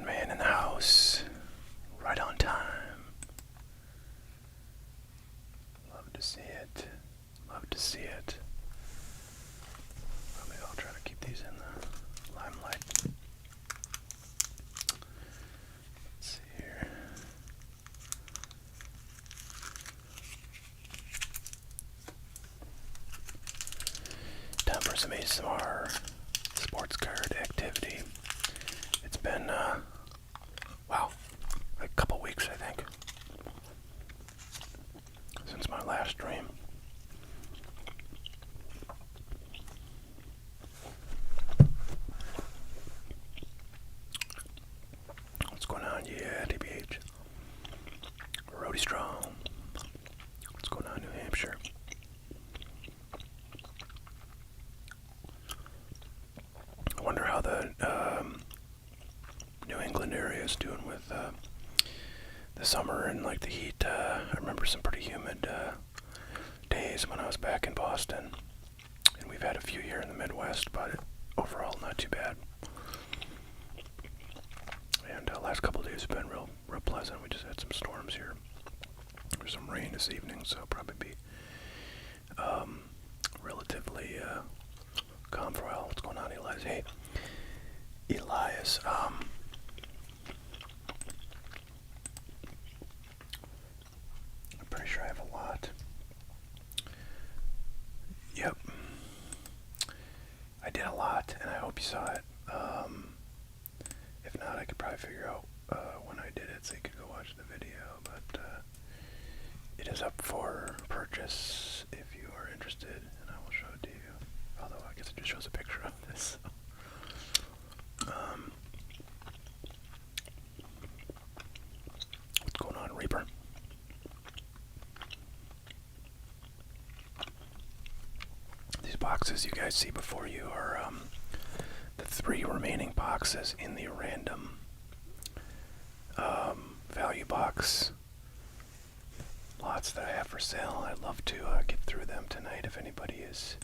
Man in the house, right on time. Love to see it. Love to see it. Well, maybe I'll try to keep these in the limelight. Let's see here. Time for some ASMR sports card activity. It's been, wow, a couple weeks, I think, since my last stream. What's going on? Yeah, TBH. Rody Strong. What's going on, New Hampshire? I wonder how the New England area is doing with the summer and like the heat. I remember some pretty humid days when I was back in Boston, and we've had a few here in the Midwest, but overall not too bad. And last couple of days have been real pleasant. We just had some storms here. There's some rain this evening, so it'll probably be relatively calm for a while. What's going on, Elias? Hey, Elias. I'm pretty sure I have a lot. Yep. I did a lot, and I hope you saw it. If not, I could probably figure out when I did it so you could go watch the video, but it is up for purchase if you are interested, and I will show it to you. Although I guess it just shows a picture of this. What's going on, Reaper? These boxes you guys see before you are the 3 remaining boxes in the random value box lots that I have for sale. I'd love to get through them tonight if anybody is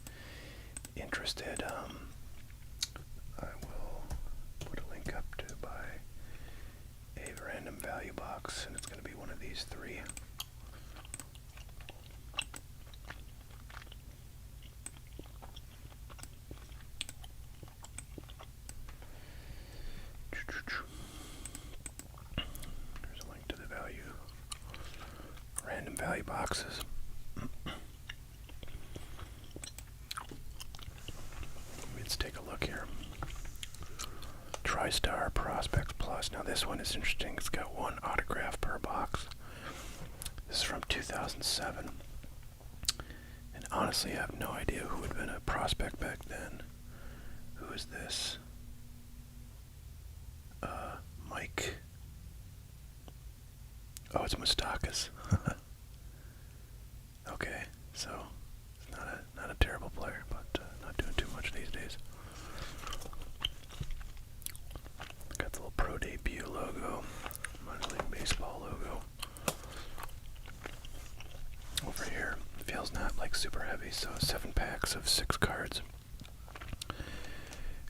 interested. I will put a link up to buy a random value box, and it's going to be one of these 3. There's a link to the random value boxes. Let's take a look here. TriStar Prospects Plus. Now this one is interesting. It's got 1 autograph per box. This is from 2007. And honestly, I have no idea who would have been a prospect back then. Who is this? Mike. Oh, it's Moustakas. Okay, so it's not a terrible player, but not doing too much these days. Got the little Pro Debut logo, Minor League Baseball logo. Over here, feels not like super heavy, so 7 packs of 6 cards.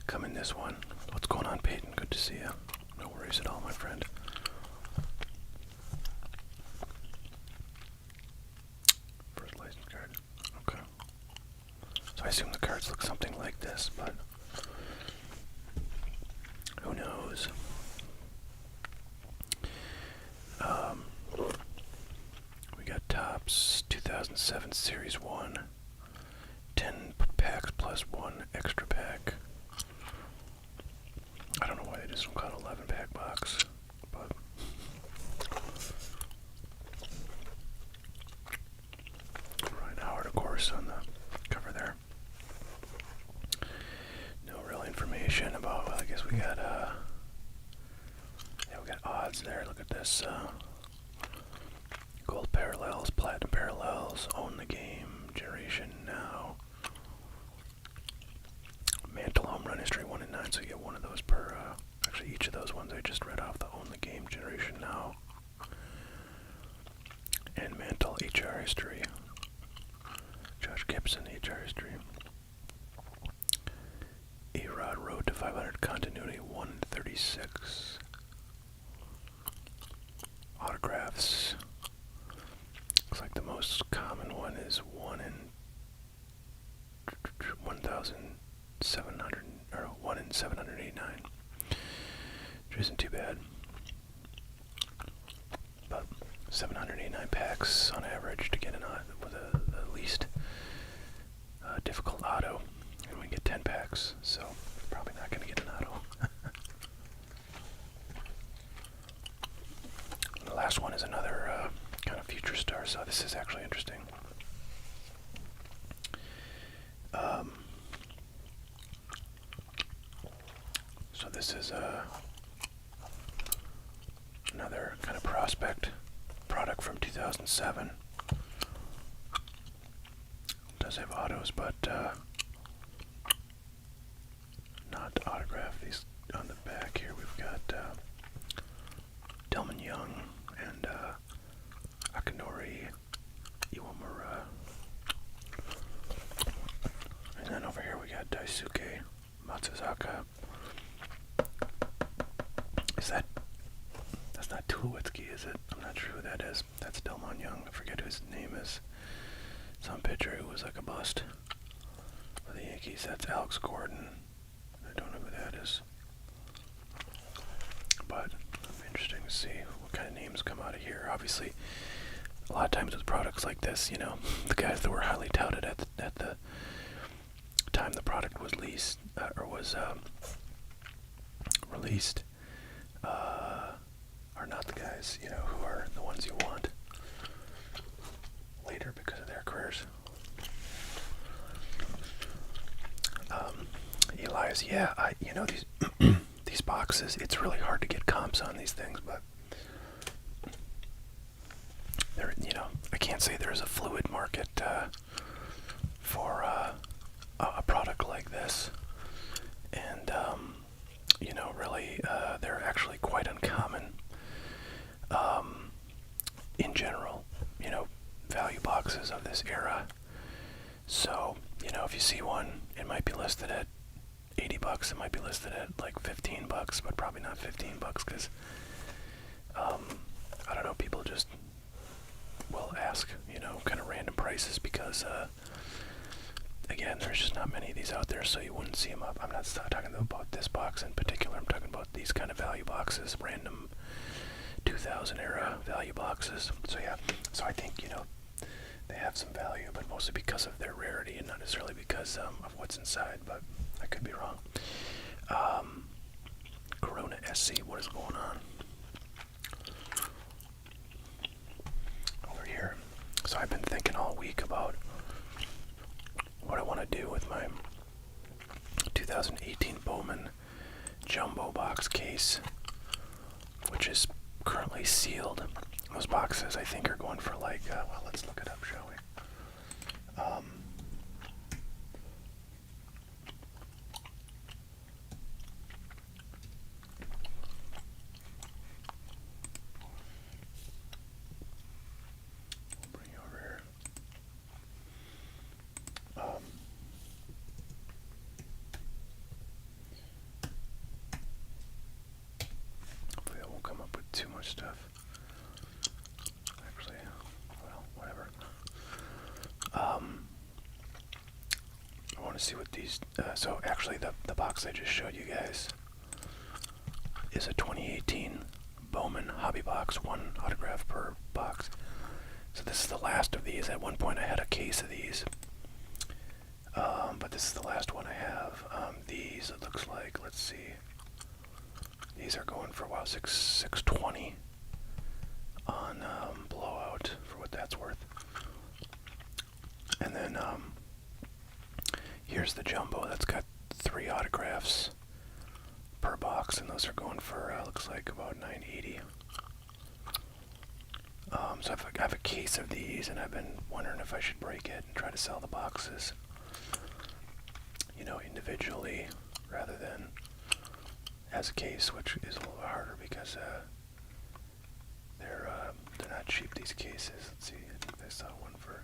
Come in this one. What's going on, Peyton? Good to see you. No worries at all, my friend. First license card. Okay. So I assume the cards look something like this, but who knows? We got Topps 2007 Series 1. 10 packs plus 1 extra pack. I don't know why they just don't call it 11 pack box, but Ryan Howard, of course, on the cover there. No real information about. Well, I guess we got we got odds there. Look at this. Gold parallels, platinum parallels, own the game, generation now. Mantle home run history 1 in 9, so you get one of those per. Actually, each of those ones I just read off the own the game generation now. And Mantle HR history. Josh Gibson HR history. A-Rod Road to 500 continuity 136. autographs. Looks like the most common one is 1 in 1,700 or 1 in 789, which isn't too bad. But 789 packs on average to get an with the least difficult auto, and we get 10 packs, so probably not going to get an auto. The last one is another kind of future star, so this is actually interesting. So this is another kind of prospect product from 2007. Does have autos, but not autographed. These on the back here, we've got Delman Young and Akinori Iwamura. And then over here we got Daisuke Matsuzaka. That's not Tulowitzki, is it? I'm not sure who that is. That's Delman Young. I forget who his name is. Some pitcher who was like a bust for the Yankees. That's Alex Gordon. I don't know who that is. But it'll be interesting to see what kind of names come out of here. Obviously, a lot of times with products like this, you know, the guys that were highly touted at the time the product was released, are not the guys, you know, who are the ones you want later because of their careers. Elias, yeah, you know, these these boxes, it's really hard to get comps on these things, but there, you know, I can't say there's a fluid market for a product like this, and you know, really, they're actually quite uncommon. In general, you know, value boxes of this era. So, you know, if you see one, it might be listed at $80, it might be listed at like $15, but probably not $15 because, I don't know, people just will ask, you know, kind of random prices because, again, there's just not many of these out there, so you wouldn't see them up. I'm not talking about this box in particular, I'm talking about these kind of value boxes, random 2000 era value boxes. So yeah, so I think, you know, they have some value, but mostly because of their rarity and not necessarily because of what's inside, but I could be wrong. Corona SC, what is going on over here? So I've been thinking all week about what I want to do with my 2018 Bowman jumbo box case, which is currently sealed. Those boxes, I think, are going for like, well, let's look it up, shall we? We'll bring you over here. Hopefully I won't come up with too much stuff. Actually, well, whatever. I want to see what these, so actually the box I just showed you guys is a 2018 Bowman hobby box, one autograph per box. So this is the last of these. At one point I had a case of these, but this is the last one I have. These, it looks like, let's see, these are going for, wow, $620 on blowout, for what that's worth. And then here's the jumbo that's got 3 autographs per box, and those are going for looks like about $980. So I have a case of these, and I've been wondering if I should break it and try to sell the boxes, you know, individually rather than as a case, which is a little harder because they're not cheap, these cases. Let's see, I think I saw one for,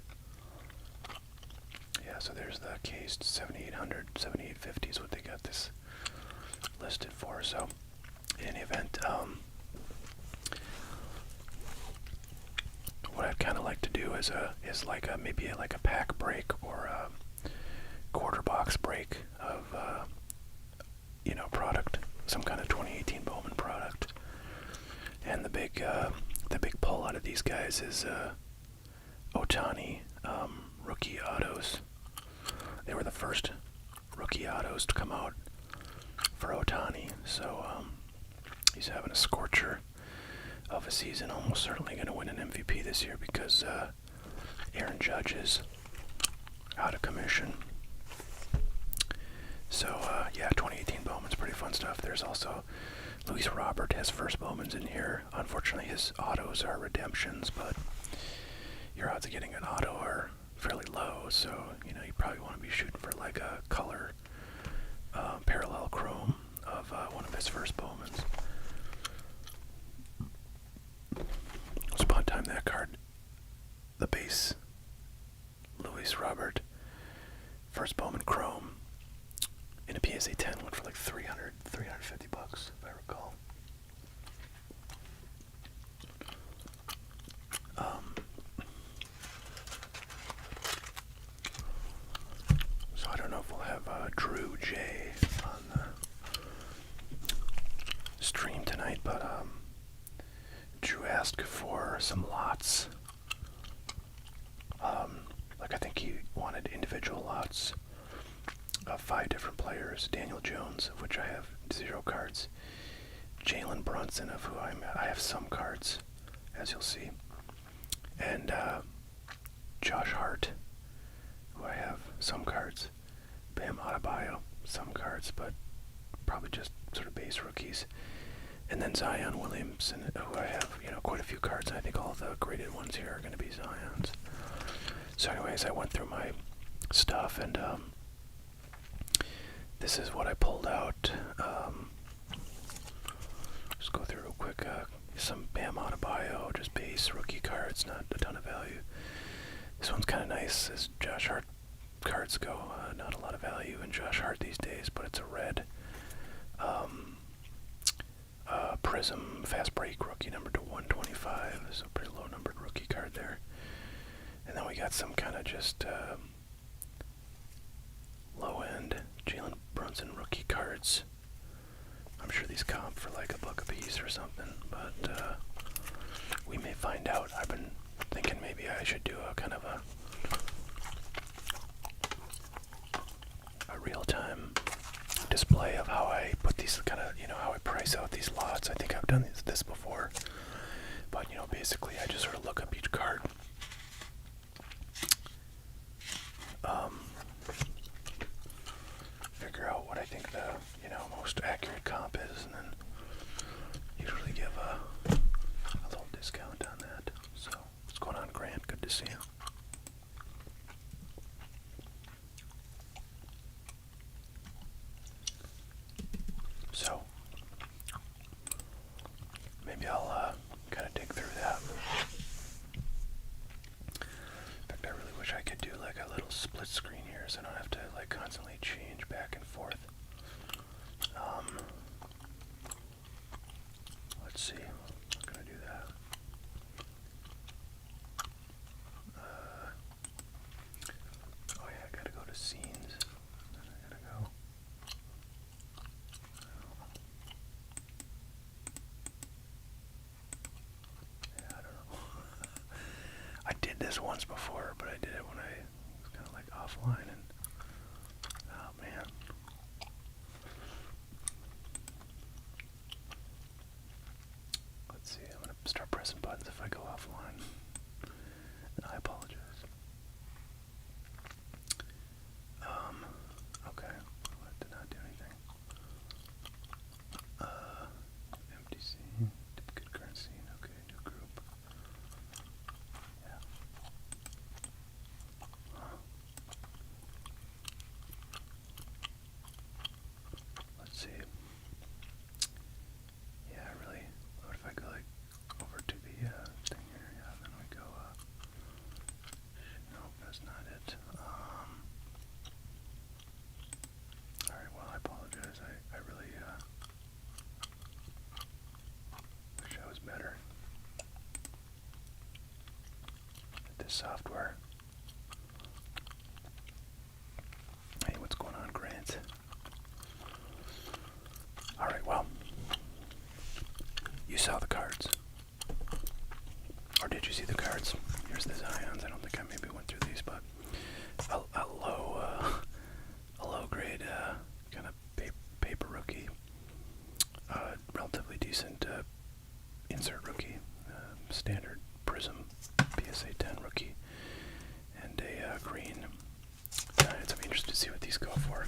yeah, so there's the case, 7800, 7850 is what they got this listed for. So in any event, what I'd kind of like to do is like maybe like a pack break or a quarter box break of product, some kind of 2018 Bowman product. And the big pull out of these guys is Ohtani rookie autos. They were the first rookie autos to come out for Ohtani, so he's having a scorcher of a season. Almost certainly going to win an MVP this year because Aaron Judge is out of commission. So yeah, 2018 Bowman's pretty fun stuff. There's also Luis Robert has first Bowman's in here. Unfortunately, his autos are redemptions, but your odds of getting an auto are fairly low. So you probably want to be shooting for like a color parallel chrome of one of his first Bowman's. Spawn time that card. The base Luis Robert first Bowman chrome in a PSA 10 went for like $350, if I recall. So I don't know if we'll have Drew J on the stream tonight, but Drew asked for some lots. Like I think he wanted individual lots of 5 different players. Daniel Jones, of which I have 0 cards. Jalen Brunson, of who I have some cards, as you'll see. And Josh Hart, who I have some cards. Bam Adebayo, some cards, but probably just sort of base rookies. And then Zion Williamson, who I have, quite a few cards. I think all the graded ones here are going to be Zion's. So anyways, I went through my stuff, and this is what I pulled out. Just go through real quick. Some Bam Adebayo, just base rookie cards, not a ton of value. This one's kind of nice as Josh Hart cards go. Not a lot of value in Josh Hart these days, but it's a red Prism fast break rookie number to 125. So pretty low numbered rookie card there. And then we got some kind of just low end Jalen Brunson rookie cards. I'm sure these comp for like $1 a piece or something, but we may find out. I've been thinking maybe I should do a kind of a real-time display of how I put these kind of, how I price out these lots. I think I've done this before, but basically I just sort of look up each card. Figure out what I think the most accurate comp is, and then usually give a little discount on that. So what's going on, Grant? Good to see you. So maybe I'll kind of dig through that. In fact, I really wish I could do like a little split screen here, so I don't have to like constantly change back and forth. Let's see. I'm gonna do that. Oh yeah, I gotta go to scenes. Then I gotta go. Yeah, I don't know. I did this once before, but I did it when I was kind of like offline, and oh man. Let's see, I'm gonna start pressing buttons if I go offline. I apologize. Okay, well, that did not do anything. Empty scene, duplicate current scene, okay, new group. Yeah. software. Hey, what's going on, Grant? Alright, well, you saw the cards. Or did you see the cards? Here's the Zions. I don't think I maybe went through these, but a low grade kind of paper rookie, relatively decent insert rookie, standard Prism PSA 10 rookie, and a green. So I'm interested to see what these go for.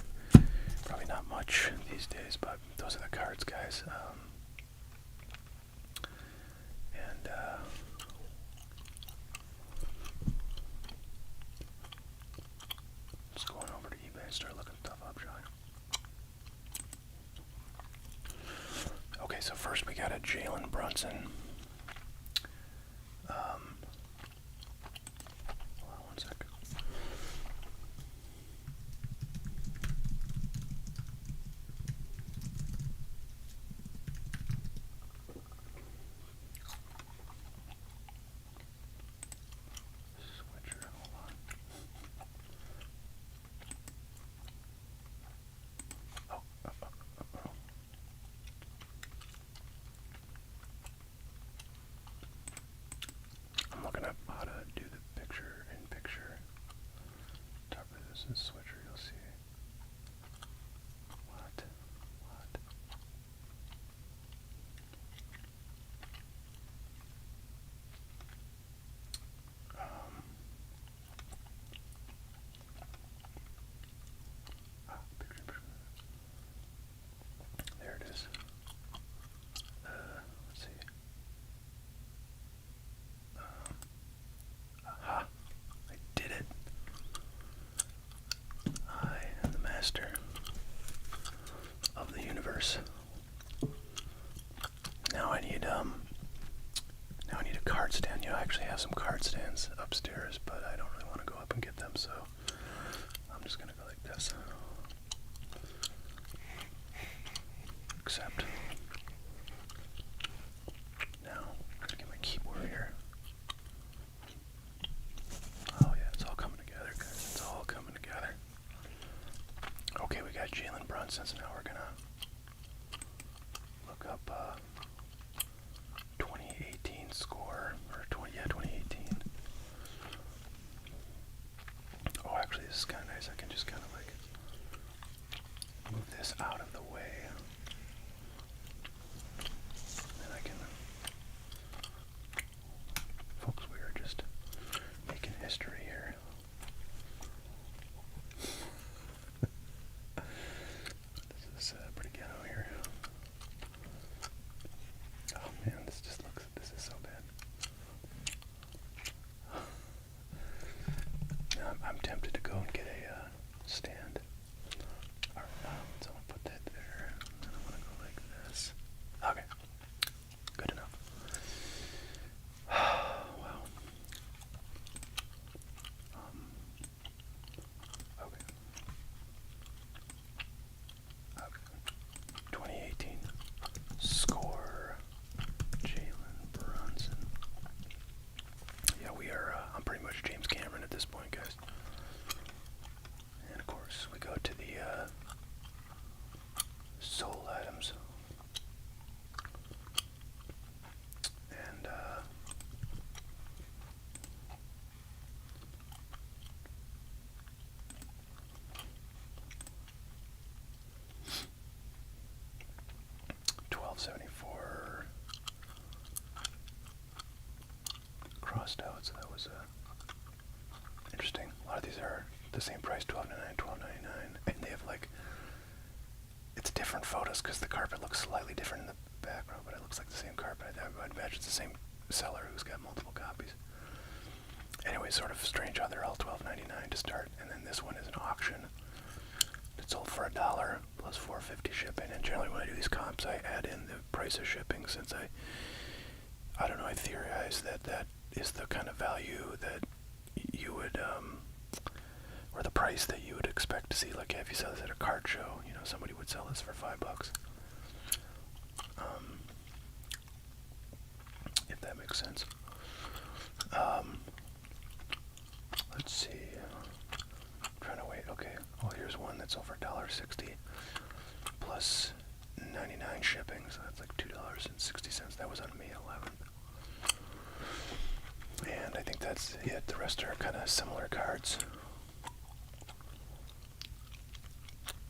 Probably not much these days, but those are the cards, guys. Just going over to eBay and start looking stuff up, shall I? Okay, so first we got a Jalen Brunson. Hold on one sec. Switcher, hold on. Oh. I'm looking up how to do the picture-in-picture. Top of this is switcher, you'll see. What? Picture-in-picture. There it is. Let's see. Aha! I did it. I am the master of the universe. Now I need a card stand. I actually have some card stands upstairs, but I don't really want to go up and get them, so I'm just gonna go like this. Except now I'm gonna get my keyboard here. Oh yeah, it's all coming together, guys. It's all coming together. Okay, we got Jalen Brunson, so now we're gonna look up 2018 score, or 2018. Oh, actually, this is kind of nice. I can just kind of like move this out of the way, and I can. Folks, we are just making history here. This is pretty ghetto here. Oh man, this is so bad. Now I'm tempted to go and get a stand. Alright, so I'll put that there. And I'm gonna go like this. Okay, good enough. Wow. Okay. 2018 score, Jalen Brunson. Yeah, we are. I'm pretty much James Cameron at this point, guys. And of course, we go to the soul items. And 1274 crossed out, so that was interesting. A lot of these are the same price, $12.99, $12.99, and they have like, it's different photos because the carpet looks slightly different in the background, but it looks like the same carpet. I'd imagine it's the same seller who's got multiple copies. Anyway, sort of strange how they're all $12.99 to start, and then this one is an auction. It's sold for $1 plus $4.50 shipping, and generally when I do these comps, I add in the price of shipping, since I don't know, I theorize that is the kind of value that you would, or the price that you would expect to see. Like if you sell this at a card show, somebody would sell this for $5. If that makes sense. let's see. I'm trying to wait. Okay. Oh, here's one that's over $1.60 plus 99 shipping, so that's like $2.60. That was on May 11th. And I think that's it. The rest are kind of similar cards.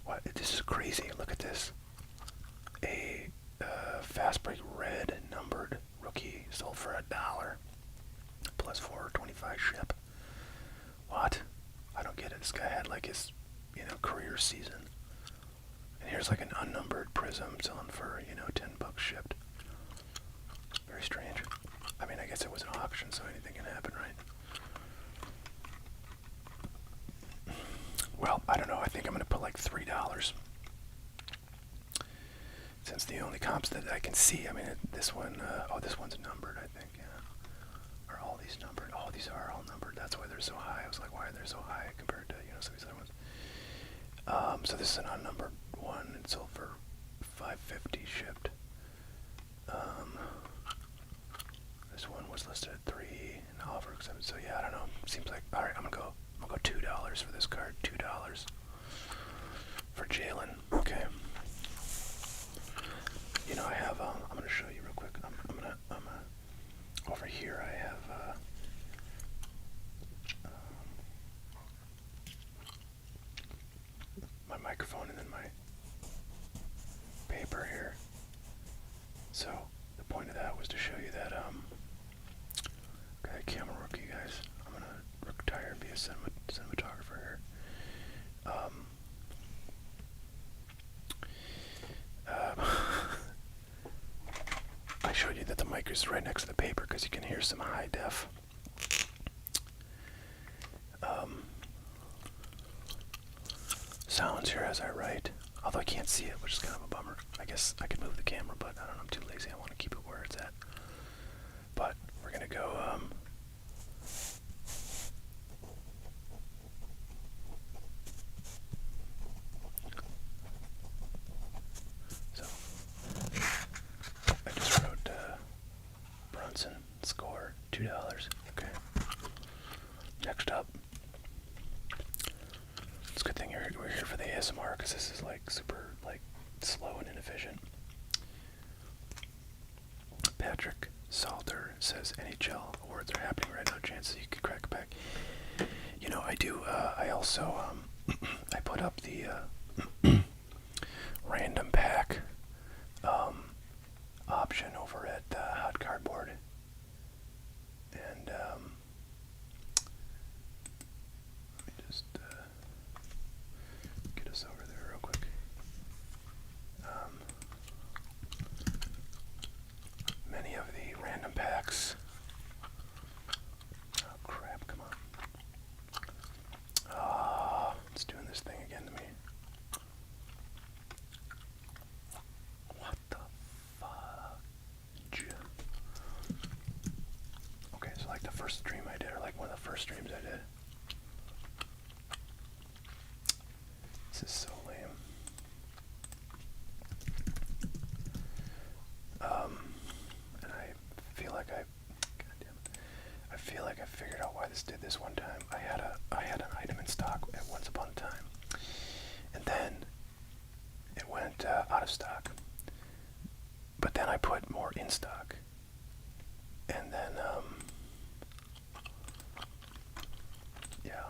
What? This is crazy. Look at this. A fast break red numbered rookie sold for $1 plus $4.25 ship. What? I don't get it. This guy had like his, career season. And here's like an unnumbered prism selling for, $10 shipped. Very strange. I mean, I guess it was an auction, so anything can happen, right? Well, I don't know. I think I'm going to put like $3. Since the only comps that I can see, I mean, this one, this one's numbered, I think, yeah. Are all these numbered? Oh, these are all numbered. That's why they're so high. I was like, why are they so high compared to, some of these other ones? So this is an unnumbered one. It sold for $5.50 shipped. This one was listed at $3 and offer accepted. So yeah, I don't know. Seems like, all right, I'm gonna go $2 for this card. $2 for Jalen. Okay. I have. I'm gonna show you real quick. I'm gonna over here. I have. My microphone and then my paper here. So the point of that was to show you that okay, camera rookie guys. I'm gonna retire and be a cinematographer here. I showed you that the mic is right next to the paper because you can hear some high def. Sounds here as I write, although I can't see it, which is kind of a bummer. I guess I could move the camera, but I don't know, I'm too lazy. I want to keep it where it's at. But we're gonna go so I just wrote Brunson score $2. Okay. Next up. It's a good thing we're here for the ASMR because this is like super slow and inefficient. Patrick Salter says NHL awards are happening right now. Chances you could crack a pack. I do. I also I put up the random pack option over at Hot Cardboard, and let me just get us over there real quick. Many of the random packs. Oh crap! Come on. It's doing this thing again to me. What the fudge? Okay, so like the first stream I did, or like one of the first streams I did. This is so lame. And I feel like I figured out why this did this one time. I had an item in stock at once upon a time, and then it went out of stock. But then I put more in stock, and then yeah,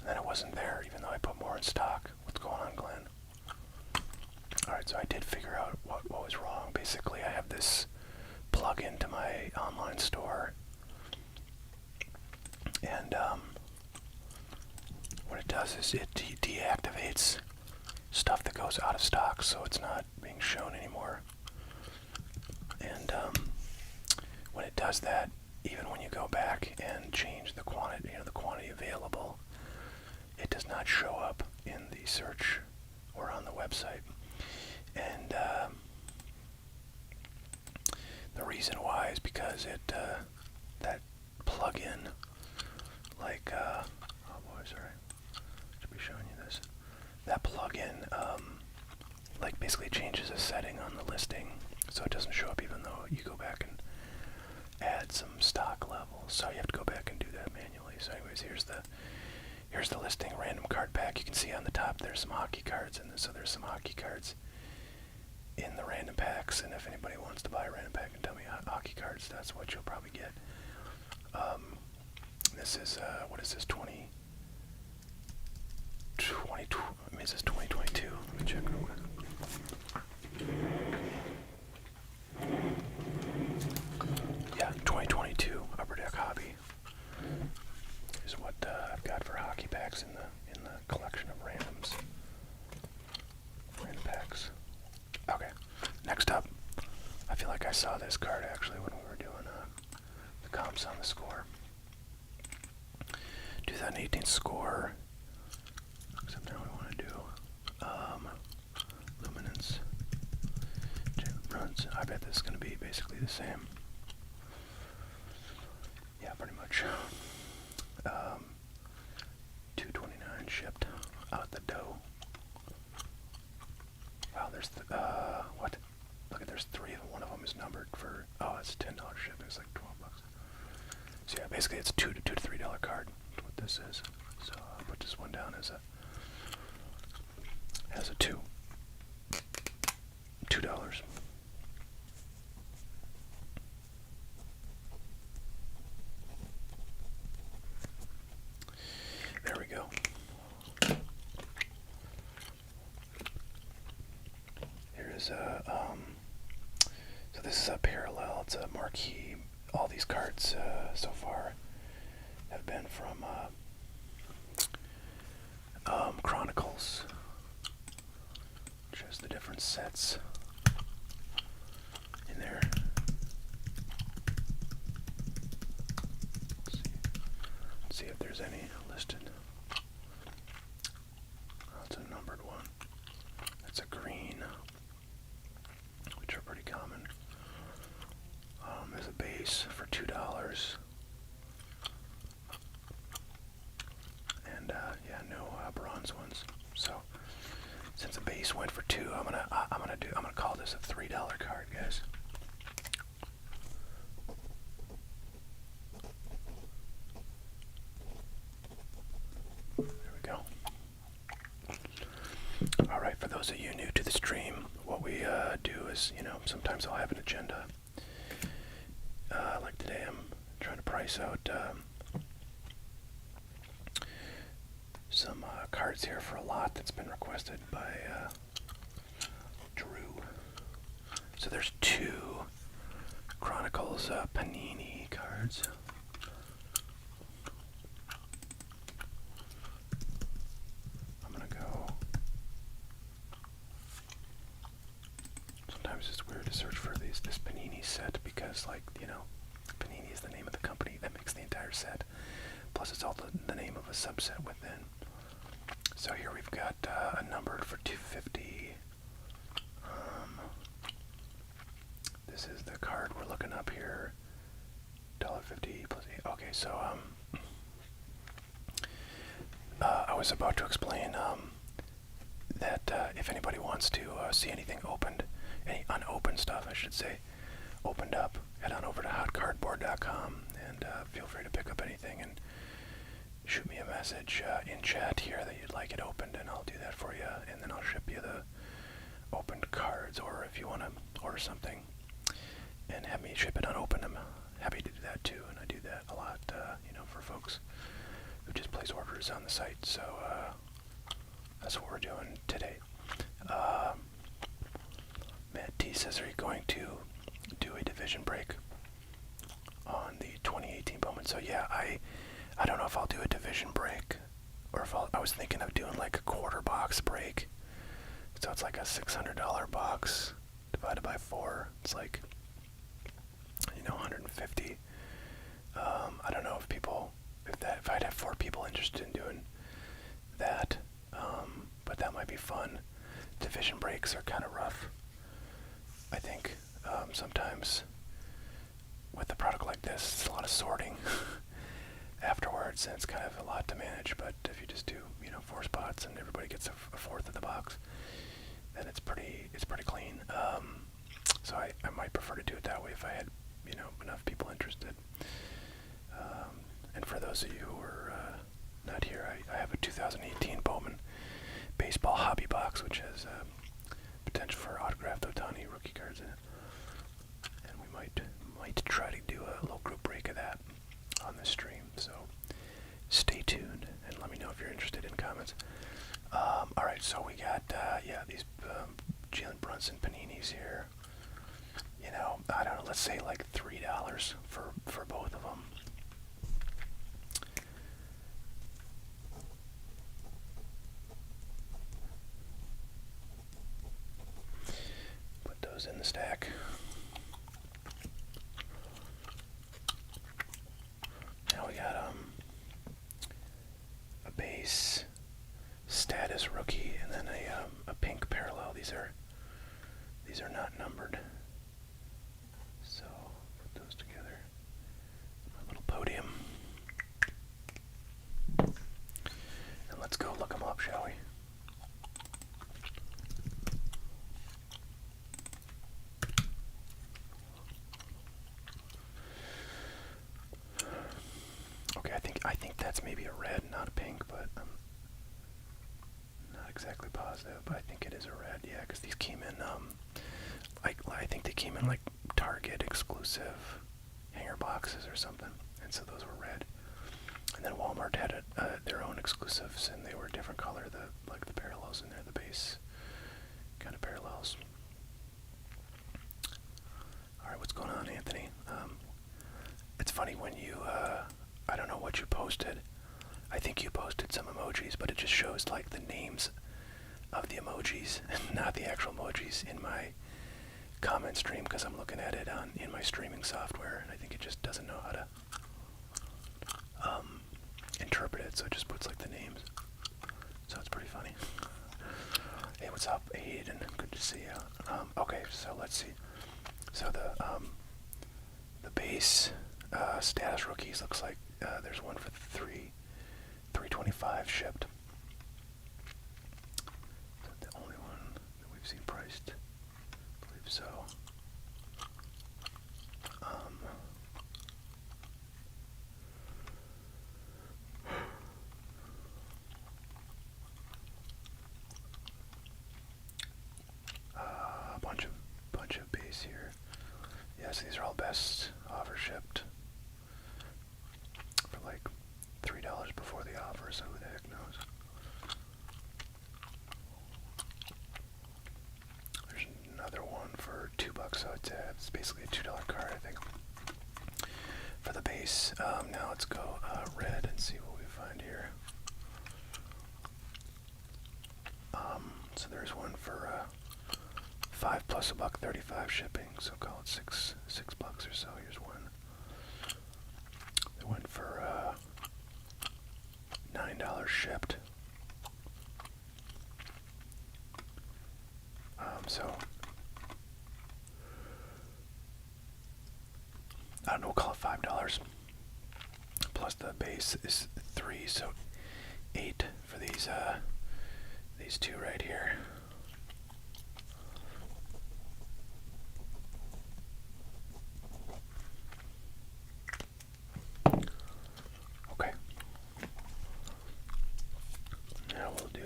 and then it wasn't there, even though I put more in stock. What's going on, Glenn? Alright, so I did figure out what was wrong. Basically, I have this plug-in to my online store, and what it does is it deactivates stuff that goes out of stock, so it's not being shown anymore. And when it does that, even when you go back and change the quantity, the quantity available, it does not show up in the search or on the website. And the reason why is because it that plugin, like oh boy, sorry, should be showing you this. That plugin, like basically changes a setting on the listing, so it doesn't show up even though you go back and add some stock levels. So you have to go back and do that manually. So anyways, here's the listing, random card pack. You can see on the top there's some hockey cards, and so there's some hockey cards in the random packs. And if anybody wants to buy a random pack and tell me hockey cards, that's what you'll probably get. This is what is this, 2022. Let me check real quick. Yeah, 2022 Upper Deck Hobby is what I've got for hockey packs in the collection of randoms. Random packs. Okay, next up, I feel like I saw this card actually when we were doing the comps on the score. 2018 score. Except now we want to do luminance. Brunson. I bet this is going to be basically the same. Yeah, pretty much. 229 shipped out the dough. Wow, there's what? Look at, there's 3 of them. One of them is numbered for, oh, it's $10 shipping. It's like $12. So yeah, basically it's $2 to $3 card. That's what this is. So I'll put this one down as a 2. $2. There we go. Here is so this is a parallel. It's a marquee. All these cards so far have been from Chronicles, which has the different sets in there. Let's see if there's any listed. Oh, it's a numbered one. That's a green, which are pretty common. There's a base for $2. And yeah, no bronze ones. So since the base went for 2, I'm gonna call this a $3 card, guys. There we go. All right, for those of you new to the stream, what we do is, sometimes I'll have an agenda. Like today, I'm trying to price out some cards here for a lot that's been requested by Drew. So there's 2 Chronicles Panini cards. I'm gonna go. Sometimes it's weird to search for this Panini set because, like, Panini is the name of the company that makes the entire set. Plus, it's also the name of a subset within. So here we've got a numbered for $250. This is the card we're looking up here. $1.50 plus 8. Okay, so I was about to explain that if anybody wants to see anything opened, any unopened stuff, I should say, opened up, head on over to hotcardboard.com and feel free to pick up anything and shoot me a message in chat here that you'd like it opened, and I'll do that for you, and then I'll ship you the opened cards. Or if you want to order something and have me ship it unopened, I'm happy to do that too, and I do that a lot, for folks who just place orders on the site. So that's what we're doing today. Matt T says, are you going to do a division break on the 2018 Bowman? So yeah, I don't know if I'll do a division break, or if I was thinking of doing like a quarter box break. So it's like a $600 box divided by 4. It's like, 150. I don't know if I'd have 4 people interested in doing that, but that might be fun. Division breaks are kind of rough, I think. Sometimes with a product like this, it's a lot of sorting afterwards, and it's kind of a lot to manage. But if you just do 4 spots and everybody gets a fourth of the box, then it's pretty clean. So I might prefer to do it that way if I had enough people interested. And for those of you who are not here, I have a 2018 Bowman baseball hobby box, which has potential for autographed Ohtani rookie cards in it. And we might try to do a little group break of that on this stream. So stay tuned and let me know if you're interested in comments. All right, so we got these Jalen Brunson paninis here. You know, I don't know. Let's say like $3 for both of them. Put those in the stack. Now we got a base status rookie and then a pink parallel. These are not numbered. So put those together. A little podium. And let's go look them up, shall we? Okay, I think that's maybe a red, not a pink, but I'm not exactly positive, but I think it is a red, yeah, because these came in, I think they came in like Target exclusive hanger boxes or something, and so those were red. And then Walmart had their own exclusives, and they were a different color, like the parallels in there, the base kind of parallels. Alright, what's going on, Anthony? It's funny when you, I don't know what you posted. I think you posted some emojis, but it just shows like the names of the emojis, not the actual emojis in my comment stream, because I'm looking at it in my streaming software, and I think it just doesn't know how to interpret it, so it just puts like the names. So it's pretty funny. Hey, what's up, Aiden? Good to see you. Okay, so let's see. So the base status rookies looks like there's one for $325 shipped. Is that the only one that we've seen priced? I believe so. Bunch of base here. Yes, these are all best offer shipped for like $3 before the offer, so who the heck knows. There's another one for $2, so it's basically a $2 card, I think, for the base. Now let's go red and see what we find here. So there's one for $5 plus $1.35 shipping, so call it $6 or so. Here's one. They went for $9 shipped. So I don't know. We'll call it $5 plus the base is $3, so $8 for these two right here. Okay. Now we'll do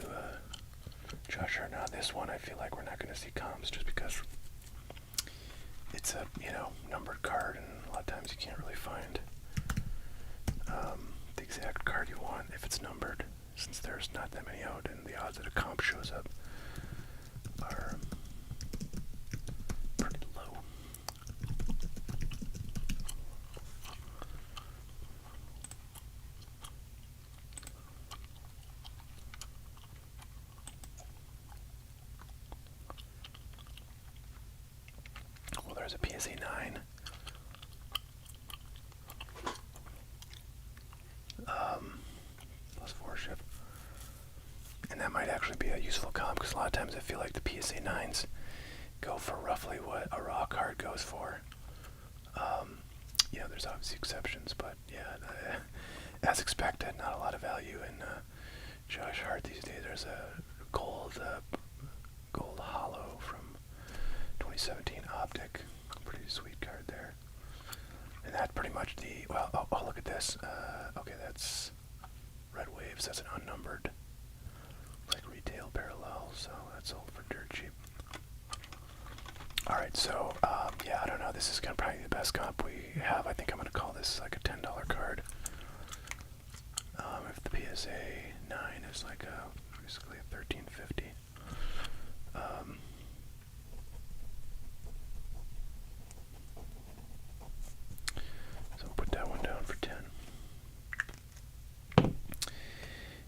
Josh Hart. Now this one, I feel like we're not going to see comps just because it's a numbered card, and a lot of times you can't really find the exact card you want if it's numbered, since there's not that many out, and the odds that a comp shows up are pretty low. Well, there's a PSA 9. Plus 4 ship. And that might actually be a useful comp, because a lot of times I feel like the PSA 9s go for roughly what a raw card goes for. There's obviously exceptions, but yeah, as expected, not a lot of value in Josh Hart these days. There's a gold hollow from 2017 Optic. Pretty sweet card there. And that pretty pretty much the, well, oh, look at this. Okay, that's Red Waves. That's an unnumbered, like, retail parallel, so that's sold for dirt cheap. Alright, so, yeah, I don't know. This is gonna probably be the best comp we have. I think I'm gonna call this like a $10 card. If the PSA 9 is like basically a $13.50. So I'll put that one down for 10.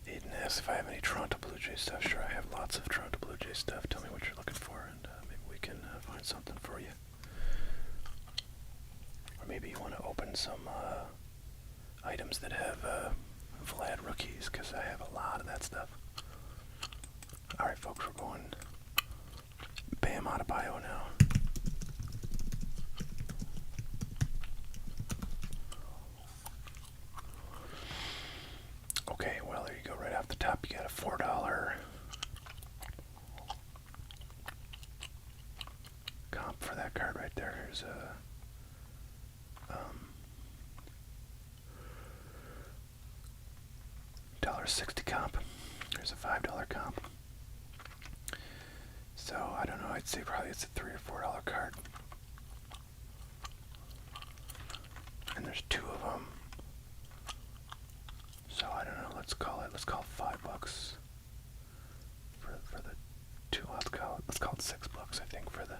Aiden asks if I have any Toronto Blue Jay stuff. Sure, I have lots of Toronto Blue Jay stuff. Tell me what you're looking for, and maybe we can find something for you. Or maybe you want to open some items that have Vlad rookies, because I have a lot of that stuff. Alright, folks, we're going Bam out of bio now. Okay, well, there you go. Right off the top, you got a $4 comp for that card right there. Here's a $1.60 comp. Here's a $5 comp. So I don't know. I'd say probably it's a $3 or $4 card. And there's two of them. So I don't know. Let's call it $5 for the two. Let's call it $6. I think for the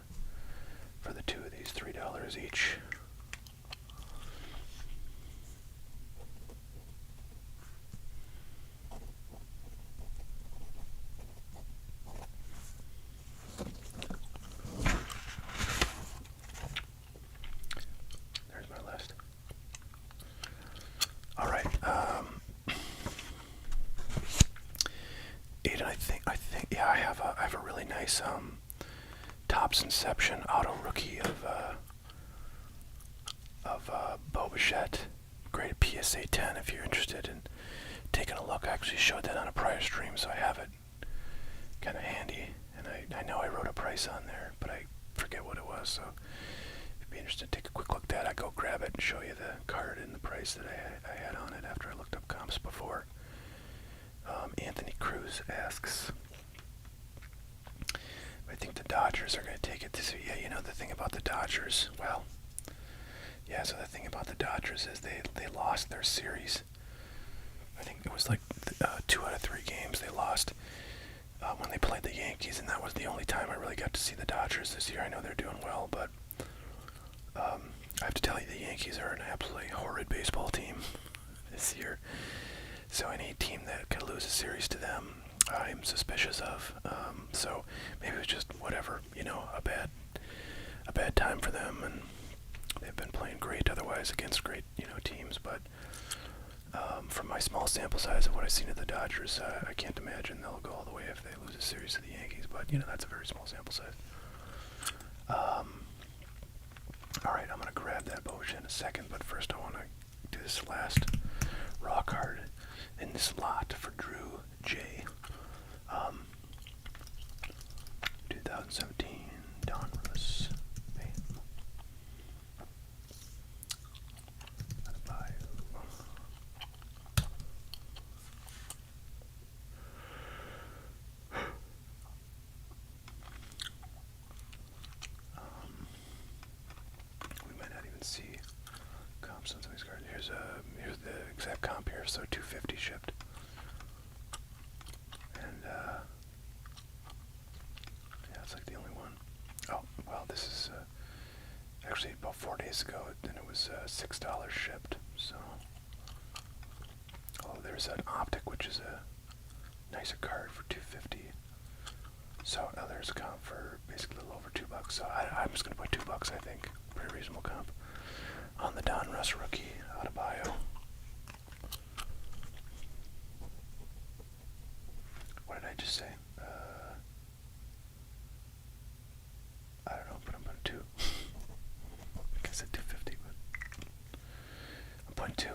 two of these, $3 each. There's my list. All right. Aiden, I think, yeah, I have a really nice Topps Inception auto rookie of Bobichette, graded PSA 10. If you're interested in taking a look, I actually showed that on a prior stream, so I have it kind of handy. And I know I wrote a price on there, but I forget what it was. So if you'd be interested, take a quick look at that. I go grab it and show you the card and the price that I had on it after I looked up comps before. Anthony Cruz asks, I think the Dodgers are going to take it this year. Yeah, you know, the thing about the Dodgers, well, yeah, so the thing about the Dodgers is they lost their series. I think it was like 2 out of 3 games they lost when they played the Yankees, and that was the only time I really got to see the Dodgers this year. I know they're doing well, but I have to tell you, the Yankees are an absolutely horrid baseball team this year. So any team that could lose a series to them, I'm suspicious of. So maybe it was just whatever, you know, a bad time for them, and they've been playing great otherwise against great, you know, teams. But from my small sample size of what I've seen of the Dodgers, I can't imagine they'll go all the way if they lose a series to the Yankees. But you know, that's a very small sample size. All right, I'm gonna grab that Bobichette in a second, but first I want to do this last raw card in this lot for Drew J. 2017 Donruss. We might not even see comps on some of these cards. Here's the exact comp here, so 250 shipped. And yeah, it's like the only one. Oh, well, this is actually about 4 days ago, and it was $6 shipped. So, oh, there's an optic, which is a nicer card for $250. So now there's a comp for basically a little over $2. So I'm just gonna put $2, I think. Pretty reasonable comp on the Donruss rookie out of bio. What did I just say? I don't know, but I'm putting 2. I think I said 250, but I'm putting 2.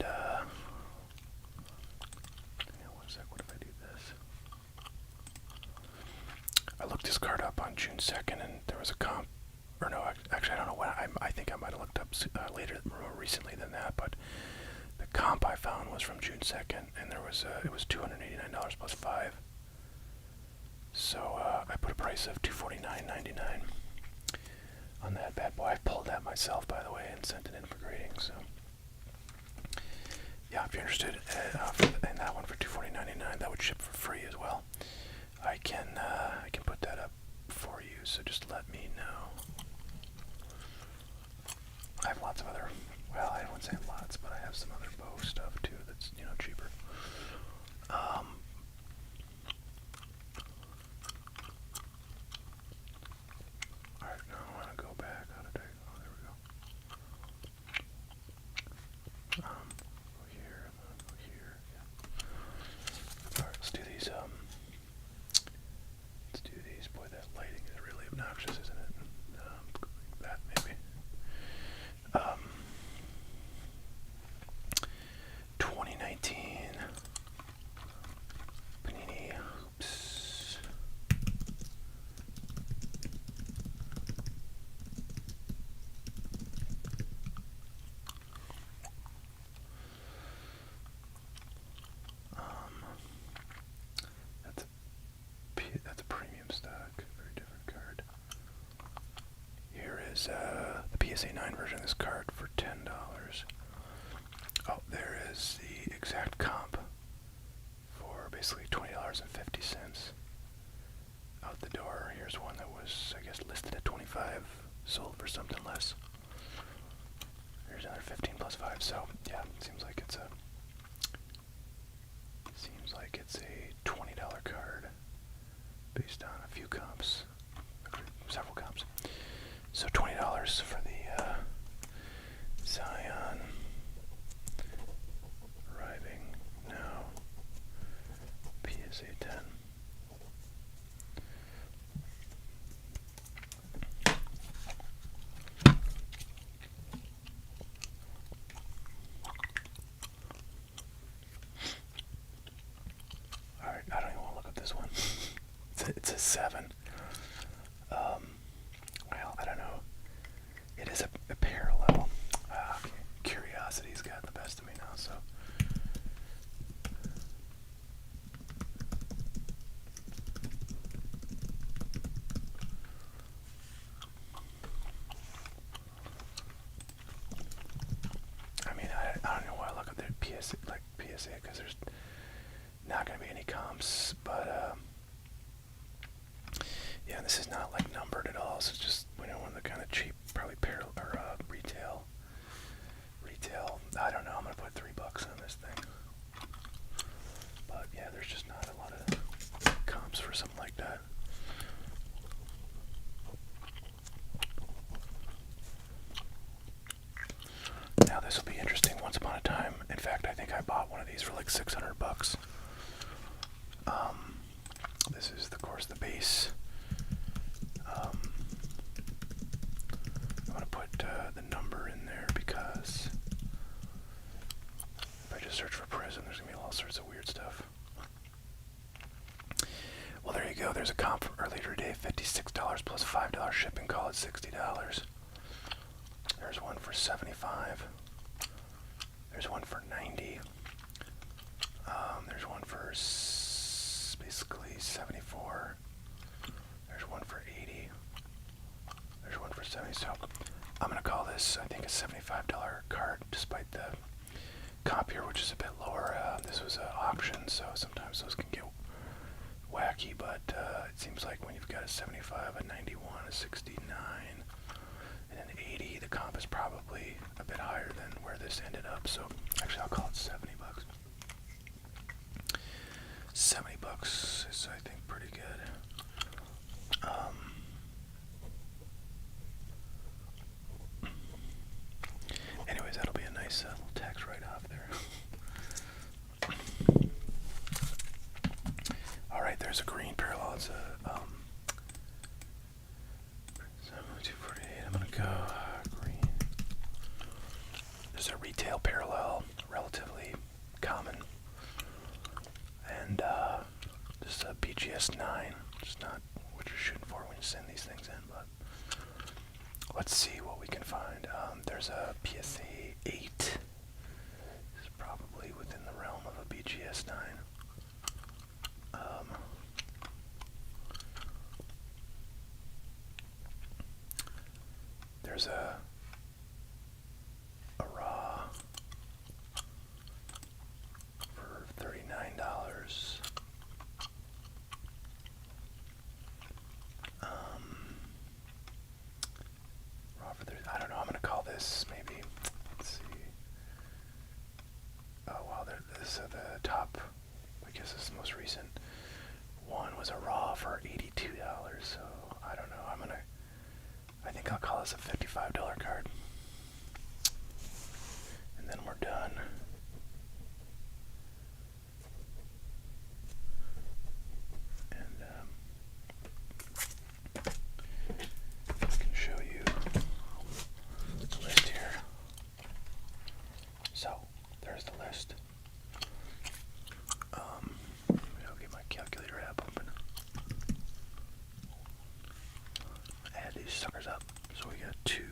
And, one sec, what if I do this? I looked this card up on June 2nd, and there was a comp, or no, actually I don't know when, I think I might have looked up later, more recently than that, but the comp I found was from June 2nd, and there was, it was $289 plus 5. So, I put a price of $249.99 on that bad boy. I pulled that myself, by the way, and sent it in for grading, so. Yeah, if you're interested in that one for $249.99, that would ship for free as well. I can put that up for you, so just let me know. I have lots of other, well, I wouldn't say lots, but I have some other bow stuff too that's, cheaper. Alright, now I want to go back. How did I, oh, there we go. Go here, go here, yeah. Alright, let's do these, boy, that lighting is really obnoxious, isn't it? Like that, maybe. 2019 Panini Hoops. That's a premium stock, very different card. Here is the PSA 9 version of this card for $10. Oh, there is the exact comp for basically $20.50 out the door. Here's one that was, I guess, listed at $25, sold for something less. Here's another 15 plus 5. So yeah, it seems like it's a $20 card based on a few comps, several comps. So $20 for the Zion. Arriving now. PSA 10. Alright, I don't even want to look up this one. It's a 7. Well, I don't know. It is a parallel. Curiosity's got the best of me now, so. I mean, I don't know why I look at the PSA, because there's not going to be any comps, but, yeah, this is not, like, numbered at all, so it's just, one of the kind of cheap, probably retail. I don't know, I'm going to put $3 on this thing. But, yeah, there's just not a lot of comps for something like that. Now, this will be interesting. Once upon a time, in fact, I think I bought one of these for like $600. This is, of course, the base. I'm going to put the number in there because if I just search for Prism, there's going to be all sorts of weird stuff. Well, there you go. There's a comp from earlier today, $56 plus $5 shipping, call it $60. There's one for $75. There's one for $90. There's one for basically $74. There's one for $80. There's one for $70. So I'm going to call this, I think, a $75 card, despite the comp here, which is a bit lower. This was an auction, so sometimes those can get wacky, but it seems like when you've got a 75, a 91, a 69, and an 80, the comp is probably a bit higher than where this ended up. So actually, I'll call it $70. $70 is, I think, pretty good. Anyways, that'll be a nice little tax write-off there. All right, there's a green parallel. It's a 248. I'm gonna go green. This there's a retail parallel, relatively common. And this is a BGS 9, which is not what you're shooting for when you send these things in, but let's see what we can find. There's a PSA 8. It's probably within the realm of a BGS 9. There's a raw for $39. Raw for I don't know. I'm gonna call this maybe. Let's see. Oh wow, this is the top. I guess this is the most recent one was a raw for $82. So I don't know. I think I'll call this a $55 card. And then we're done. And I can show you the list here. So, there's the list. I'll get my calculator app open. Add these suckers up. So we got 2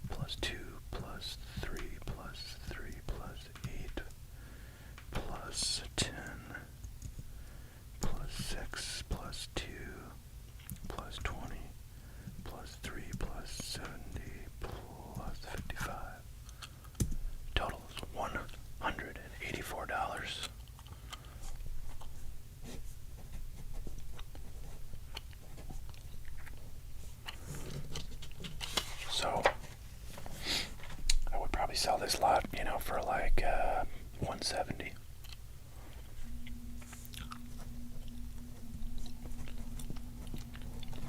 plus 2 plus 3 plus 3 plus 8 plus 10 plus 6 plus 2 plus 20 plus 3 plus 70 plus 55. Total is $184. So I would probably sell this lot, for like $170.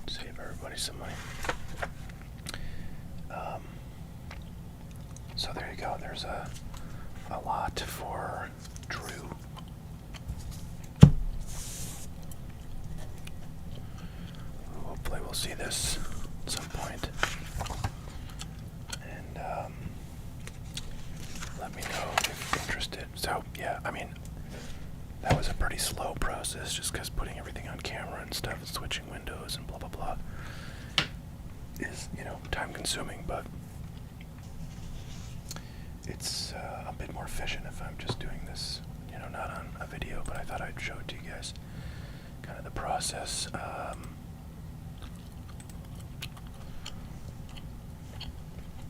Save everybody some money. So there you go. There's a lot for Drew. Hopefully we'll see this at some point. And let me know if you're interested. So yeah, that was a pretty slow process just because putting everything on camera and stuff and switching windows and blah blah blah is, time consuming, but it's a bit more efficient if I'm just doing this, not on a video, but I thought I'd show it to you guys, kind of the process.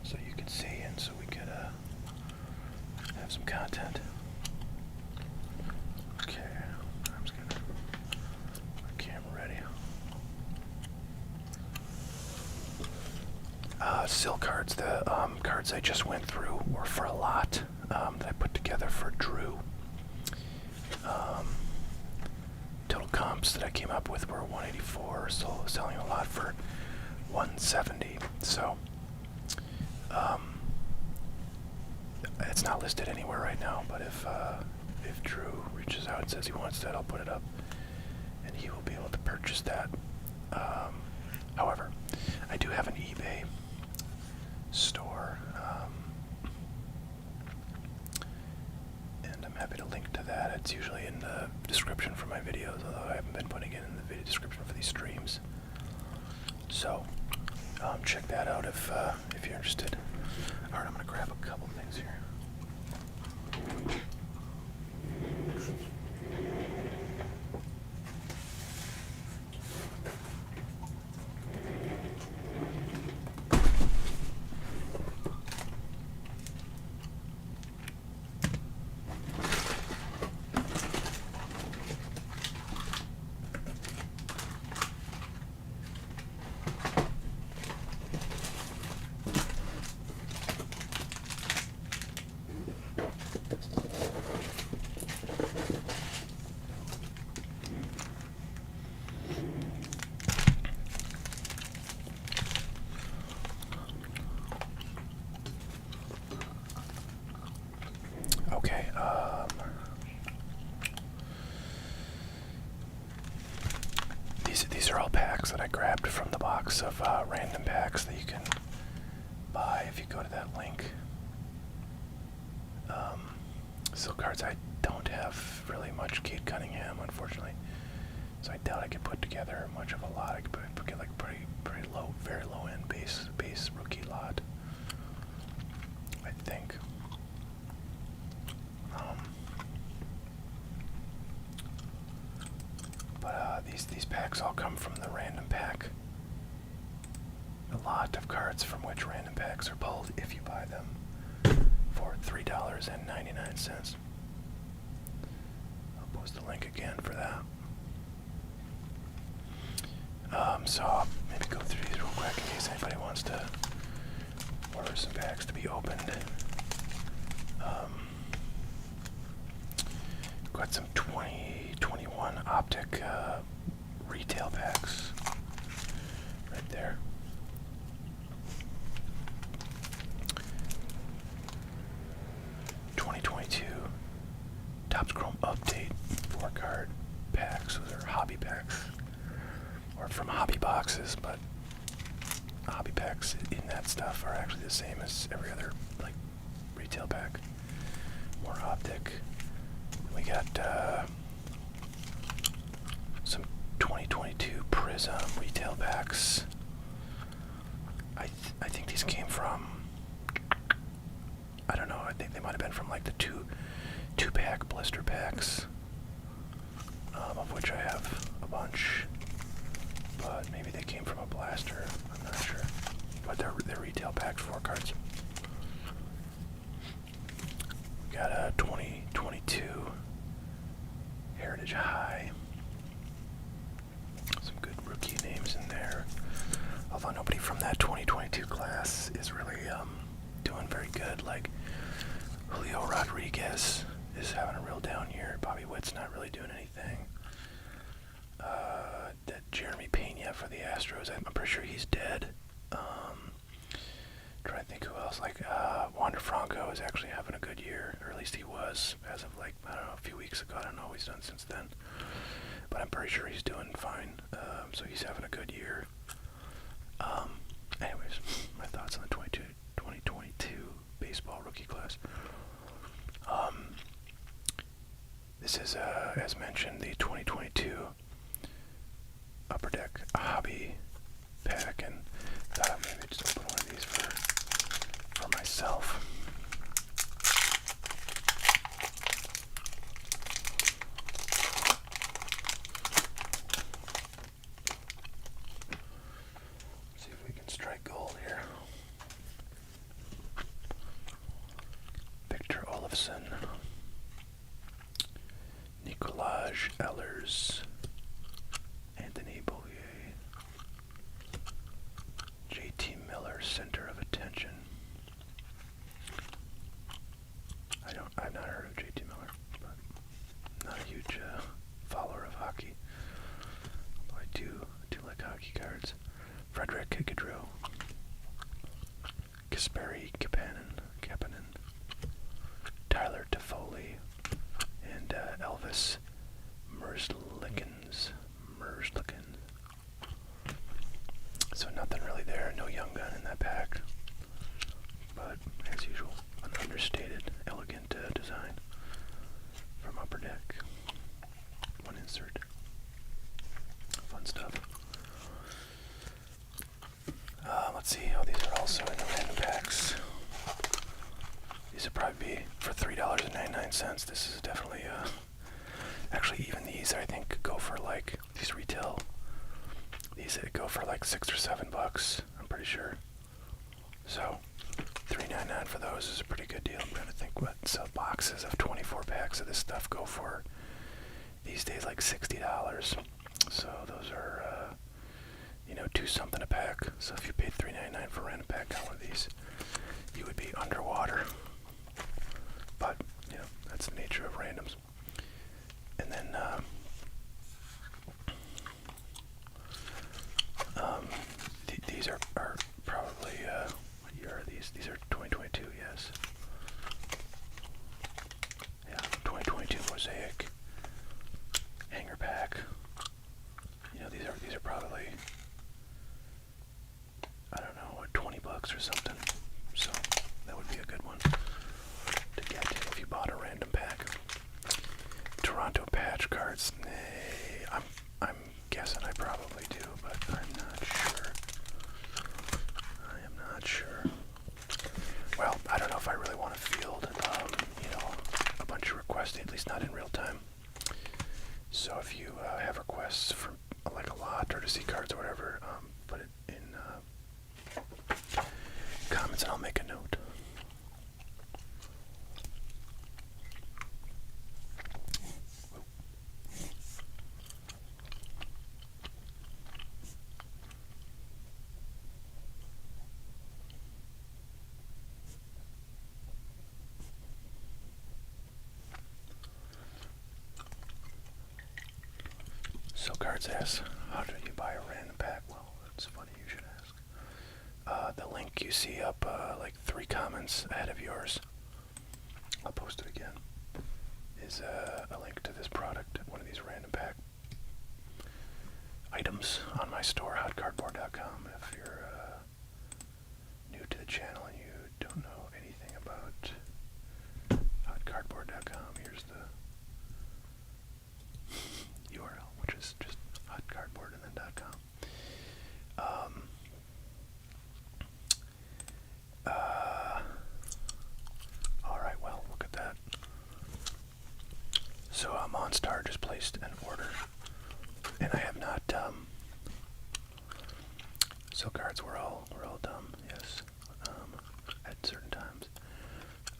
So you could see and so we could have some content. Okay, I'm just gonna get my camera ready. Still cards. The cards I just went through were for a lot that I put together for Drew. Total comps that I came up with were 184, so selling a lot for 170. So it's not listed anywhere right now, but if Drew reaches out and says he wants that, I'll put it up, and he will be able to purchase that. However, I do have an eBay store, and I'm happy to link to that. It's usually in the description for my videos, although I haven't been putting it in the video description for these streams. So check that out if you're interested. All right, I'm gonna grab a couple things here. Okay, these are all packs that I grabbed from the box of random packs that you can buy if you go to that link. Silk cards, I don't have really much Kate Cunningham, unfortunately. So I doubt I could put together much of a lot. I could get like pretty low, very low end base rookie lot, I think. But these packs all come from the random pack. A lot of cards from which random packs are pulled if you buy them for $3.99. I'll post the link again for that. So I'll maybe go through these real quick in case anybody wants to order some packs to be opened. Got some 2021 Optic retail packs right there. Topps Chrome Update 4-card packs. Those are hobby packs. Or from hobby boxes, but hobby packs in that stuff are actually the same as every other like retail pack. More Optic. We got some 2022 Prism retail packs. I think these came from, I don't know, I think they might have been from like the two-pack blister packs, of which I have a bunch, but maybe they came from a blaster, I'm not sure, but they're retail packs, 4 cards. We got a 2022 Heritage High, some good rookie names in there, although nobody from that 2022 class is really doing very good. Like Julio Rodriguez is having a real down year. Bobby Witt's not really doing anything. That Jeremy Pena for the Astros, I'm pretty sure he's dead. Trying to think who else. Like Wander Franco is actually having a good year, or at least he was as of like, I don't know, a few weeks ago. I don't know what he's done since then, but I'm pretty sure he's doing fine. So he's having a good year. Anyways, my thoughts on the 2022 baseball rookie class. This is, as mentioned, the 2022 Upper Deck Hobby pack, and thought I'd maybe just open one of these for myself. See if we can strike gold here. Victor Olofsson, Nicolaj Ehlers, Anthony Beaulieu, JT Miller, center of attention. I've not heard of JT Miller, but not a huge follower of hockey. Although I do like hockey cards. Frederick Gaudreau, Kasperi Kapanen, Tyler Toffoli, and Elvis Merzlikins. So nothing really there, no young gun in that pack, but as usual, an understated, elegant design from Upper Deck. One insert. Fun stuff. Let's see, these are also in the random packs. These would probably be for $3.99. This is definitely, actually even these I think go for like, these retail, these go for like $6 or $7, I'm pretty sure. So, $3.99 for those is a pretty good deal. I'm trying to think what boxes of 24 packs of this stuff go for these days, like $60. So those are, $2 something a pack. So if you paid $3.99 for a random pack on one of these, you would be underwater. But, that's the nature of randoms. And then, these are probably, what year are these? These are 2022, yes. Yeah, 2022 Mosaic hanger pack. These are probably, I don't know, what, 20 Cards asks, how do you buy a random pack? Well, it's funny you should ask. The link you see up like 3 comments ahead of yours, I'll post it again, is a link to this product, one of these random pack items on my store, hotcardboard.com. If you're new to the channel and you don't know anything about hotcardboard.com, here's the URL, which is just hotcardboard and then .com. Alright, well, look at that. So Monstar just placed an order, and I have not, so cards, we're all dumb, yes, at certain times.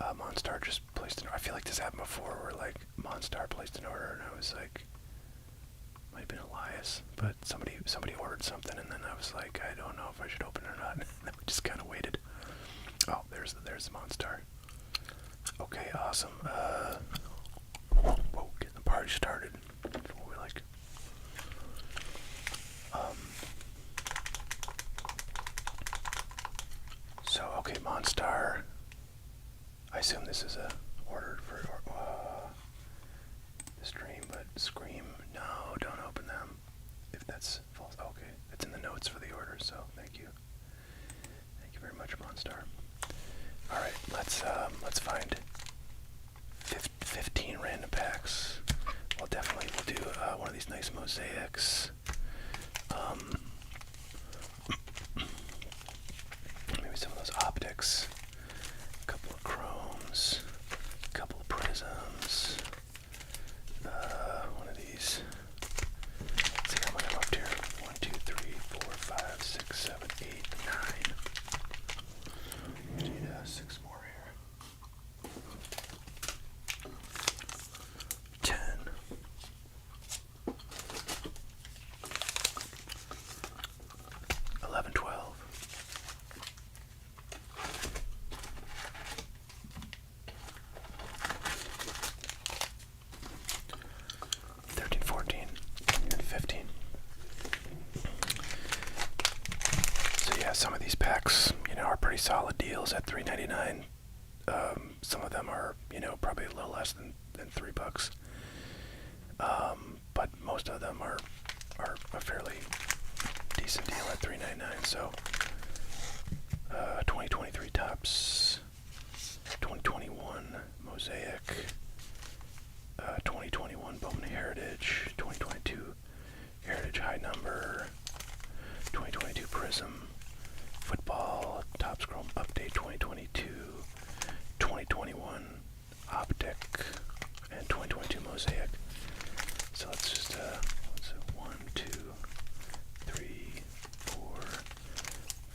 Monstar just placed an order. I feel like this happened before, where like Monstar placed an order and I was like, might have been Elias, but somebody ordered something, and then I was like, I don't know if I should open it or not. And then we just kind of waited. Oh, there's the Monstar. Okay, awesome. Whoa, getting the party started. What we like. So okay, Monstar. I assume this is a order for the stream, but Scream, no, don't open them. If that's false, okay, it's in the notes for the order, so thank you. Thank you very much, Monstar. All right, let's find 15 random packs. Well, definitely we'll do one of these nice mosaics. Maybe some of those optics. A couple of chromes. A couple of prisms. One of these. Let's see how many I'm up to here. 1, 2, 3, 4, 5, 6, 7, 8, 9. Need 6 more here. 10. 11, 12. 13, 14, and 15. So yeah, some of these packs, are pretty solid deals at $3.99. Some of them are, probably a little less than $3. But most of them are a fairly decent deal at $3.99. So 2023 Topps, 2021 Mosaic, 2021 Bowman Heritage, 2022 Heritage High Number, 2022 Prism, Football, Topps Chrome Update 2022, 2021 Optic, and 2022 Mosaic. So let's just, 1, 2, 3, 4,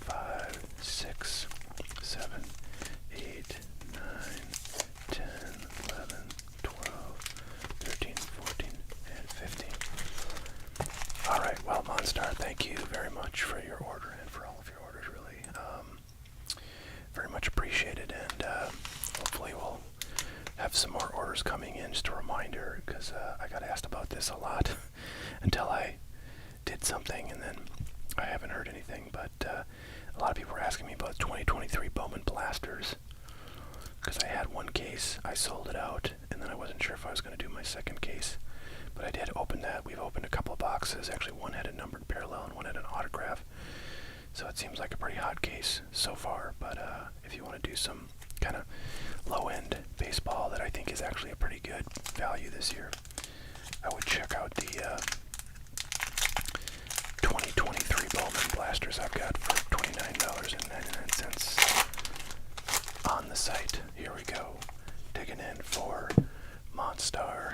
5, 6, 7, 8, 9, 10, 11, 12, 13, 14, and 15. Alright, well, Monstar, thank you very much for your order and for all of your orders, really. Very much appreciated, and hopefully we'll have some more orders coming in. Just a reminder, because I got asked about this a lot until I did something, and then I haven't heard anything, but a lot of people were asking me about 2023 Bowman Blasters, because I had one case, I sold it out, and then I wasn't sure if I was going to do my second case, but I did open that. We've opened a couple of boxes. Actually, one had a numbered parallel and one had an autograph, so it seems like a pretty hot case so far. But if you want to do some kind of low-end baseball that I think is actually a pretty good value this year, I would check out the 2023 Bowman Blasters I've got for $29.99 on the site. Here we go, digging in for Monstar.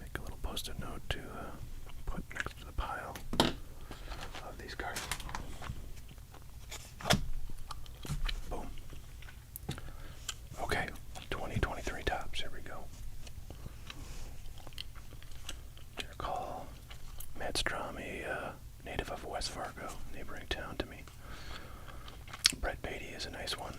Make a little post-it note to put next to the pile of these cards. Boom. Okay, 2023 Topps, here we go. Do you recall Matt Strom, a native of West Fargo, neighboring town to me? Brett Beatty is a nice one.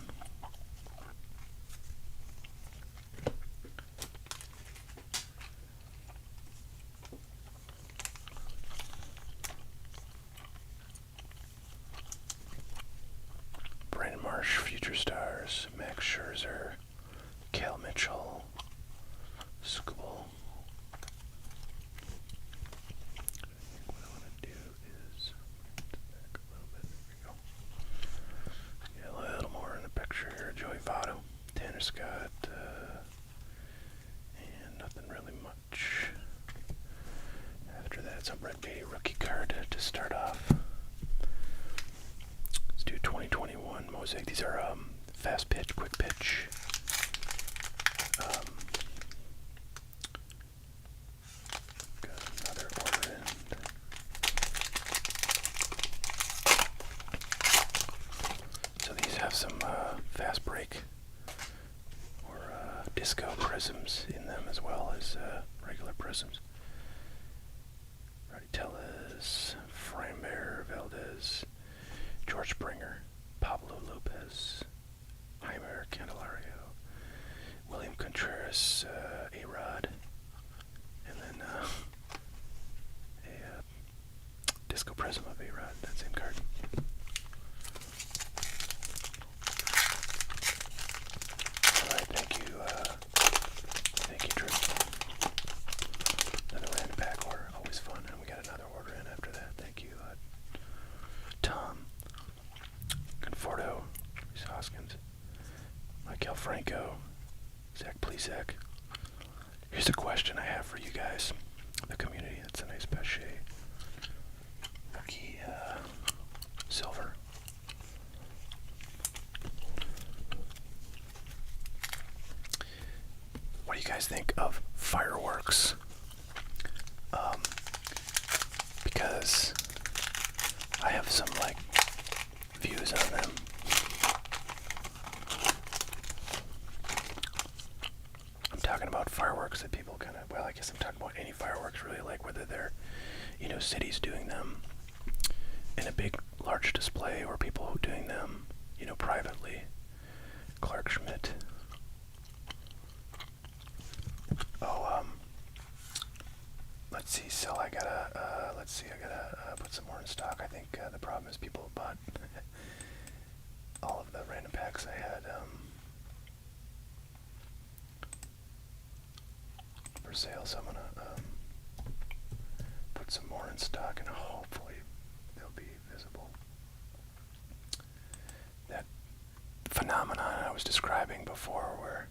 Scott, and nothing really much. After that, some Red Beatty rookie card to start off. Let's do 2021 Mosaic. These are fast pitch, quick pitch. Got another order in. So these have some fast break or disco prisms in them, as well as regular prisms. Tellez, Framber, Valdez, George Springer, Pablo Lopez, Jaime Candelario, William Contreras, A-Rod, and then a disco prism of A-Rod, that same card. Alright, thank you, Drew. Another random pack order, always fun, and we got another order in after that. Thank you, Tom, Conforto, Reese Hoskins, Michael Franco, Zach Plesac. Here's a question I have for you guys, the community. That's a nice Pache. Rookie silver. What do you guys think of fireworks? Because I have some views on them. I'm talking about fireworks that people I guess I'm talking about any fireworks really, whether they're, cities doing them in a big, large display, or people doing them, privately. Clark Schmidt. Let's see, so I gotta put some more in stock. I think the problem is people bought all of the random packs I had for sale, so I'm gonna put some more in stock, and hopefully they'll be visible. That phenomenon I was describing before, where,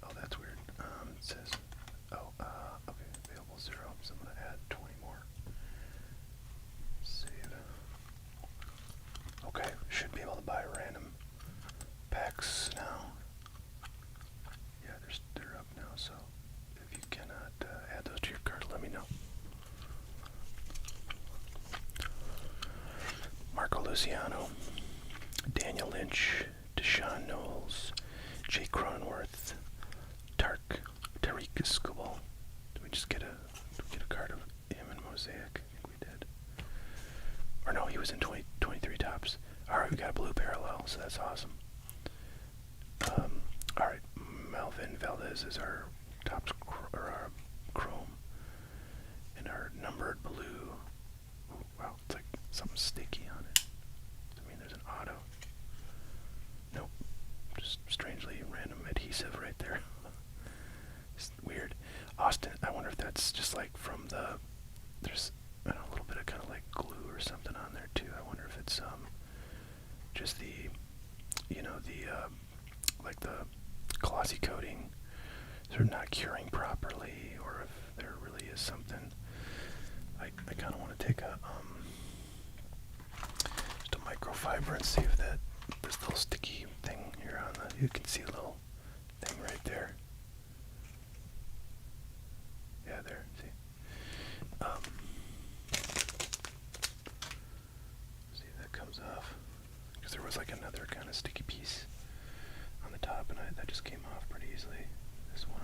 oh, that's weird. It says, okay, available 0, so I'm gonna add 20 more. Save. Okay, should be able to buy random packs now. Yeah, they're up now, so if you cannot add those to your cart, let me know. Marco Luciano, Daniel Lynch, Deshaun Knowles, Jake Cronenworth, Tariq Skubal. Did we just get a card of him in Mosaic? I think we did. Or no, he was in 23 tops. Alright, we got a blue parallel, so that's awesome. Alright, Melvin Valdez is our tops, or our chrome. And our numbered blue. Ooh, wow, it's like something sticky on it. Does it mean there's an auto? Nope. Just strangely random adhesive right there. It's weird. Austin, I wonder if that's just from there's a little bit of kind of glue or something on there too. I wonder if it's just the the glossy coating sort of not curing properly, or if there really is something. I kind of want to take just a microfiber and see if this little sticky thing here on you can see a little thing right there. Yeah, there, see. See if that comes off. Because there was another kind of sticky piece on the top, and that just came off pretty easily. This one,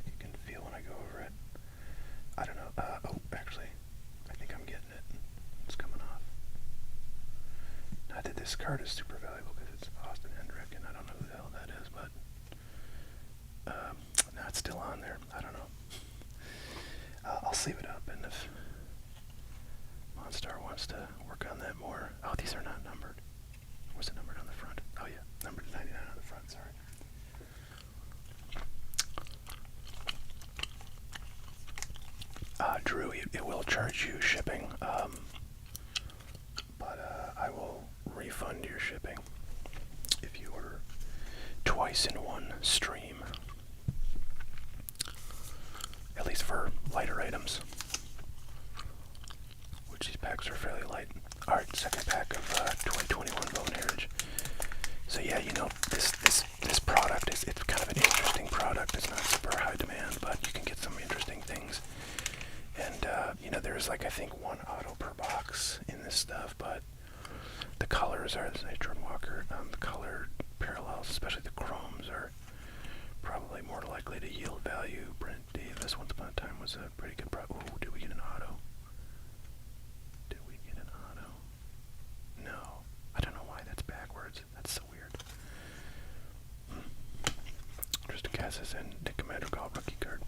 you can feel when I go over it. I don't know. Oh, actually, I think I'm getting it. It's coming off. Not that this card is super valuable because it's Austin Hendrick, and I don't know who the hell that is, but no, it's still on there. I don't know. I'll sleeve it up, and if Monstar wants to work on that more. Oh, these are not numbered. Was it numbered on the front? Oh yeah, numbered 99 on the front, sorry. Drew, it will charge you shipping, but I will refund your shipping if you twice in one stream. At least for lighter items. Which these packs are fairly light. Alright, second pack of 2021 Bowman Heritage. So yeah, you know, this product it's kind of an interesting product. It's not super high demand, but you can get some interesting things. And you know, there's like I think one auto per box in this stuff, but the colors are Jordan Walker. The color parallels, especially the chromes, are probably more likely to yield value. Brent Davis, once upon a time, was a pretty good product. Ooh, did we get an auto? Did we get an auto? No. I don't know why that's backwards. That's so weird. Tristan Cassis and Nick Commander Golf rookie card.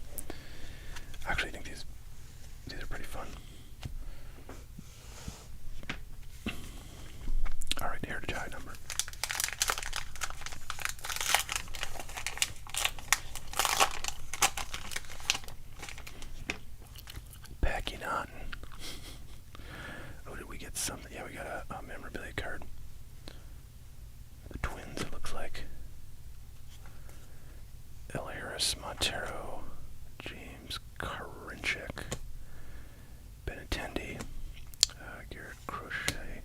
I actually think these are pretty fun. Alright, Heritage High number. Packing on. Oh, did we get something? Yeah, we got a memorabilia card. The Twins, it looks like. El Harris, Montero, James Karinchak, Benintendi, Garrett Crochet,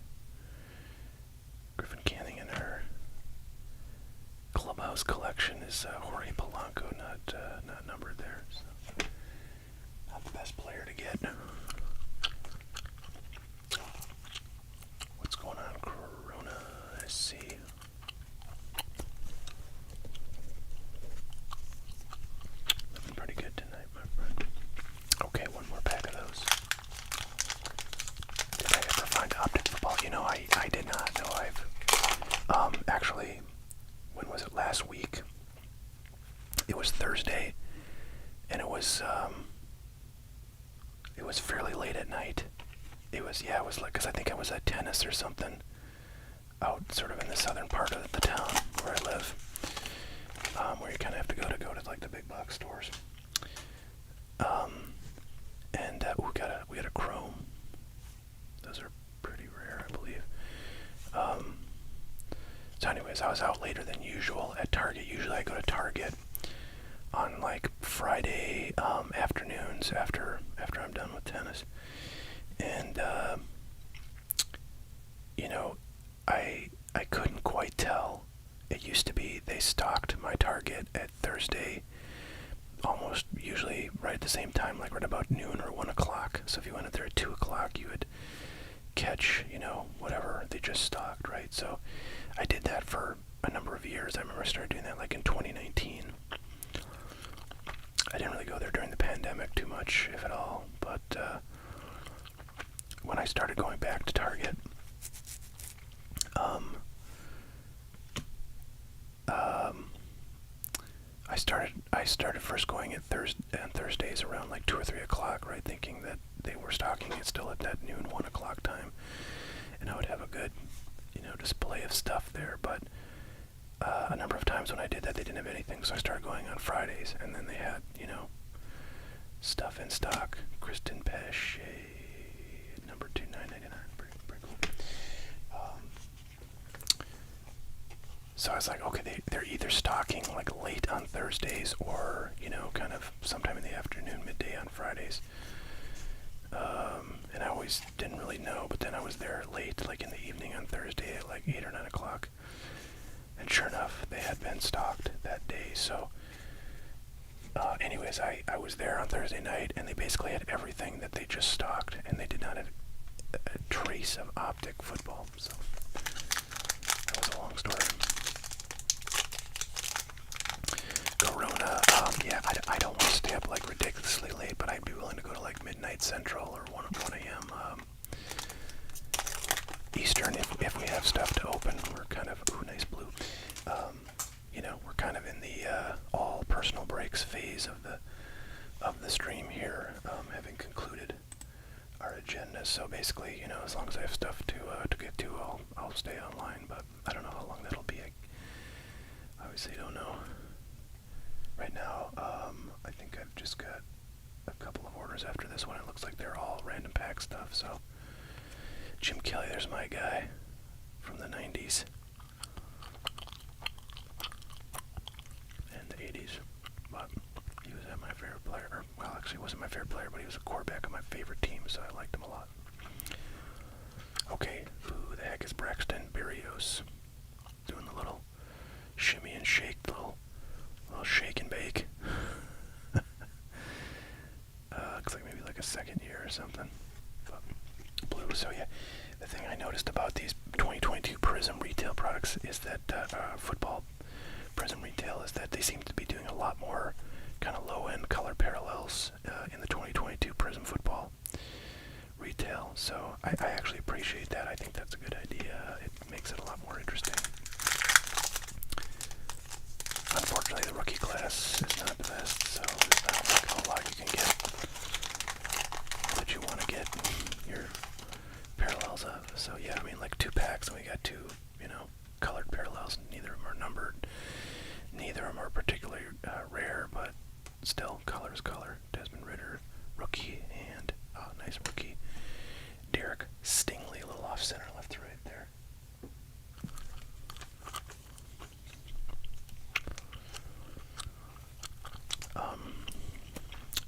Griffin Canning in our clubhouse collection is Jorge Polanco, not numbered there. So not the best player to get. What's going on, Corona? I see. Looking pretty good tonight, my friend. Okay, one more pack of those. Did I ever find Optic Football? You know, I did not know. I've actually, when was it? Last week. It was Thursday, and it was fairly late at night. It was like, because I think I was at tennis or something out sort of in the southern part of the town where I live, where you kind of have to go to like the big box stores. And we got a chrome. Those are pretty rare, I believe. So anyways, I was out later than usual at Target. Usually I go to Target on like Friday afternoons after I'm done with tennis. And you know, I couldn't quite tell. It used to be they stocked my Target at Thursday almost usually right at the same time, like right about noon or 1 o'clock. So if you went up there at 2 o'clock, you would catch, you know, whatever they just stocked, right? So I did that for a number of years. I remember I started doing that like in 2019. I didn't really go there during the pandemic too much, if at all, but when I started going back to Target, I started first going at Thursdays around like 2 or 3 o'clock, right, thinking that they were stocking it still at that noon, 1 o'clock time, and I would have a good, you know, display of stuff there. But a number of times when I did that, they didn't have anything, so I started going on Fridays, and then they had, you know, stuff in stock. Kristen Pache, number 2999, pretty cool. So I was like, okay, they're either stocking like late on Thursdays or, you know, kind of sometime in the afternoon, midday on Fridays. And I always didn't really know, but then I was there late, like in the evening on Thursday at like 8 or 9 o'clock. And sure enough, they had been stocked that day. So anyways, I was there on Thursday night, and they basically had everything that they just stocked, and they did not have a trace of Optic Football. So that was a long story. Corona, yeah, I don't want to stay up like ridiculously late, but I'd be willing to go to like midnight Central or 1 a.m. Eastern if we have stuff to open. We're kind of, ooh, nice blue. You know, we're kind of in the all personal breaks phase of the stream here, having concluded our agenda. So basically, you know, as long as I have stuff to get to, I'll stay online. But I don't know how long that'll be. I obviously don't know. Right now, I think I've just got a couple of orders after this one. It looks like they're all random pack stuff. So Jim Kelly, there's my guy from the 90s. favorite player. Or, well, actually, he wasn't my favorite player, but he was a quarterback of my favorite team, so I liked him a lot. Okay, who the heck is Braxton Berrios? Doing the little shimmy and shake, little shake and bake. Looks like maybe like a second year or something. But blue, so yeah. The thing I noticed about these 2022 Prism retail products is that football Prism retail is that they seem to be doing a lot more kind of low-end color parallels in the 2022 Prism football retail. So I actually appreciate that. I think that's a good idea. It makes it a lot more interesting. Unfortunately, the rookie class is not the best, so there's not like a whole lot you can get that you want to get your parallels of. So yeah, I mean, like 2 packs, and we got 2, colored parallels. Neither of them are numbered. Neither of them are particularly rare, but still, color is color. Desmond Ridder, rookie, and nice rookie. Derek Stingley, a little off center, left to right there.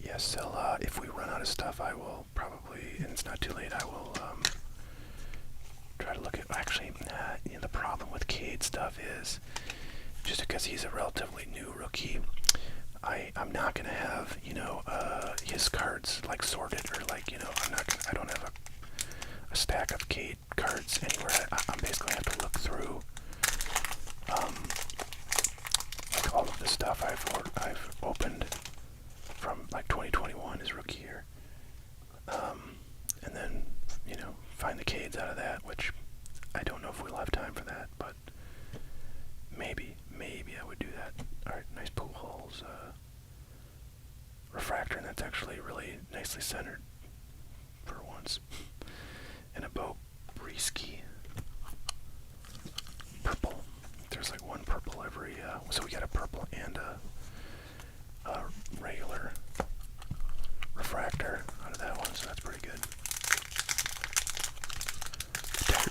Yes, so if we run out of stuff, I will probably, and it's not too late, I will try to look at, actually, the problem with Cade stuff is, just because he's a relatively new rookie, I'm not going to have, his cards, like, sorted, or, like, I don't have a stack of Cade cards anywhere. I'm basically going to have to look through, like, all of the stuff I've opened from, like, 2021, his rookie year, and then, find the Cades out of that, which I don't know if we'll have time for that, but maybe I would do that. Alright, nice pool holes, refractor, and that's actually really nicely centered for once. And a Bo Breesky purple. There's like one purple every, so we got a purple and a regular refractor out of that one, so that's pretty good.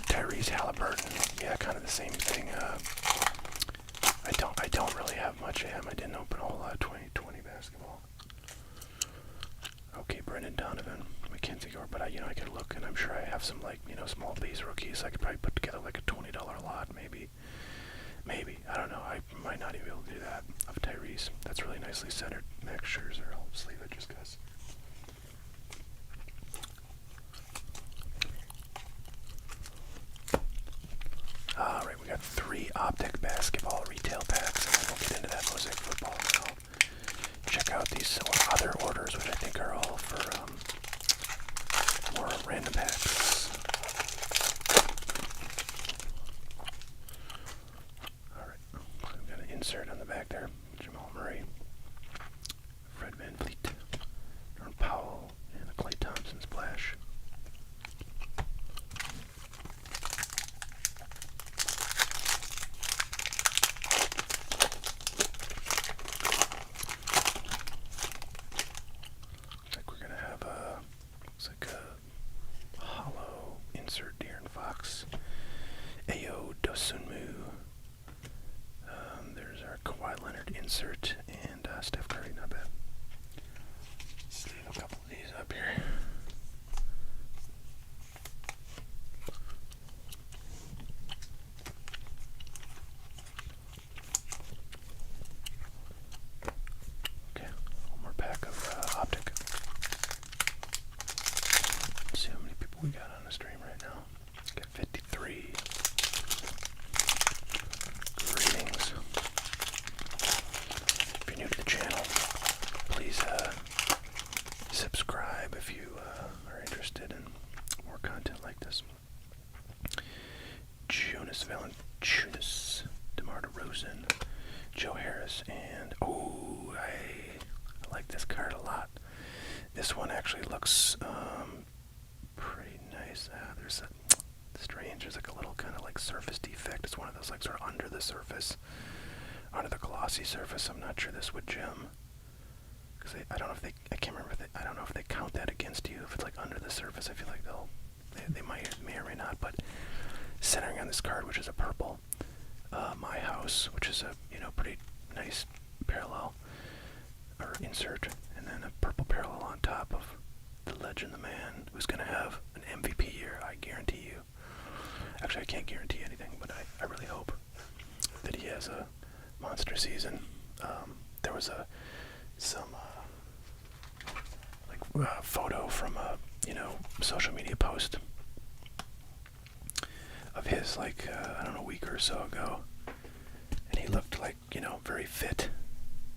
Tyrese Halliburton, yeah, kind of the same thing. I don't really have much of him. I didn't open a whole lot of 2020 basketball. Okay, Brendan Donovan, Mackenzie Gore, but I could look, and I'm sure I have some, like, small base rookies. I could probably put together like a $20 lot, maybe. I don't know. I might not even be able to do that. Of Tyrese, that's really nicely centered. Max Scherzer, I'll just leave it just because. Alright, we got 3 Optic basketball retail packs, and then we'll get into that Mosaic football, and I'll check out these other orders, which I think are all for more random packs. Alright, I've got an insert on the back there. Jamal Murray, Fred VanVleet, Jordan Powell, and a Klay Thompson splash. Insert, and Steph Curry, not bad. Let's leave a couple of these up here. Okay, one more pack of Optic. Let's see how many people we got on the stream right now. Got 53. Greetings. If you're new to the channel, please subscribe if you are interested in more content like this. Jonas Valanciunas, DeMar DeRozan, Joe Harris, and I like this card a lot. This one actually looks pretty nice. There's like a little kind of like surface defect. It's one of those like sort of under the surface. Onto the glossy surface. I'm not sure this would gem, because I don't know if they, I can't remember, I don't know if they count that against you. If it's like under the surface, I feel like they may or may not, but centering on this card, which is a purple, My House, which is a, pretty nice parallel, or insert, and then a purple parallel on top of the legend, the man who's going to have an MVP year, I guarantee you. Actually, I can't guarantee anything, but I really hope that he has a monster season. There was some photo from a social media post of his I don't know, a week or so ago, and he looked like very fit.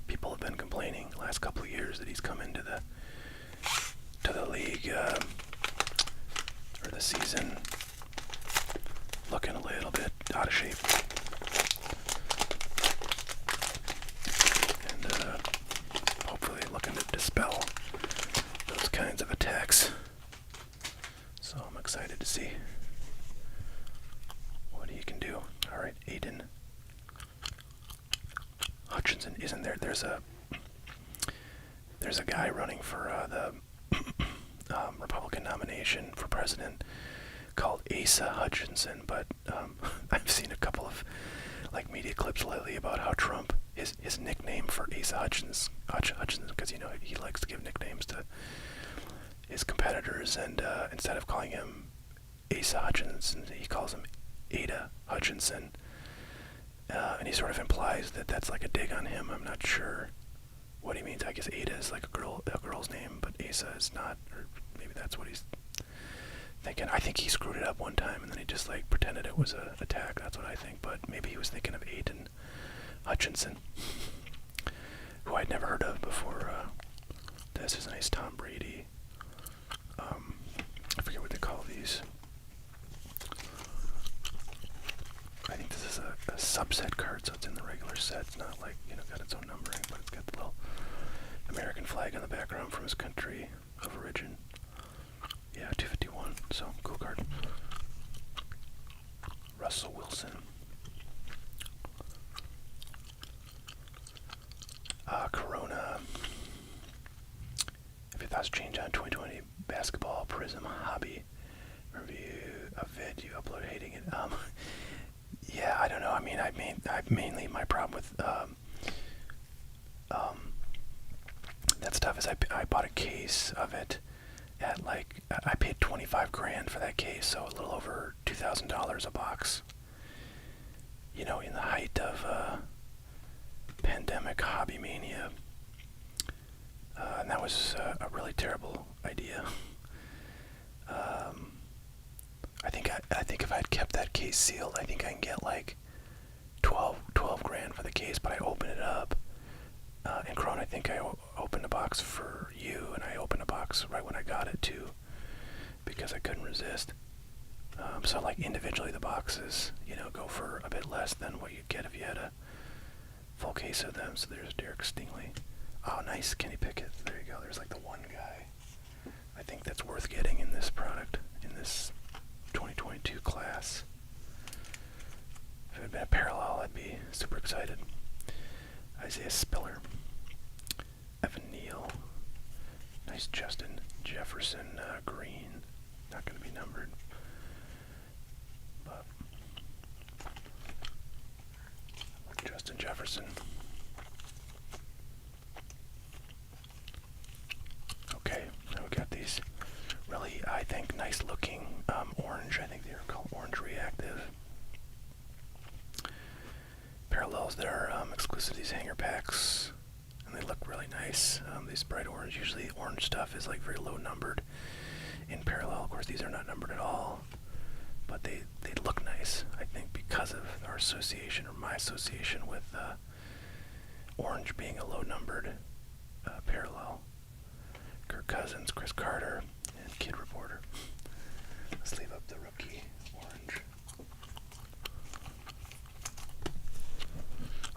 People have been complaining the last couple of years that he's come into the league or the season looking a little bit out of shape, and hopefully looking to dispel those kinds of attacks. So I'm excited to see what he can do. All right, Aiden Hutchinson isn't there. There's a guy running for the Republican nomination for president called Asa Hutchinson, but I've seen a couple of media clips lately about how Trump, his nickname for Asa Hutchinson, because he likes to give nicknames to his competitors, and instead of calling him Asa Hutchinson, he calls him Ada Hutchinson, and he sort of implies that that's like a dig on him. I'm not sure what he means. I guess Ada is like a girl's name, but Asa is not, or maybe that's what he's thinking. I think he screwed it up one time, and then he just pretended it was an attack. That's what I think, but maybe he was thinking of Aiden Hutchinson, who I'd never heard of before. This is a nice Tom Brady. I forget what they call these. I think this is a subset card, so it's in the regular set. It's not got its own numbering, but it's got the little American flag in the background from his country of origin. Yeah, 251. So cool card. Russell Wilson. Corona. If your thoughts change on 2020 basketball Prism hobby review a vid you upload hating it. Yeah, I don't know. I mean, I mainly my problem with that stuff is I bought a case of it at I paid $25,000 for that case, so a little over $2,000 a box. In the height of pandemic hobby mania, and that was a really terrible idea. I think if I'd kept that case sealed, I think I can get $12,000 for the case. But I opened it up, and Cron, I think I opened a box for you, and I opened a box right when I got it too, because I couldn't resist. So individually, the boxes, go for a bit less than what you'd get if you had a full case of them. So there's Derek Stingley. Oh, nice, Kenny Pickett. There you go. There's the one guy I think that's worth getting in this product, in this 2022 class. If it had been a parallel, I'd be super excited. Isaiah Spiller. Evan Neal. Nice Justin Jefferson green. Not going to be numbered. But Justin Jefferson. Okay, now we got these really, I think, nice looking orange. I think they're called Orange Reactive parallels that are exclusive to these hanger packs, and they look really nice. These bright orange, usually orange stuff is very low numbered in parallel. Of course, these are not numbered at all, but they look nice, I think, because of our association, or my association, with orange being a low numbered parallel. Kirk Cousins, Chris Carter, and Kid Reporter. Let's leave up the rookie orange.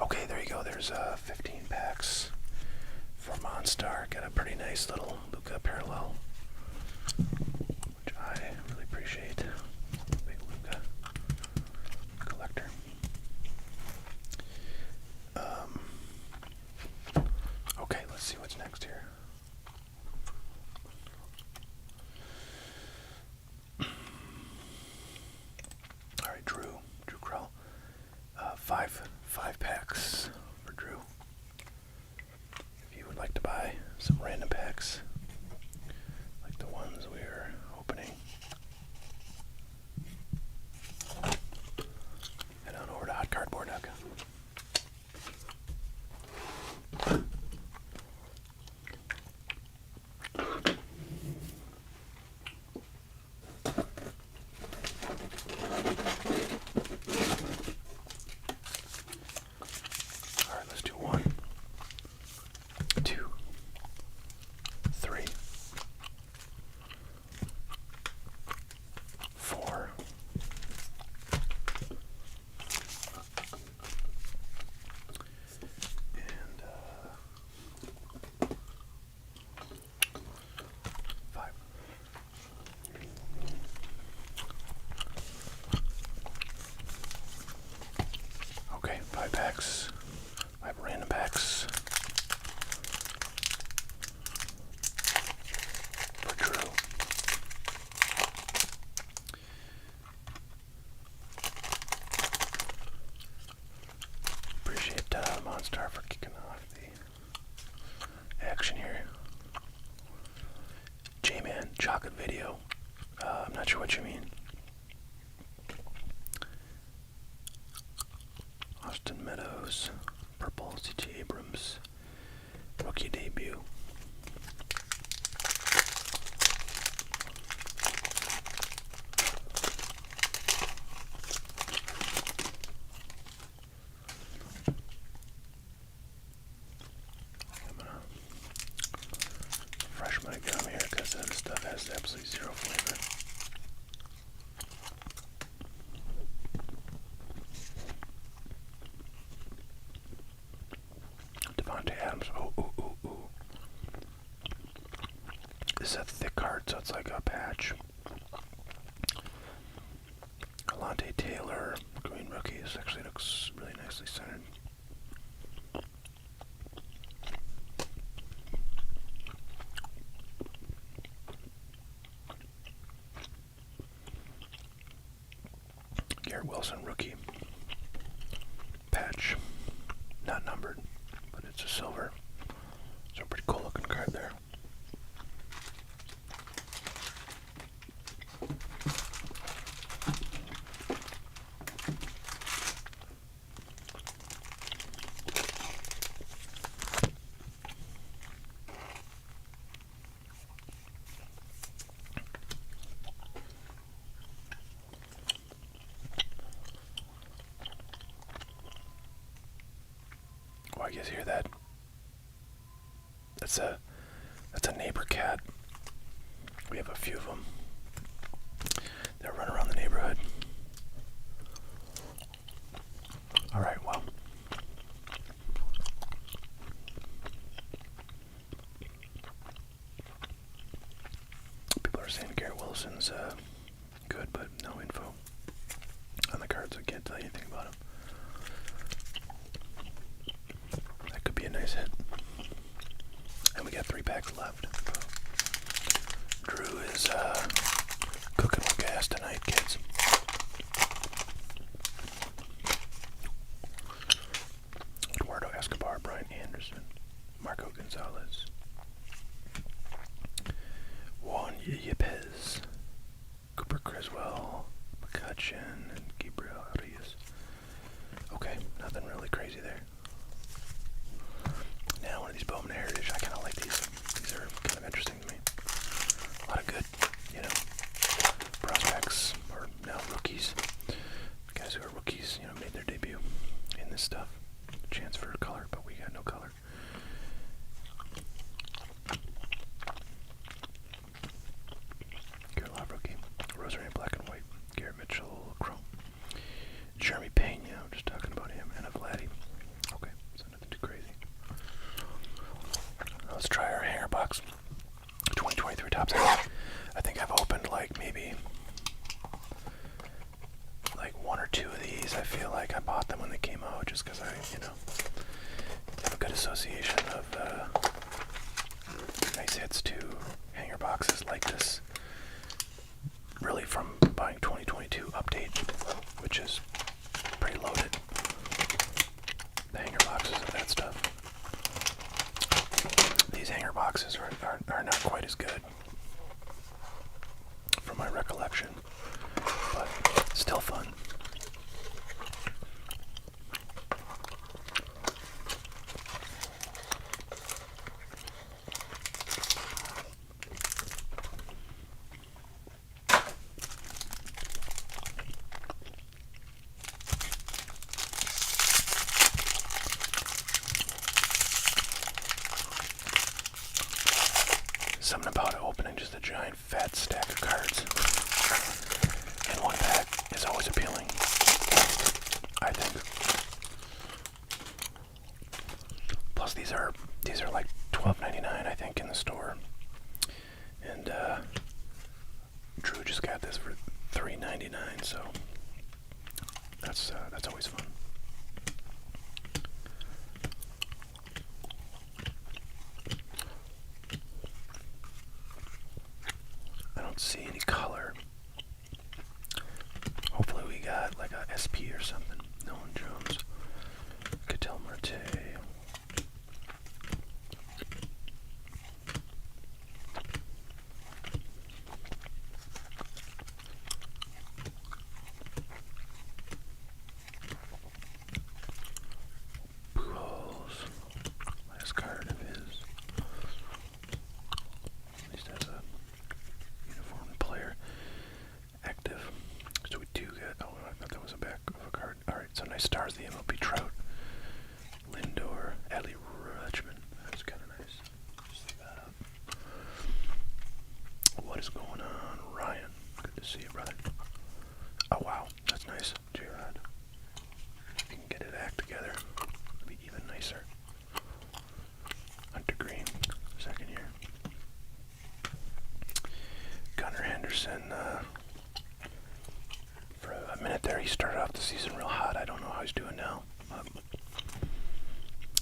Okay, there you go. There's 15 packs for Monstar. Got a pretty nice little Luka parallel, which I really appreciate. Big Luka collector. Okay, let's see what's next here. All right, Drew Krell. Five packs for Drew. If you would like to buy 5 packs, 5 random packs for Drew. Appreciate Monstar for kicking off the action here. J-Man, chocolate video. I'm not sure what you mean. Austin Meadows, purple, C.T. Abrams, rookie debut. I'm gonna fresh my gum here because this stuff has absolutely zero flavor. Adams. Ooh. This is a thick card, so it's like a patch. Alante Taylor, green rookie. This actually looks really nicely centered. Garrett Wilson, rookie. Patch. Not numbered, but it's a silver. So a pretty cool looking card there. Oh, I guess you hear that. That's a neighbor cat. We have a few of them that run around the neighborhood. All right, well. People are saying Garrett Wilson's good, but no info on the cards. I can't tell you anything about him. That could be a nice hit. And we got 3 packs left. Drew is cooking with gas tonight, kids. Eduardo Escobar, Brian Anderson, Marco Gonzalez, Juan Yepes, Cooper Criswell, McCutcheon, and Gabriel Arias. Okay, nothing really crazy there. Now one of these Bowman Heritage, I kind of like these. These are kind of interesting to me. A lot of good, prospects, or now rookies. Guys who are rookies, made their debut in this stuff. Chance for color, but we got no color. Garrett Love rookie. Rosary black and white. Garrett Mitchell chrome. Jeremy Pena, I'm just talking about him. And a Vladdy. Okay, so nothing too crazy. Let's try our hanger box. 2023 Topps. I think I've opened maybe 1 or 2 of these. I feel like I bought them when they came out just because I, have a good association of nice hits to hanger boxes like this. Really from buying 2022 Update, which is pretty loaded. The hanger boxes of that stuff. These hanger boxes are not quite as good from my recollection, but still fun. Something about opening just a giant fat stack of cards in one pack is always appealing, I think. Plus these are like $12.99 I think in the store, and Drew just got this for $3.99, so that's always fun. some nice stars. The MLB Trout, Lindor, Adley Rutschman. That's kind of nice. Just leave that up. What is going on, Ryan? Good to see you, brother. Oh wow, that's nice. J-Rod. If you can get it act together, it'll be even nicer. Hunter Green, second year. Gunnar Henderson. For a minute there, he started off the season real hot. I don't know how he's doing now.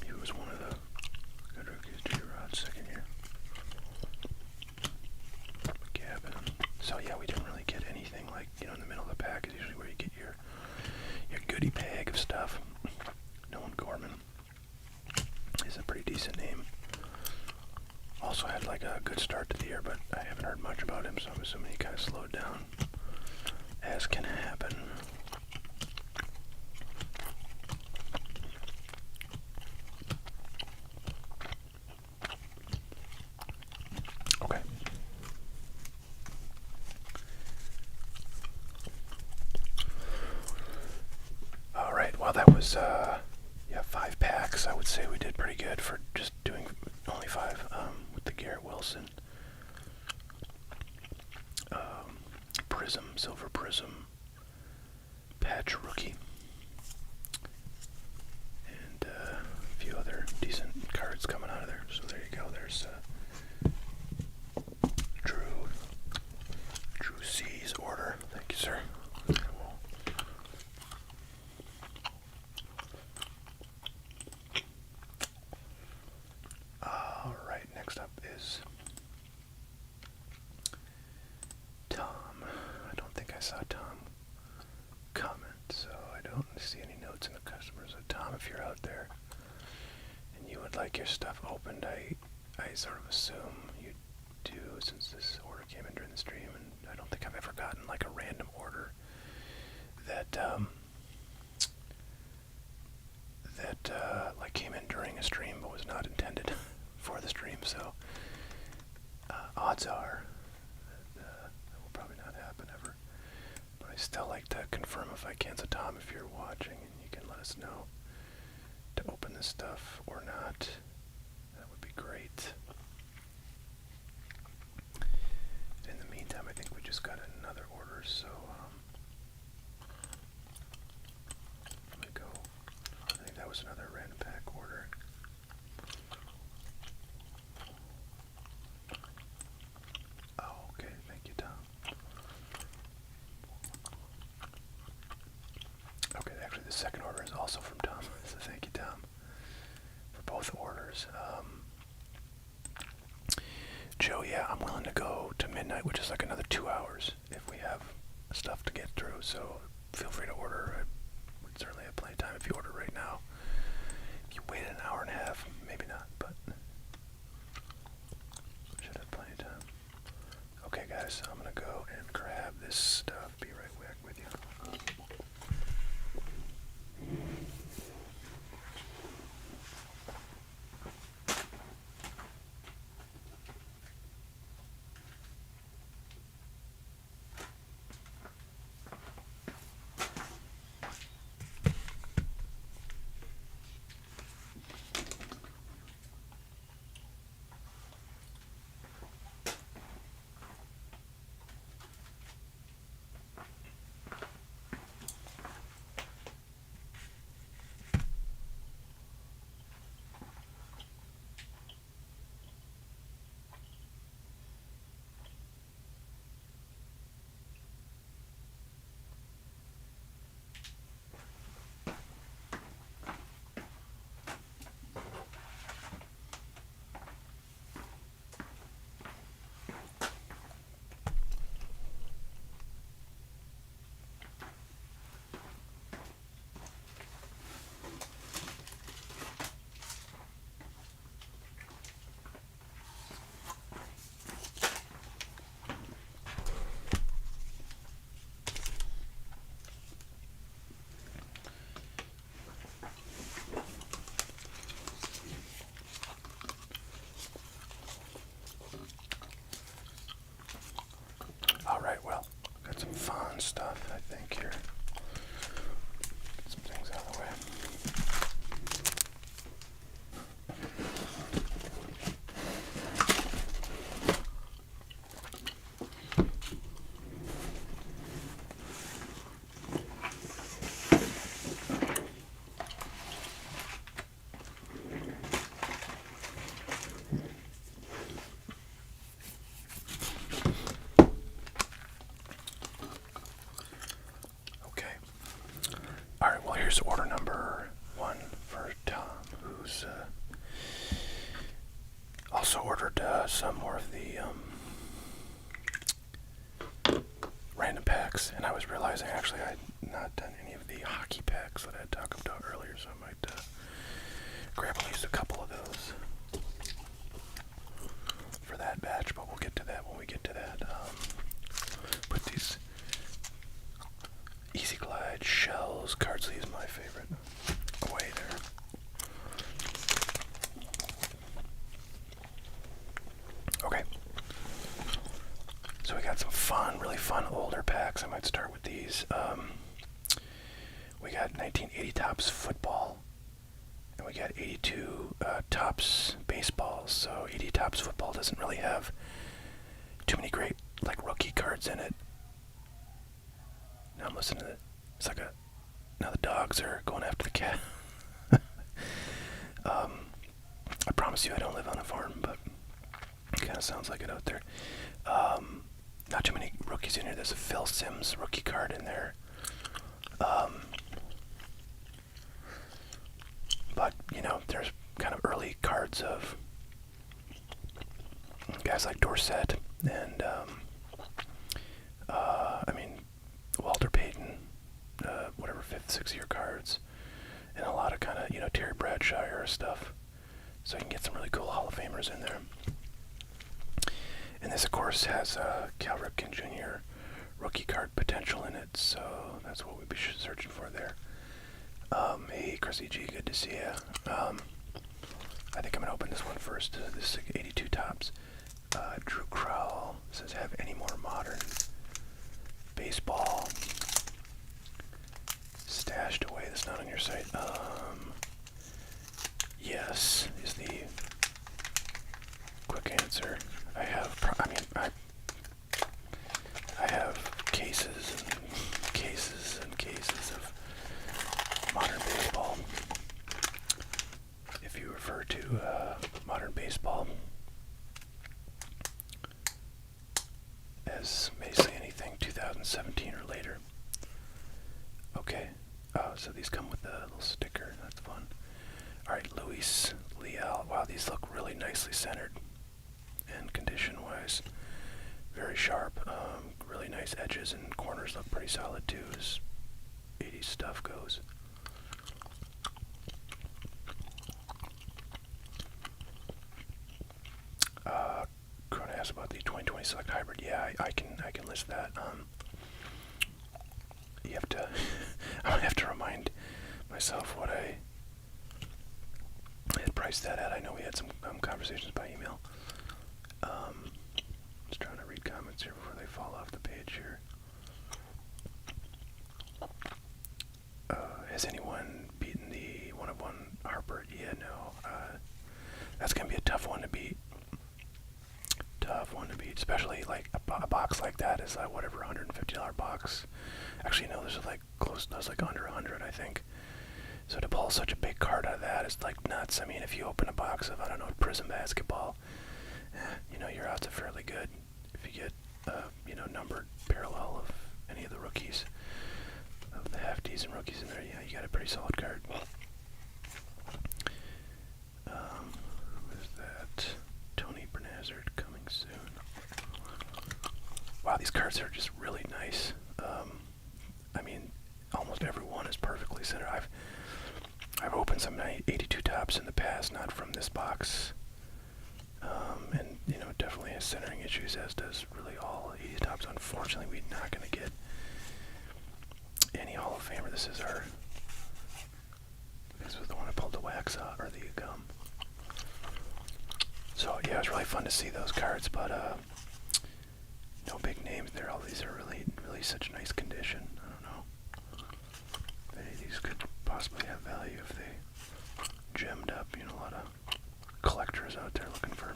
He was one of the good rookies. J-Rod, second year. Gavin. So yeah, we didn't really get anything like, in the middle of the pack is usually where you get your goodie bag of stuff. Nolan Gorman is a pretty decent name. Also had like a good start to the year, but I haven't heard much about him, so I'm assuming he kind of slowed down, as can happen. Okay. All right. Well, that was 5 packs. I would say we did pretty good for just doing only 5 with the Garrett Wilson. Prism, Silver Prism, Patch Rookie, and a few other decent cards coming out of there. So there you go. There's Drew C's order. Thank you, sir. All right. Next up is I saw Tom comment, so I don't see any notes in the customers. So Tom, if you're out there and you would like your stuff opened, I sort of assume you do, since this order came in during the stream, and I don't think I've ever gotten like a random order that like came in during a stream but was not intended for the stream. So odds are that will probably not happen ever. I still like to confirm if I can. So Tom, if you're watching and you can let us know to open this stuff or not, that would be great. In the meantime, I think we just got another order, so let me go. I think that was another random pack order. Oh, okay. Thank you, Tom. Okay, actually the second order is also from Tom, so thank you, Tom, for both orders. Joe, yeah, I'm willing to go to midnight, which is like another 2 hours if we have stuff to get through, so feel free to order. I would certainly have plenty of time if you order right now. If you wait an hour and a half, maybe not, but should have plenty of time. Okay, guys, I'm going to go and grab this stuff. Be right back with you. here's order number 1 for Tom, who's also ordered some more of the random packs, and I was realizing actually I had not done any of the hockey packs that I had talked about earlier, so I might grab at least a couple of those for that batch, but we'll get to that when we get to that. Put these Easy Glide shells, card sleeves, my favorite, away there. Okay. So we got some fun, really fun older packs. I might start with these. We got 1980 Topps football, and we got 82 Topps baseballs. So 80 Topps football doesn't really have too many great like rookie cards in it. Now I'm listening to it. It's like now the dogs are going after the cat. I promise you I don't live on a farm, but it kind of sounds like it out there. Not too many rookies in here. There's a Phil Simms rookie card in there. But, you know, there's kind of early cards of guys like Dorsett and, I mean, Walter Payton, whatever, 5th, 6th year cards, and a lot of kind of, you know, Terry Bradshaw era stuff. So you can get some really cool Hall of Famers in there. And this, of course, has Cal Ripken Jr. rookie card potential in it, so that's what we'd be searching for there. Hey, Chrissy G, good to see you. I think I'm going to open this one first. This is 82 Topps. Drew Crowell says, have any more modern baseball stashed away that's not on your site? Yes, is the quick answer. I have cases and cases and cases of modern baseball. If you refer to modern baseball as basically anything 2017 or later. Okay. Oh, so these come with a little sticker. That's fun. Alright, Luis Leal. Wow, these look really nicely centered and condition-wise. Very sharp. Really nice edges and corners look pretty solid too as 80s stuff goes. Crone asked about the 2020 Select Hybrid. Yeah, I can list that. You have to. I'm gonna have to remind myself what I had priced that at. I know we had some conversations by email. Just trying to read comments here before they fall off the page here. Has anyone beaten the 1-of-1 Harper? Yeah, no. That's gonna be a tough one to beat. Tough one to beat, especially like a box like that is like whatever $150 box. Actually, no, there's like close. There's like under 100, I think. So to pull such a big card out of that is like nuts. I mean, if you open a box of, I don't know, Prism basketball, you know, your odds are fairly good. If you get, you know, numbered parallel of any of the rookies, of the half-decent rookies in there, yeah, you got a pretty solid card. Who is that? Tony Bernazard coming soon. Wow, these cards are just really nice. I mean, almost every one is perfectly centered. I've opened some 82 Topps in the past, not from this box. And, you know, it definitely has centering issues, as does really all 80 Topps. Unfortunately, we're not going to get any Hall of Famer. This was the one I pulled the wax out, or the gum. So, yeah, it was really fun to see those cards, but no big names there. All these are really, really such nice condition. I don't know. These could possibly have value if they gemmed up. You know, a lot of collectors out there looking for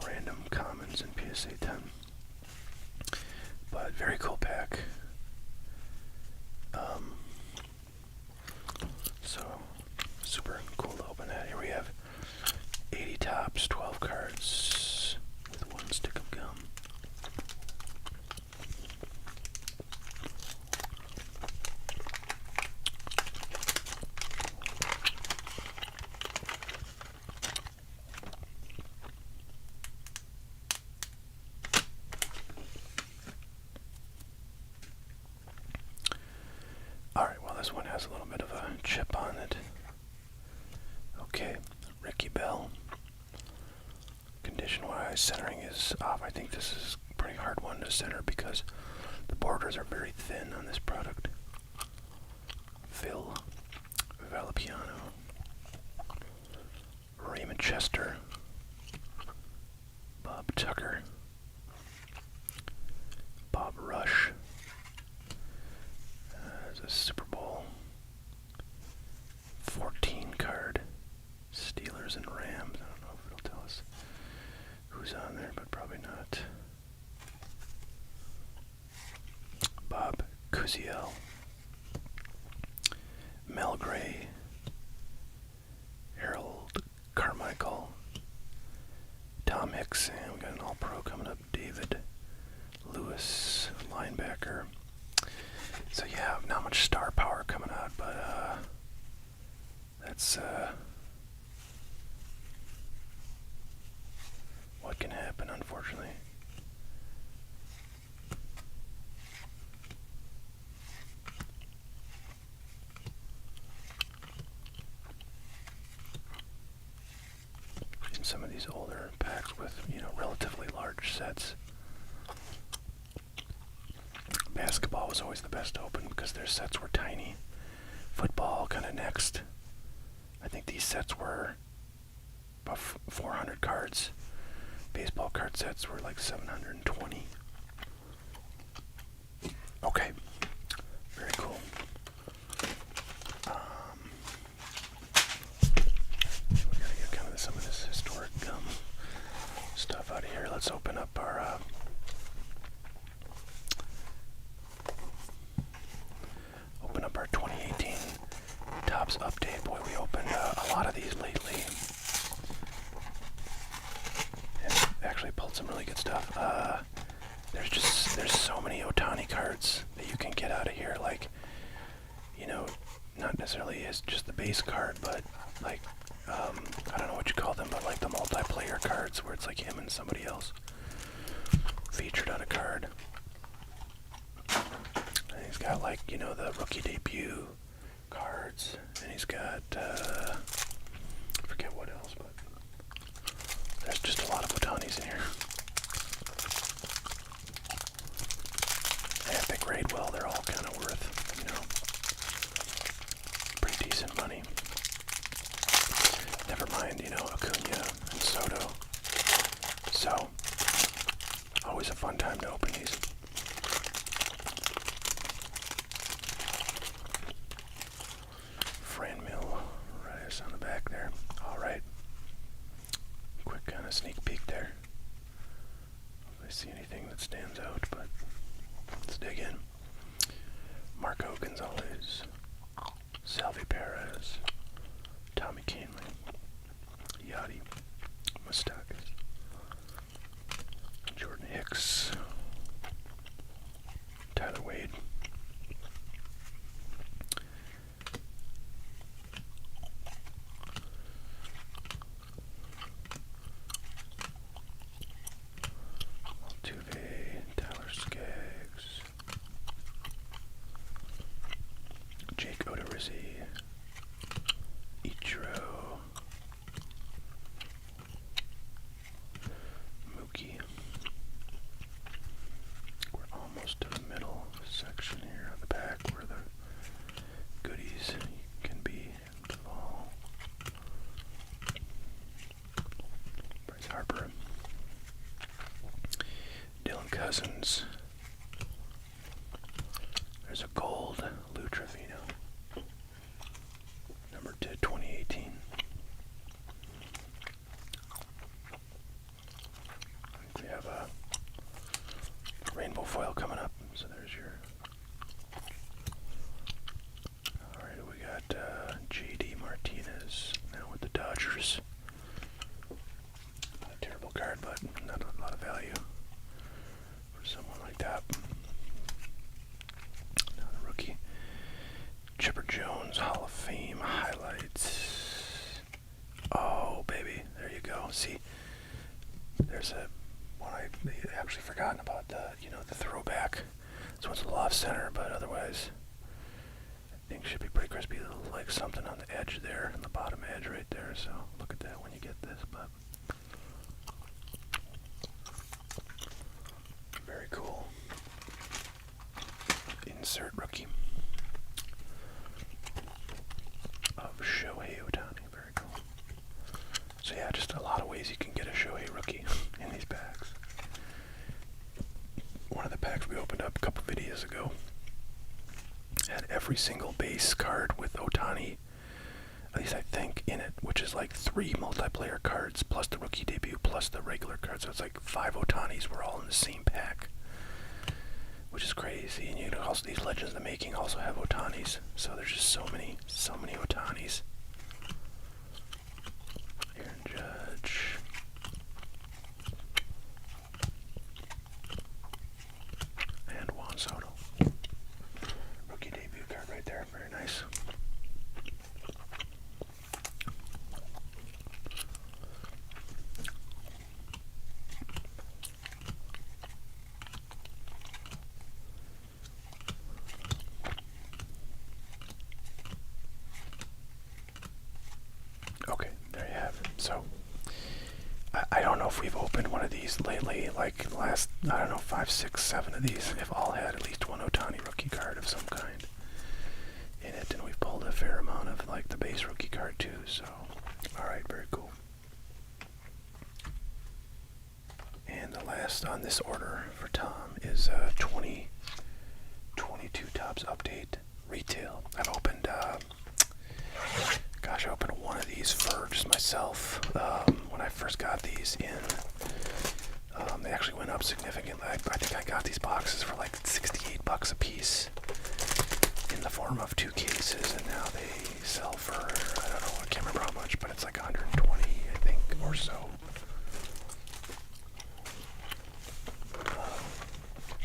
random commons in PSA 10. But very cool pack. So super cool to open that. Here we have 80 Topps, 12 cards with one stick of gum. one has a little bit of a chip on it. Okay, Ricky Bell. Condition-wise, centering is off. I think this is a pretty hard one to center because the borders are very thin on this product. Phil Valapiano. Raymond Chester. Bob Tucker. Bob Rush. There's a Super Bowl 14 card. Steelers and Rams. I don't know if it'll tell us who's on there, but probably not. Bob Kuziel. Mel Gray. Harold Carmichael. Tom Hicks, and we got an All-Pro coming up. David Lewis, linebacker. So yeah, not much star power coming out, but that's what can happen, unfortunately. In some of these older packs with, relatively large sets. Basketball was always the best to open because their sets were tiny. Football kind of next. I think these sets were about 400 cards. Baseball card sets were like 720. Okay, very cool. We gotta get kind of some of this historic stuff out of here. Let's open up our 2018 Topps update. Boy, we opened a lot of these lately, and actually pulled some really good stuff. There's so many Ohtani cards that you can get out of here. Like, not necessarily as just the base card, but like I don't know what you call them, but like the multiplayer cards where it's like him and somebody else featured on a card. And he's got like, the rookie debut cards, and he's got, I forget what else, but there's just a lot of Ohtanis in here. And if they grade well, they're all kind of worth, pretty decent money. Never mind, Acuna and Soto. So, always a fun time to open these. Reyes on the back there. Alright. Quick kind of sneak peek there. If I see anything that stands out, but let's dig in. Marco Gonzalez. Salvi Perez. Tommy Canley. Yachty. Moustakas. Jordan Hicks. Tyler Wade. Cousins. There's a gold Lou Trevino. Number 2, 2018. I think we have a rainbow foil coming up. So there's your... Alright, we got J.D. Martinez now with the Dodgers. Not a terrible card, but not a lot of value. Someone like that. Another rookie. Chipper Jones, Hall of Fame highlights. Oh, baby. There you go. See, there's a one I actually forgotten about, the throwback. This one's a little off center, but otherwise, I think should be like something on the edge there, on the bottom edge right there, so look at that when you get this, but very cool. Insert rookie of Shohei Ohtani, very cool. So yeah, just a lot of ways you can get a Shohei rookie in these packs. One of the packs we opened up a couple videos ago had every single base card with Ohtani, at least I think, in it, which is like 3 multiplayer cards plus the rookie debut plus the regular cards. So it's like 5 Ohtanis were all in the same pack, which is crazy. And you know, also these Legends of the Making also have Ohtanis, so there's just so many Ohtanis. Aaron Judge. And Juan Soto. Rookie debut card right there, very nice. Okay, there you have it. So, I don't know if we've opened one of these lately, like the last, I don't know, 5, 6, 7 of these have all had at least one Ohtani rookie card of some kind in it, and we've pulled a fair amount of like the base rookie card too, so alright, very cool. And the last on this order for Tom is 2022 Topps Update Retail. I've opened, gosh, I opened one of these for just myself when I first got these in. They actually went up significantly. I think I got these boxes for like $68 a piece in the form of 2 cases, and now they sell for, I don't know, I can't remember how much, but it's like 120, I think, or so.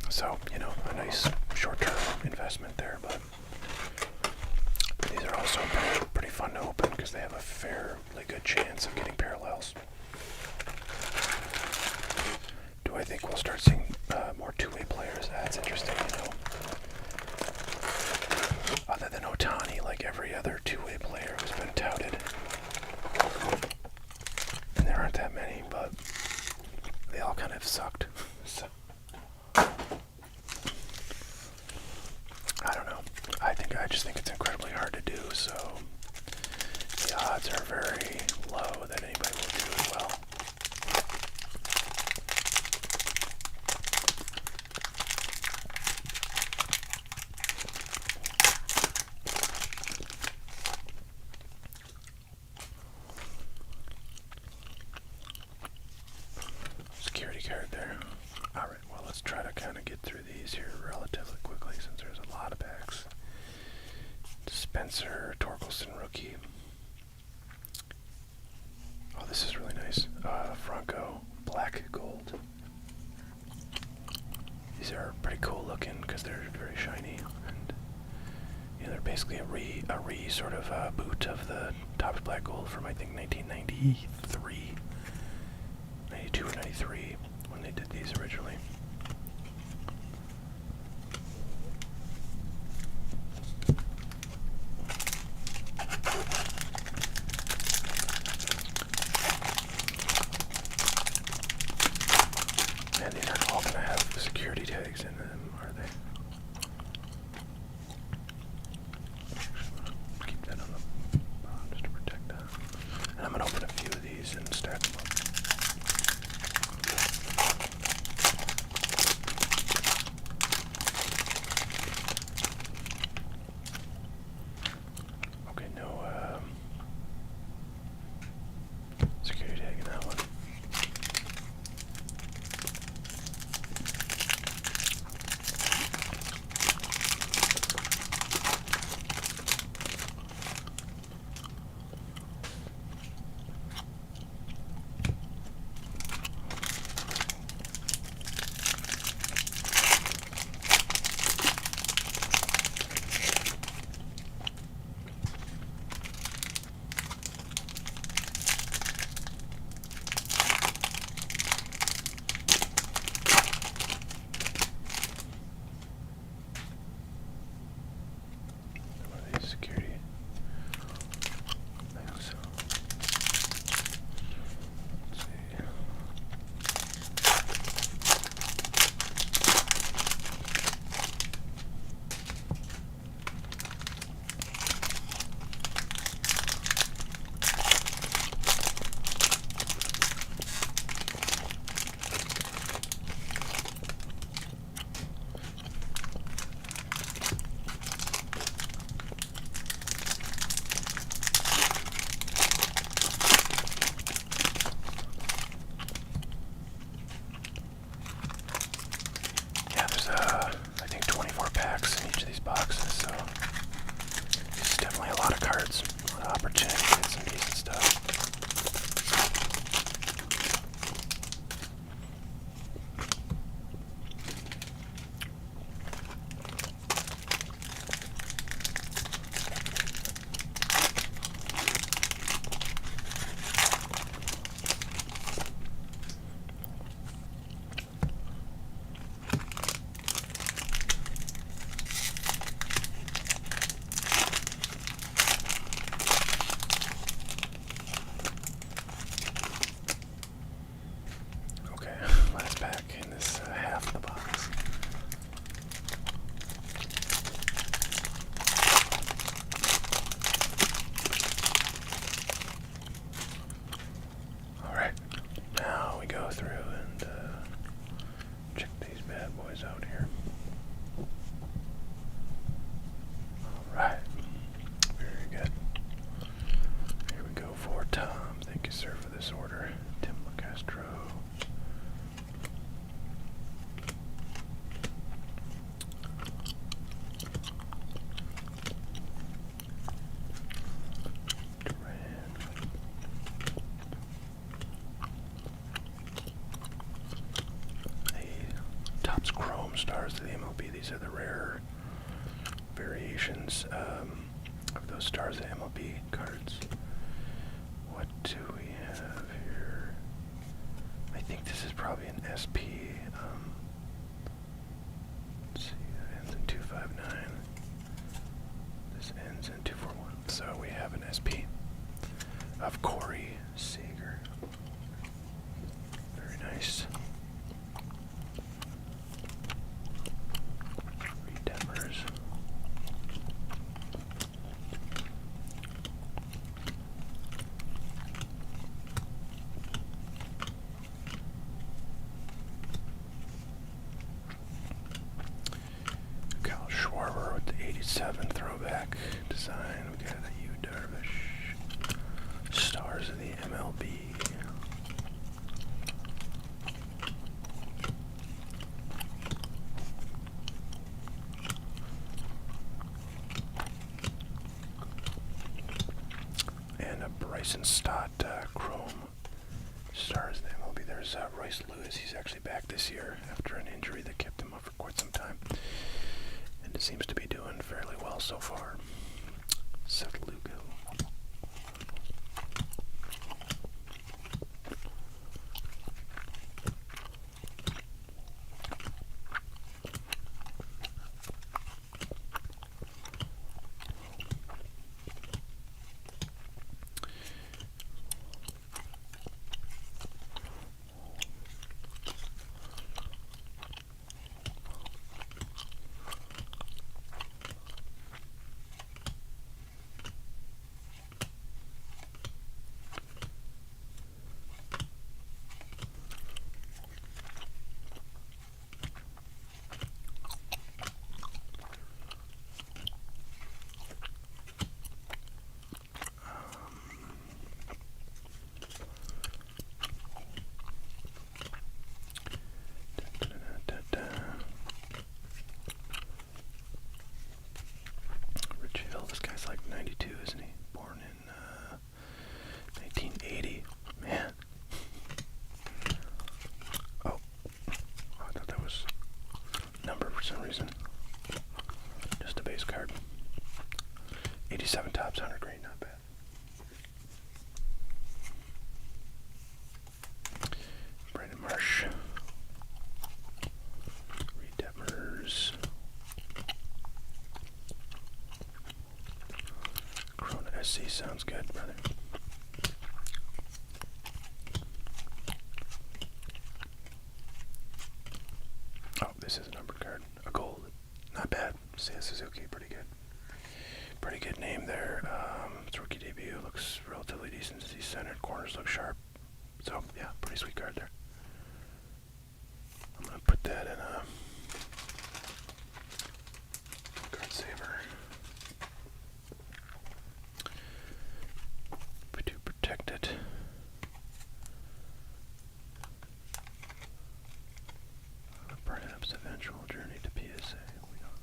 So, you know, a nice short-term investment there, but these are also pretty fun to open because they have a fairly good chance of getting parallels. Do I think we'll start seeing more two-way players? That's interesting, you know. Other than Ohtani, like every other two-way player who's been touted. And there aren't that many, but they all kind of sucked. So, I don't know. I just think it's incredibly hard to do, so the odds are very low that anybody will do as well. Security card there. Alright, well, let's try to kind of get through these here relatively quickly since there's a lot of packs. Spencer Torkelson rookie. Oh, this is really nice. Franco black gold. These are pretty cool looking because they're very shiny, and you know, they're basically a re sort of boot of the Topps black gold from I think 1993, 92 or 93 when they did these originally. And these aren't all going to have security tags in them, are they? Keep that on the bottom just to protect that. And I'm going to open a few of these and stack them up. Chrome Stars of the MLB. These are the rare variations of those Stars of MLB cards. What do we have here? I think this is probably an SP. Let's see, that ends in 259. This ends in 241. So we have an SP of Corey Seager. Very nice. Redemers. Kyle Schwarber with the 87 throwback design. We got a Yu Darvish. Stars of the MLB. And a Bryson Stott Chrome Stars of the MLB. There's Royce Lewis. He's actually back this year after an injury that kept him off for quite some time. And it seems to be doing fairly well so far. Seth Lugo. Rich Hill, this guy's like 92, isn't he? Born in 1980. Man. Oh, I thought that was number for some reason. Just a base card. 87 tops, 100 green, not bad. Brandon Marsh. Redemers. Corona SC sounds good, brother. Oh, this is a numbered card. A gold. Not bad. Seiya Suzuki, pretty good. Pretty good name there. Its rookie debut looks relatively decent. He's centered. Corners look sharp. So, yeah, pretty sweet card there. I'm going to put that in a card saver. To protect it. Perhaps eventual journey to PSA. We don't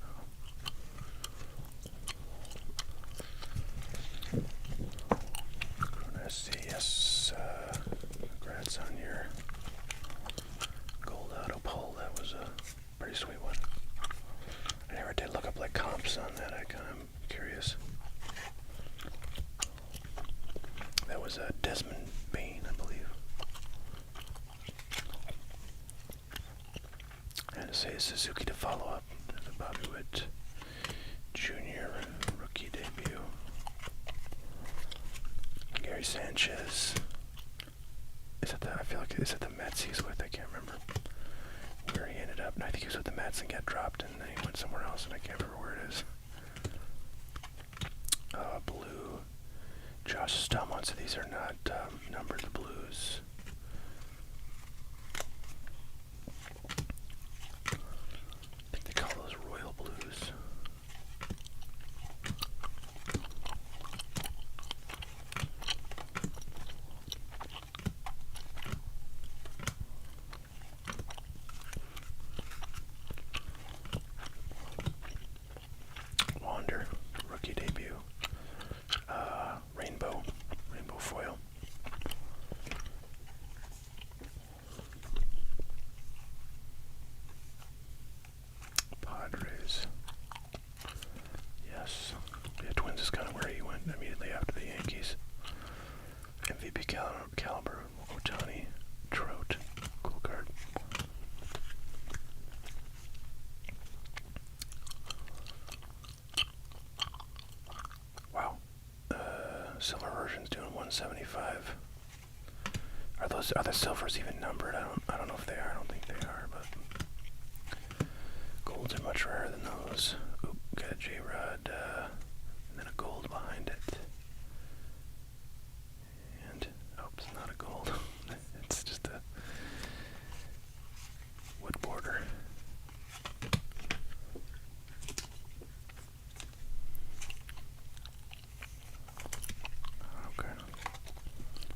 know. Corona yes. Congrats on your gold auto pull. That was a pretty sweet one. I never did look up like comps on that. I kind of curious. That was Desmond Bain, I believe. And to say Suzuki to follow up. There's a Bobby Witt Jr. rookie debut. Gary Sanchez. Is it I feel like is it the Mets he's with? I can't remember where he ended up. And I think he was with the Mets and got dropped, and then he went somewhere else, and I can't remember where it is. Blue. Josh Stumwant, so these are not numbered, the blues. I think they call those royal blues. Wander, rookie debut. Rainbow foil. Silver version's doing 175. Are the silvers even numbered? I don't know if they are. I don't think they are, but golds are much rarer than those. Oop, got a J-Rod, and then a gold behind it. And it's not a gold. It's just a wood border. Okay.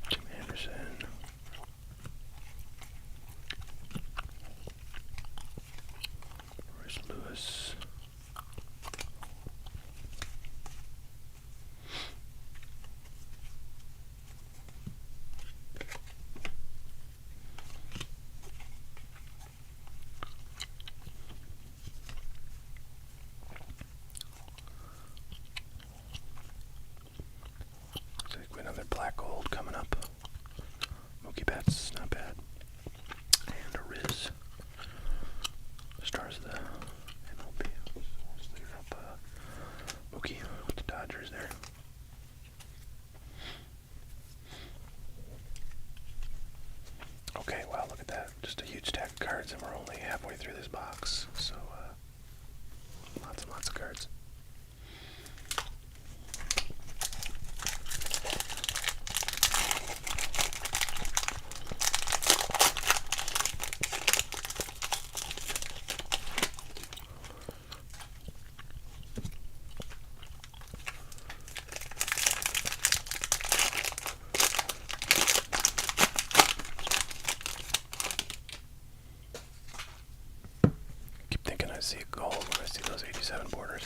Jim Anderson. Royce Lewis. Another black gold coming up. Mookie Betts, not bad. And a Riz. Stars of the MLB. So let's leave up Mookie with the Dodgers there. Okay, wow, look at that. Just a huge stack of cards, and we're only halfway through this box. So, lots and lots of cards. I see gold when I see those 87 borders.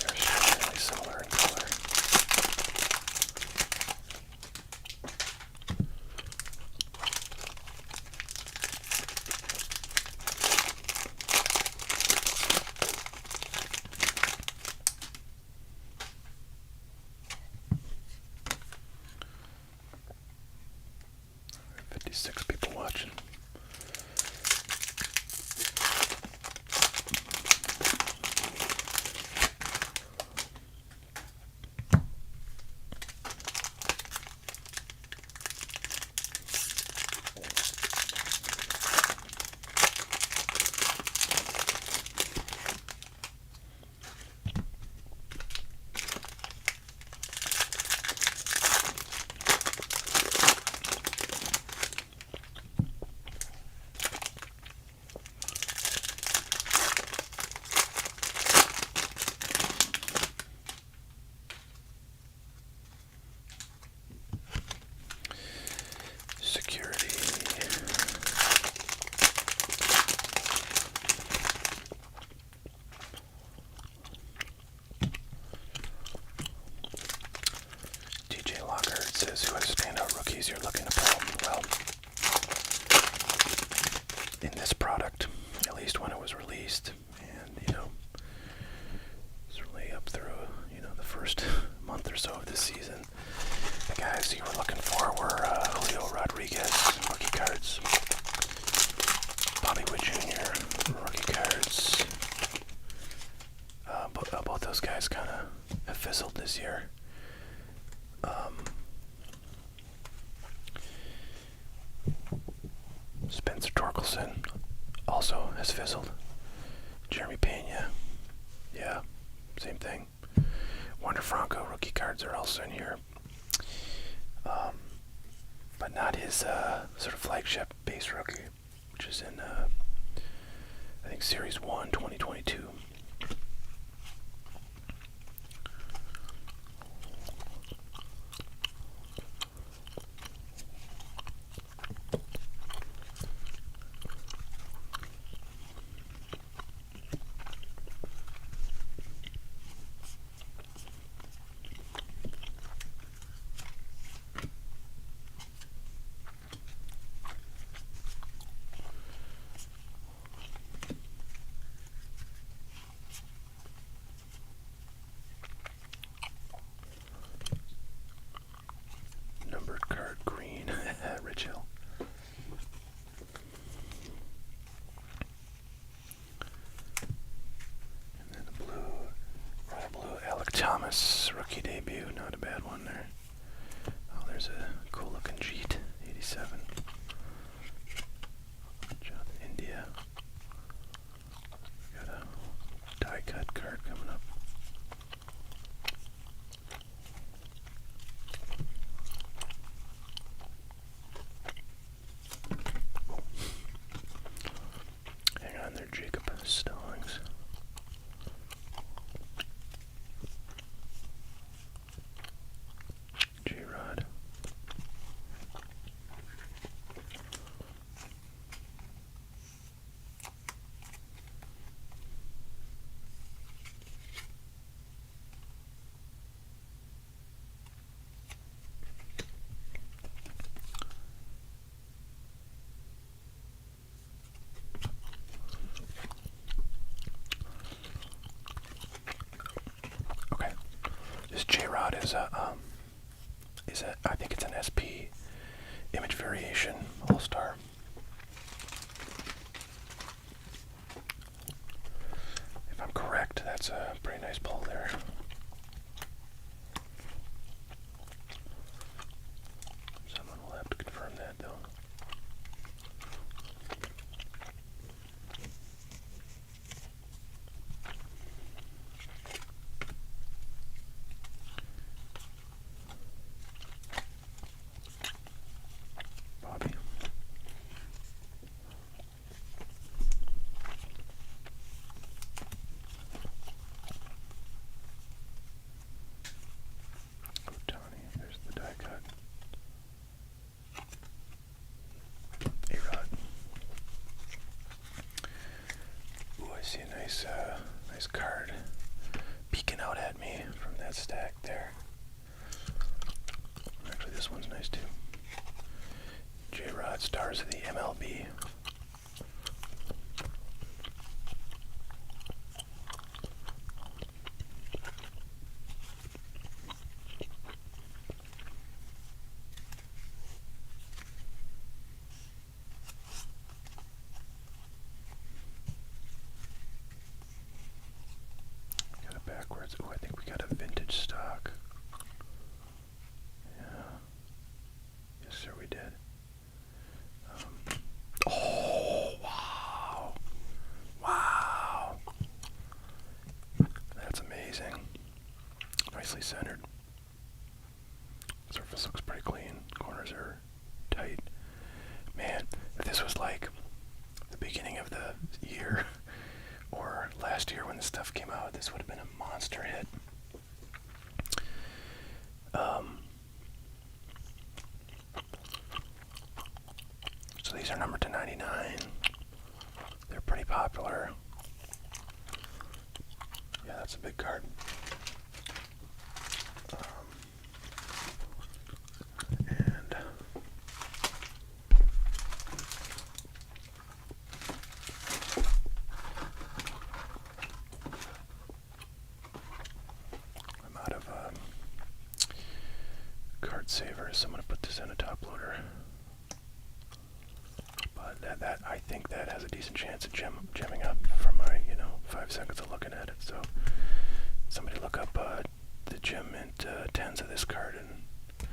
They're extremely similar in color. There are 56 people watching. Says who has standout rookies you're looking to pull. Well, in this product, at least when it was released, and certainly up through the first month or so of this season, the guys you were looking for were Julio Rodriguez rookie cards, Bobby Witt Jr. rookie cards. Both those guys kind of have fizzled this year. Spencer Torkelson also has fizzled. Jeremy Pena, yeah, same thing. Wander Franco rookie cards are also in here, but not his sort of flagship base rookie, which is in I think Series 1, 2022. Thomas, rookie debut, not a bad one there. Oh, there's a cool looking Jeet, 87. Jonathan India. Got a die cut card coming up. Hang on there, Jacob Stallings. J-Rod. Okay, this J-Rod is a I think it's an SP image variation all-star. If I'm correct, that's a pretty nice pull there. Someone will have to confirm that though. Bobby. Otani, there's the die cut. A-Rod. Ooh, I see a nice card peeking out at me from that stack there. Actually, this one's nice too. J-Rod, stars of the MLB. Got it backwards. Oh, I think we got a vintage stock. Yeah. Yes, sir, we did. Oh, wow. Wow. That's amazing. Nicely centered. Surface looks pretty clean. Corners are tight. Man, if this was like the beginning of the year or last year when this stuff came out, this would have been a monster hit. So these are numbered to 99. They're pretty popular. Yeah, that's a big card. And I'm out of card savers, so I'm going to put this in a top loader. But that I think that has a decent chance of gemming up from my 5 seconds of looking at it. So somebody look up the gem mint 10s of this card and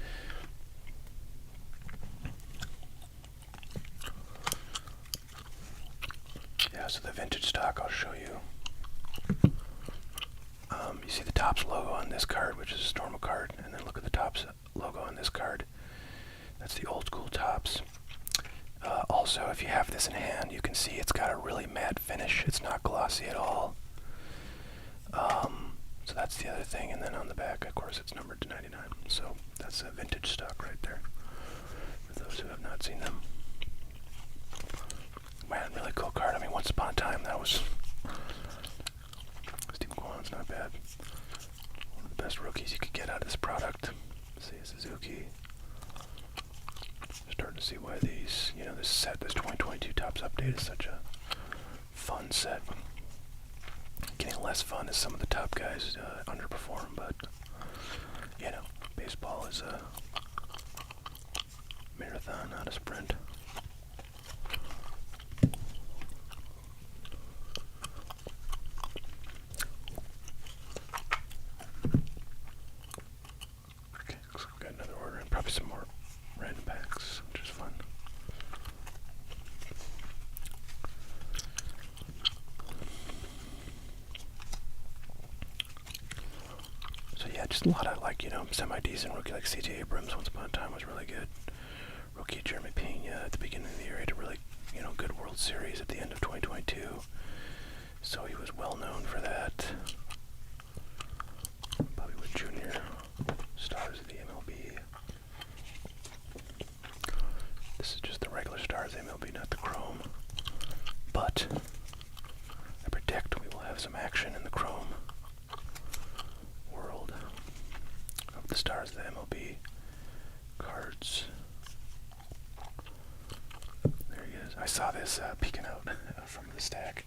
yeah. So the vintage stock I'll show you. You see the Topps logo on this card, which is a normal card, and then look at the Topps logo on this card. That's the old school Topps. Also, if you have this in hand, you can see it's got a really matte finish. It's not glossy at all. So that's the other thing. And then on the back, of course, it's numbered to 99. So that's a vintage stock right there, for those who have not seen them. Man, really cool card. I mean, once upon a time, that was... Steve Kwan's not bad. One of the best rookies you could get out of this product. Seiya Suzuki. Starting to see why these, this 2022 Topps update is such a fun set. Getting less fun as some of the top guys underperform, but, baseball is a marathon, not a sprint. just a lot of semi-decent rookie, like C.J. Abrams once upon a time was really good. Rookie Jeremy Pena at the beginning of the year had a really, good World Series at the end of 2022. So he was well known for that. Bobby Witt Jr., stars of the MLB. This is just the regular stars of the MLB, not the Chrome. But I predict we will have some action in the Chrome world of the stars of the MLB cards. There he is. I saw this peeking out from the stack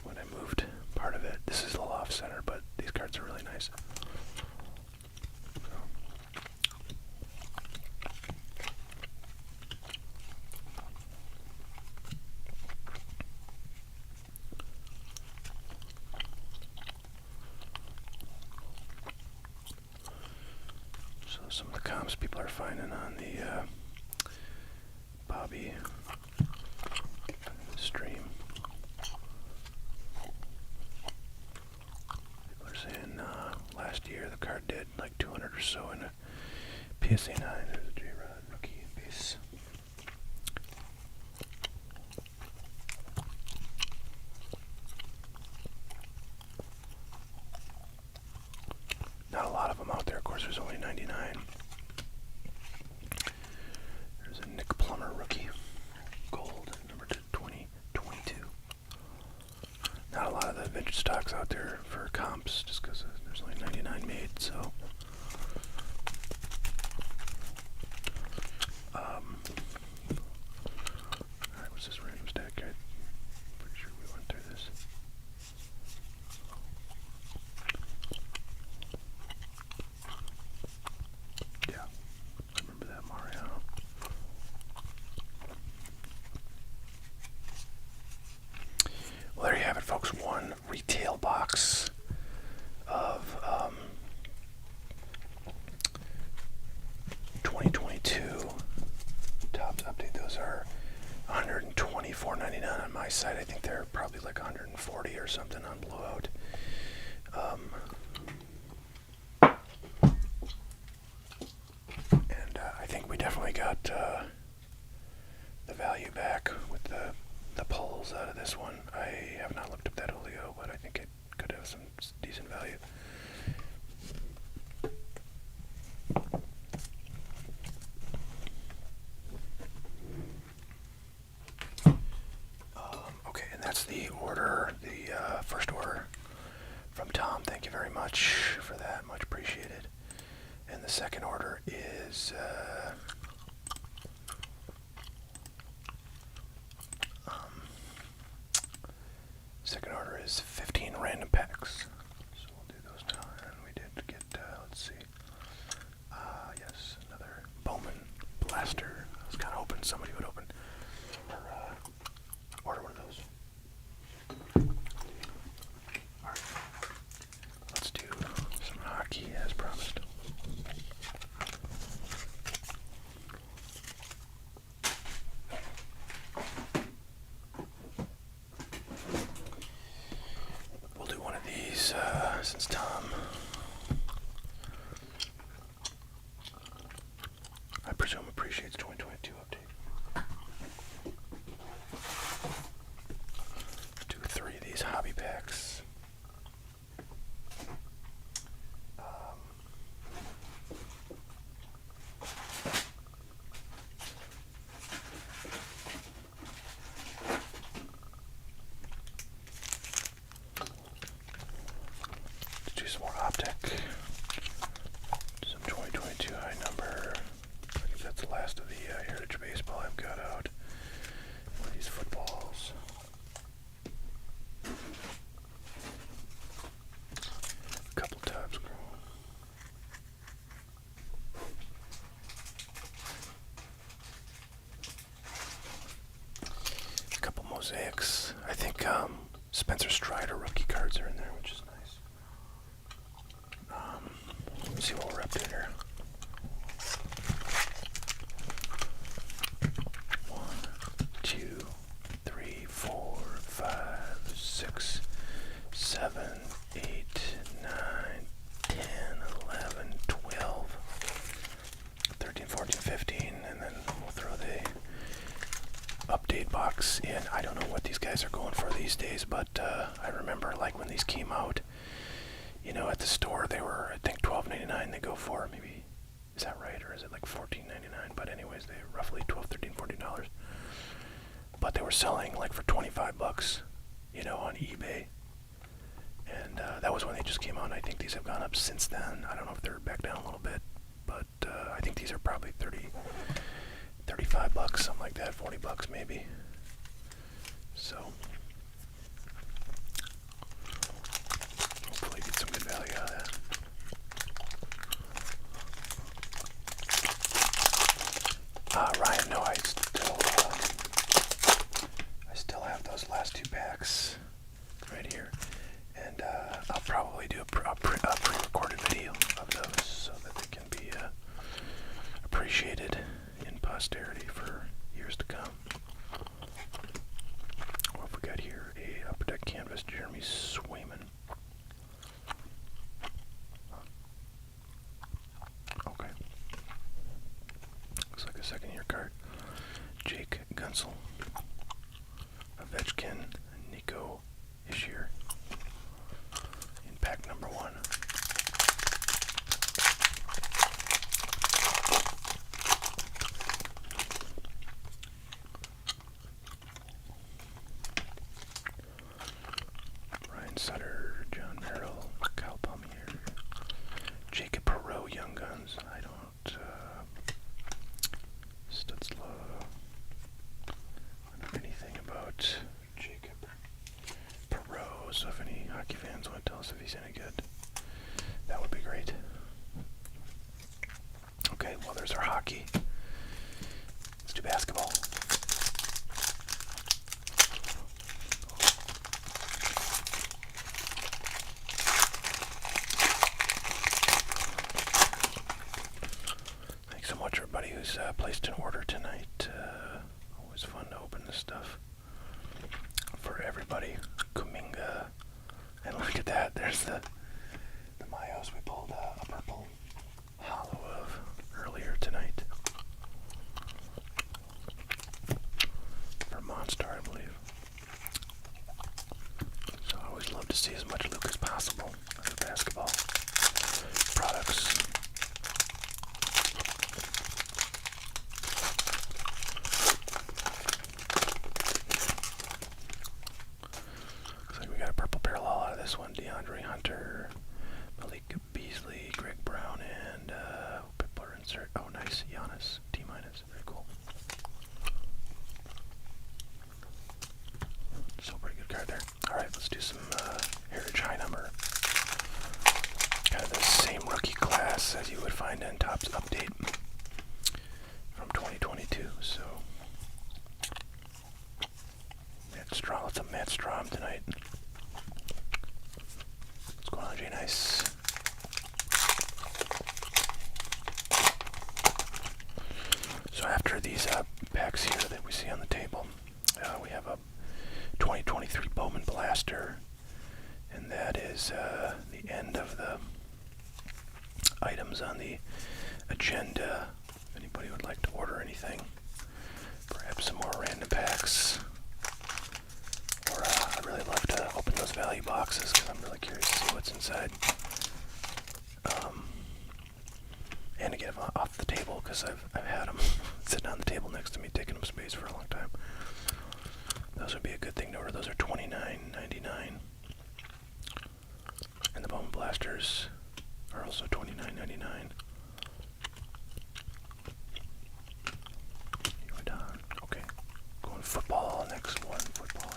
when I moved part of it. This is a little off center, but these cards are really nice. So some of the comps people are finding on the Bobby stream. People are saying last year the card did like 200 or so in a PSA 9. There's a J-Rod rookie base. Not a lot of them out there. Of course, there's only 99. There's a Nick Plummer rookie. Gold, number 2022. Not a lot of the vintage stocks out there for comps, just because there's only 99 made, so. Alright, what's this random stack guide? Pretty sure we went through this. Yeah, I remember that Mariano. Well, there you have it, folks. One retail box of 2022 Topps update. Those are $124.99 on my site. I think they're probably like 140 or something on Blowout. And I think we definitely got the value back with the pulls out of this one. I have not looked up that Julio, but I think it could have some decent value. Okay, and that's the order, the first order from Tom. Thank you very much for that. Much appreciated. And the second order is second order is 15 random packs. So we'll do those now. And we did get, let's see. Yes, another Bowman blaster. I was kind of hoping somebody would open or order one of those. Alright. Let's do some hockey as promised. these days, but I remember like when these came out, you know, at the store they were, I think, $12.99 they go for. Maybe, is that right, or is it like $14.99? But anyways, they were roughly $12, $13, $14. But they were selling like for $25, you know, on eBay. And that was when they just came out. And I think these have gone up since then. I don't know if they're back down a little bit, but I think these are probably $35, something like that, $40 maybe. So hopefully get some good value out of that. Ryan, no, I still have those last 2 packs right here, and I'll probably do a pre-recorded video of those so that they can be appreciated in posterity for years to come. What have we got here? A Upper Deck Canvas, Jeremy Swayman. Okay. Looks like a second-year card. Jake Gunsel. Ovechkin, Nico Hischier in pack number 1. Ryan Sutter, John Merrill, Kyle Palmier, Jacob Perreault, Young Guns. I don't, Stutzla. I don't know anything about Jacob Perreault, so if any hockey fans want to tell us if he's any good, that would be great. Okay, well, there's our hockey. Let's do basketball. Thanks so much, everybody who's placed an order tonight. Always fun to open this stuff for everybody. Kuminga. And look at that. There's the Mayos we pulled a purple hollow of earlier tonight. For Monstar, I believe. So I always love to see as much Luke as possible of the basketball products. Looks like we got a purple parallel out of this one. DeAndre Hunter, Malik Beasley, Greg Brown, and Pipler insert. Oh, nice. Giannis, T-. Very cool. Still a pretty good card there. Alright, let's do some Heritage High Number. Kind of the same rookie class as you would find in Topps Update from 2022. So, Matt Strom. Let's have Matt Strom tonight. What's going on, Jay Nice? So after these packs here that we see on the table, we have a 2023 Bowman Blaster, and that is the end of the items on the agenda. If anybody would like to order anything, perhaps some more random packs, or I'd really love to open those value boxes because I'm really curious to see what's inside. And to get them off the table because I've had them sitting on the table next to me, taking up space for a long time. Those would be a good thing to order. Those are $29.99, and the Bowman Blasters are also $29.99. You went on. Okay, going football. Next one, football.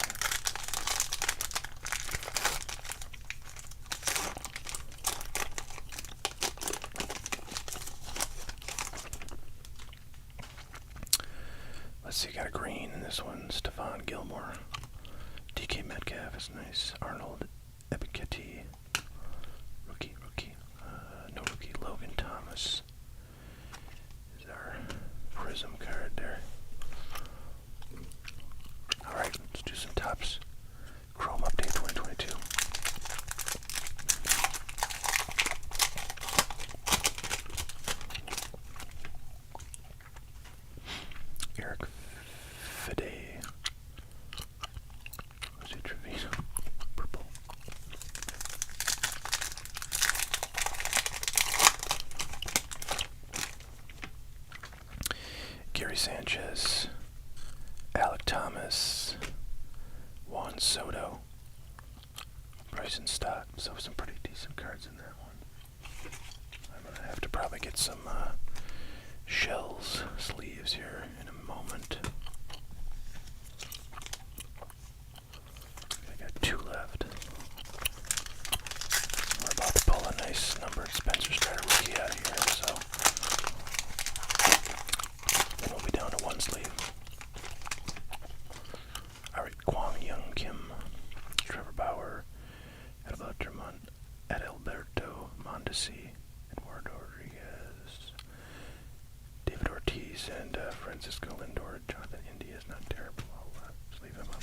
Let's see, got a green in this one. Stephon Gilmore. DK Metcalf is nice. Arnold Ebiketie. Rookie. No rookie. Logan Thomas is our Prism card there. Alright, let's do some Topps Chrome Update 2022. Eric Fede. Was it Gary Sanchez, Alec Thomas, Juan Soto, Bryson Stott. So some pretty decent cards in that one. I'm going to have to probably get some shells sleeves here in a moment. I got 2 left. We're about to pull a nice numbered Spencer Strider rookie out of here, so then we'll be down to 1 sleeve. Alright, Kwang Young Kim, Trevor Bauer, Adalberto Mondesi, Eduardo Rodriguez, David Ortiz, and Francisco Lindor. Jonathan Indy is not terrible. I'll just leave him up.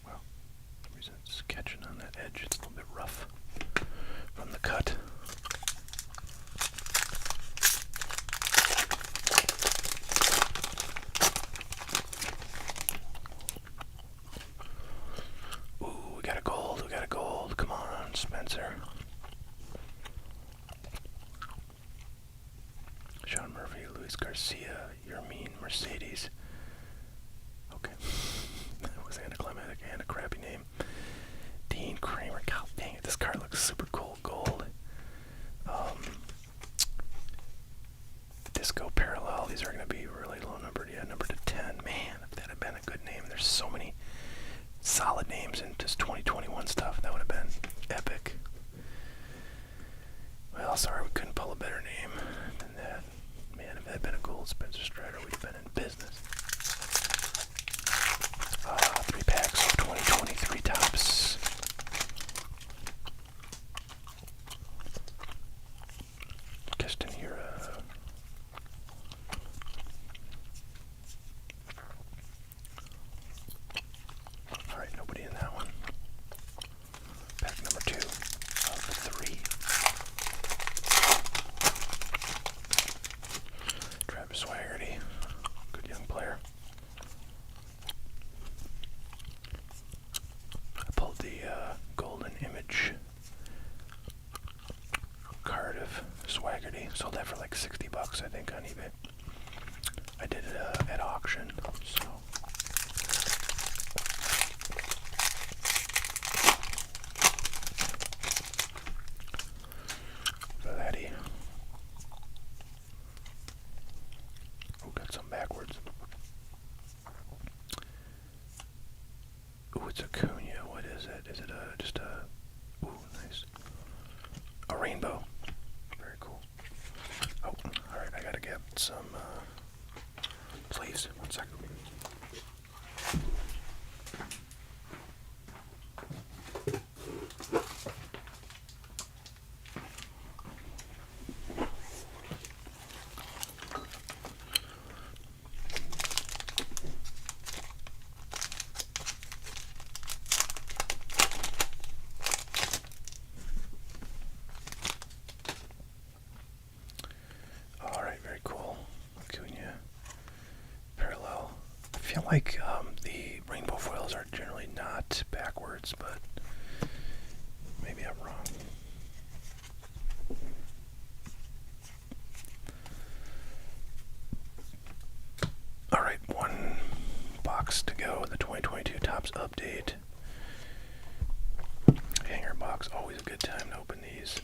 Well, for some reason it's catching on that edge. It's a little bit rough from the cut. We got a gold. Come on, Spencer. Sean Murphy, Luis Garcia, Yermin Mercedes. Okay. That was anticlimactic and a crappy name. Dean Kramer. God dang it, this card looks super cool. Gold. Disco Parallel. These are going to be really low numbered. Yeah, numbered to 10. Man, if that had been a good name. There's so many solid names in just 2021 stuff. That would have been epic. Well, sorry we couldn't pull a better name than that. Man, if that had been a gold Spencer Strider, we'd have been in business. 3 packs of 2023 tops. Keston Hira. Alright, nobody in that one. Pack number 2 of 3. Travis Swaggerty, good young player. I pulled the golden image card of Swaggerty. Sold that for like $60, I think, on eBay. I did it at auction, so. Valetti. Oh, got some backwards. Ooh, it's Acuna. What is it? Is it just a... Ooh, nice. A rainbow. Very cool. Oh, alright, I gotta get some sleeves. 1 second. Alright, very cool. Acuna. Parallel. I feel like the rainbow foils are generally not backwards, but maybe I'm wrong. Alright, 1 box to go. The 2022 Topps update. Hanger box, always a good time to open these.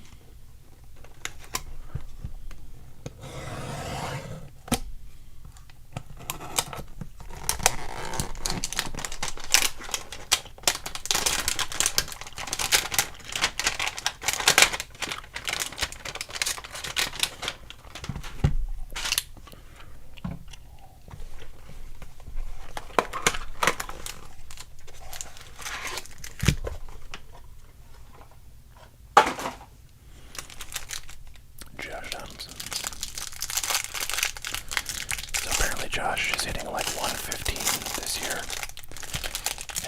Josh is hitting like 115 this year,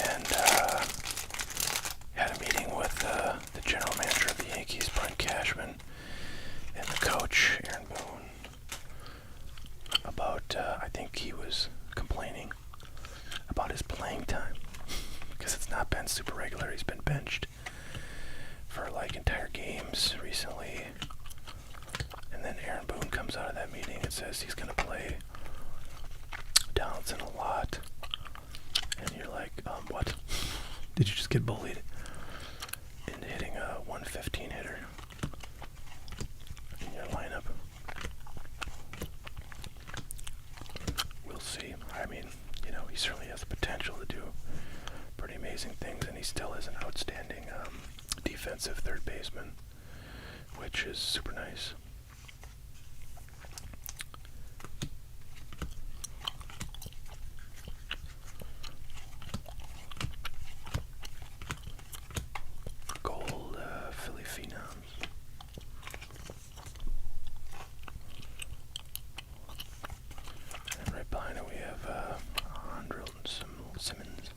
and had a meeting with the general manager of the Yankees, Brian Cashman, and the coach, Aaron Boone, about, I think he was complaining about his playing time, because it's not been super regular. He's been benched like entire games recently. And then Aaron Boone comes out of that meeting and says he's going to play Donaldson a lot. And you're like, what? Did you just get bullied into hitting a 115 hitter in your lineup? We'll see. I mean, you know, he certainly has the potential to do pretty amazing things, and he still is an outstanding defensive third baseman, which is super nice. Gold Philly Phenoms. And right behind it we have Andrel Simmons,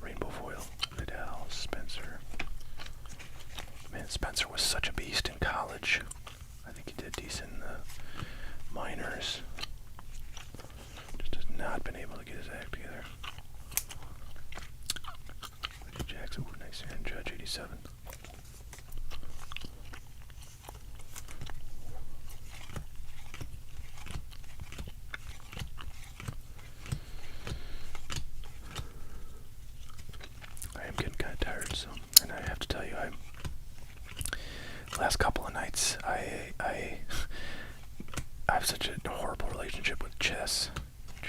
Rainbow Foil, Vidal, Spencer. Man, Spencer was such a beast in college. I think he did decent in the minors. Just has not been able to get his act together. Jackson, ooh, nice Aaron Judge, 87. I am getting kind of tired, so, and I have to tell you, last couple of nights, I have such a horrible relationship with chess.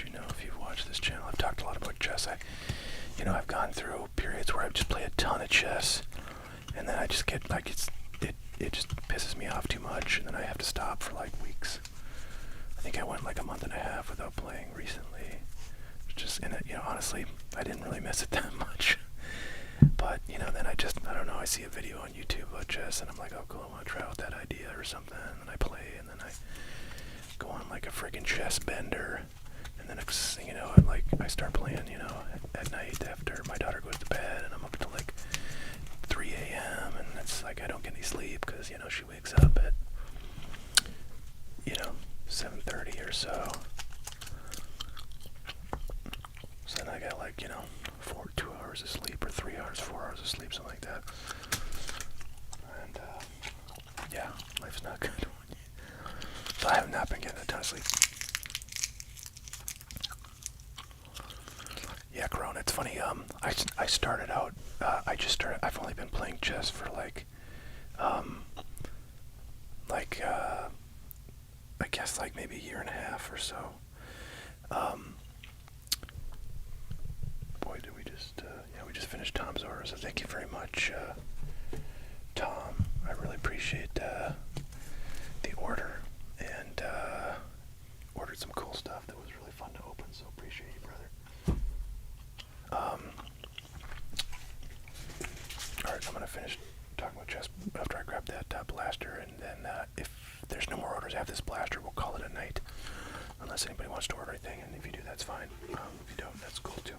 You know, if you've watched this channel, I've talked a lot about chess. I've gone through periods where I just play a ton of chess, and then I just get like it just pisses me off too much, and then I have to stop for like weeks. I think I went like a month and a half without playing recently. Honestly, I didn't really miss it that much. But then I don't know. I see a video on YouTube about chess, and I'm like, oh cool, I want to try out that idea or something, and then I play, and then I go on like a friggin' chess bender. And then next thing you know, I start playing, at night after my daughter goes to bed, and I'm up until like 3 a.m. and it's like I don't get any sleep because she wakes up at 7:30 or so. So then I got like 2 hours of sleep or 3 hours, 4 hours of sleep, something like that. And yeah, life's not good. So I have not been getting a ton of sleep. Yeah, Corona, it's funny, I started out, I've only been playing chess for I guess like maybe a year and a half or so. Boy, did we just finished Tom's order, so thank you very much, Tom. I really appreciate the order, and ordered some cool stuff that was really fun to open, so appreciate you, brother. Alright, I'm going to finish talking about chess after I grab that blaster, and then if there's no more orders after this blaster, we'll call it a night. Unless anybody wants to order anything, and if you do, that's fine. If you don't, that's cool too.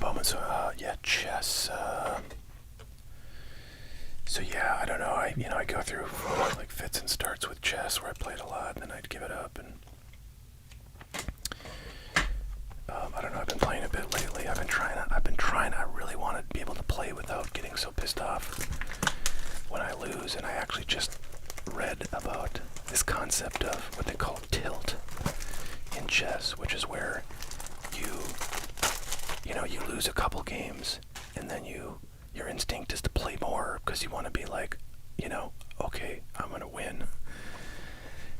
Bowman, so yeah, chess. So yeah, I don't know. I go through like fits and starts with chess where I played a lot, and then I'd give it up, and I don't know. I've been playing a bit lately. I've been trying. I really want to be able to play without getting so pissed off when I lose, and I actually just read about this concept of what they call tilt in chess, which is where you lose a couple games, and then your instinct is to play more because you want to be like, okay, I'm gonna win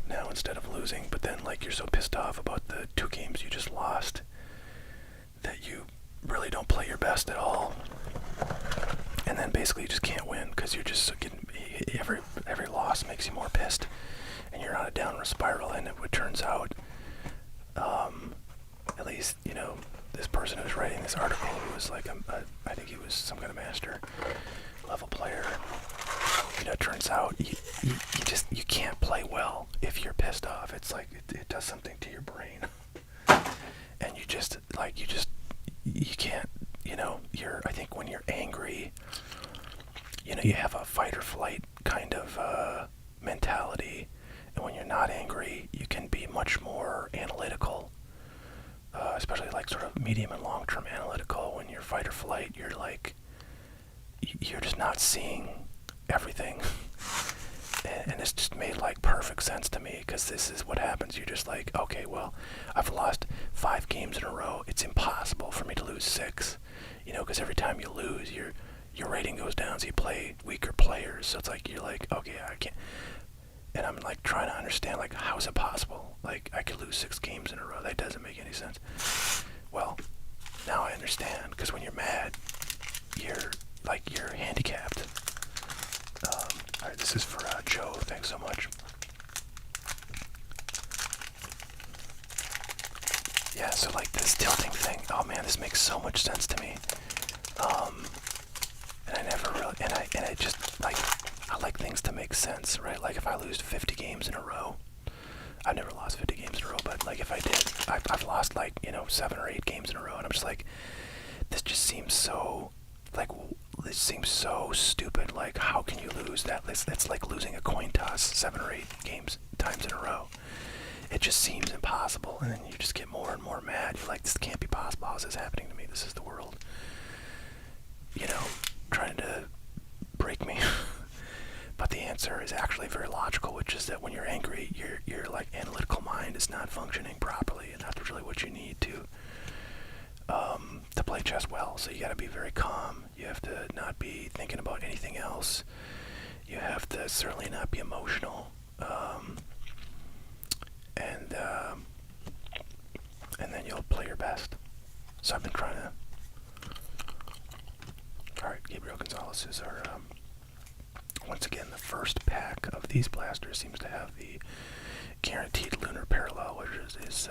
now instead of losing. But then like you're so pissed off about the 2 games you just lost that you really don't play your best at all, and then basically you just can't win because you're just getting every loss makes you more pissed, and you're on a downward spiral. And it turns out, at least this person person who was writing this article, who was like I think he was some kind of master level player. You know, it turns out you can't play well if you're pissed off. It's like it does something to your brain, and you can't. You know, I think when you're angry, you know, you have a fight or flight kind of mentality, and when you're not angry, you can be much more analytical, especially like sort of medium and long term analytical. When you're fight or flight, you're like you're just not seeing everything. And it's just made like perfect sense to me, because this is what happens. You're just like, okay, well, I've lost 5 games in a row. It's impossible for me to lose 6, you know, because every time you lose, your rating goes down, so you play weaker players. So it's like, you're like, okay, I can't. And I'm like trying to understand, like, how is it possible? Like, I could lose 6 games in a row. That doesn't make any sense. Well, now I understand, because when you're mad, you're handicapped. Alright, this is for Joe. Thanks so much. Yeah, so like this tilting thing, oh man, this makes so much sense to me. And I never really, and I just like, I like things to make sense, right? Like if I lose 50 games in a row, I've never lost 50 games in a row, but like if I did, I've lost like, you know, 7 or 8 games in a row, and I'm just like, this just seems so, like, this seems so stupid. Like, how can you lose that? It's like losing a coin toss 7 or 8 times in a row. It just seems impossible, and then you just get more and more mad. You're like, this can't be possible. How is this happening to me? This is the world, you know, trying to break me. But the answer is actually very logical, which is that when you're angry, your like analytical mind is not functioning properly, and that's really what you need to play chess well. So you got to be very calm. You have to not be thinking about anything else. You have to certainly not be emotional. And then you'll play your best. So I've been trying to. All right, Gabriel Gonzalez is our. Once again, the first pack of these blasters seems to have the guaranteed lunar parallel, which is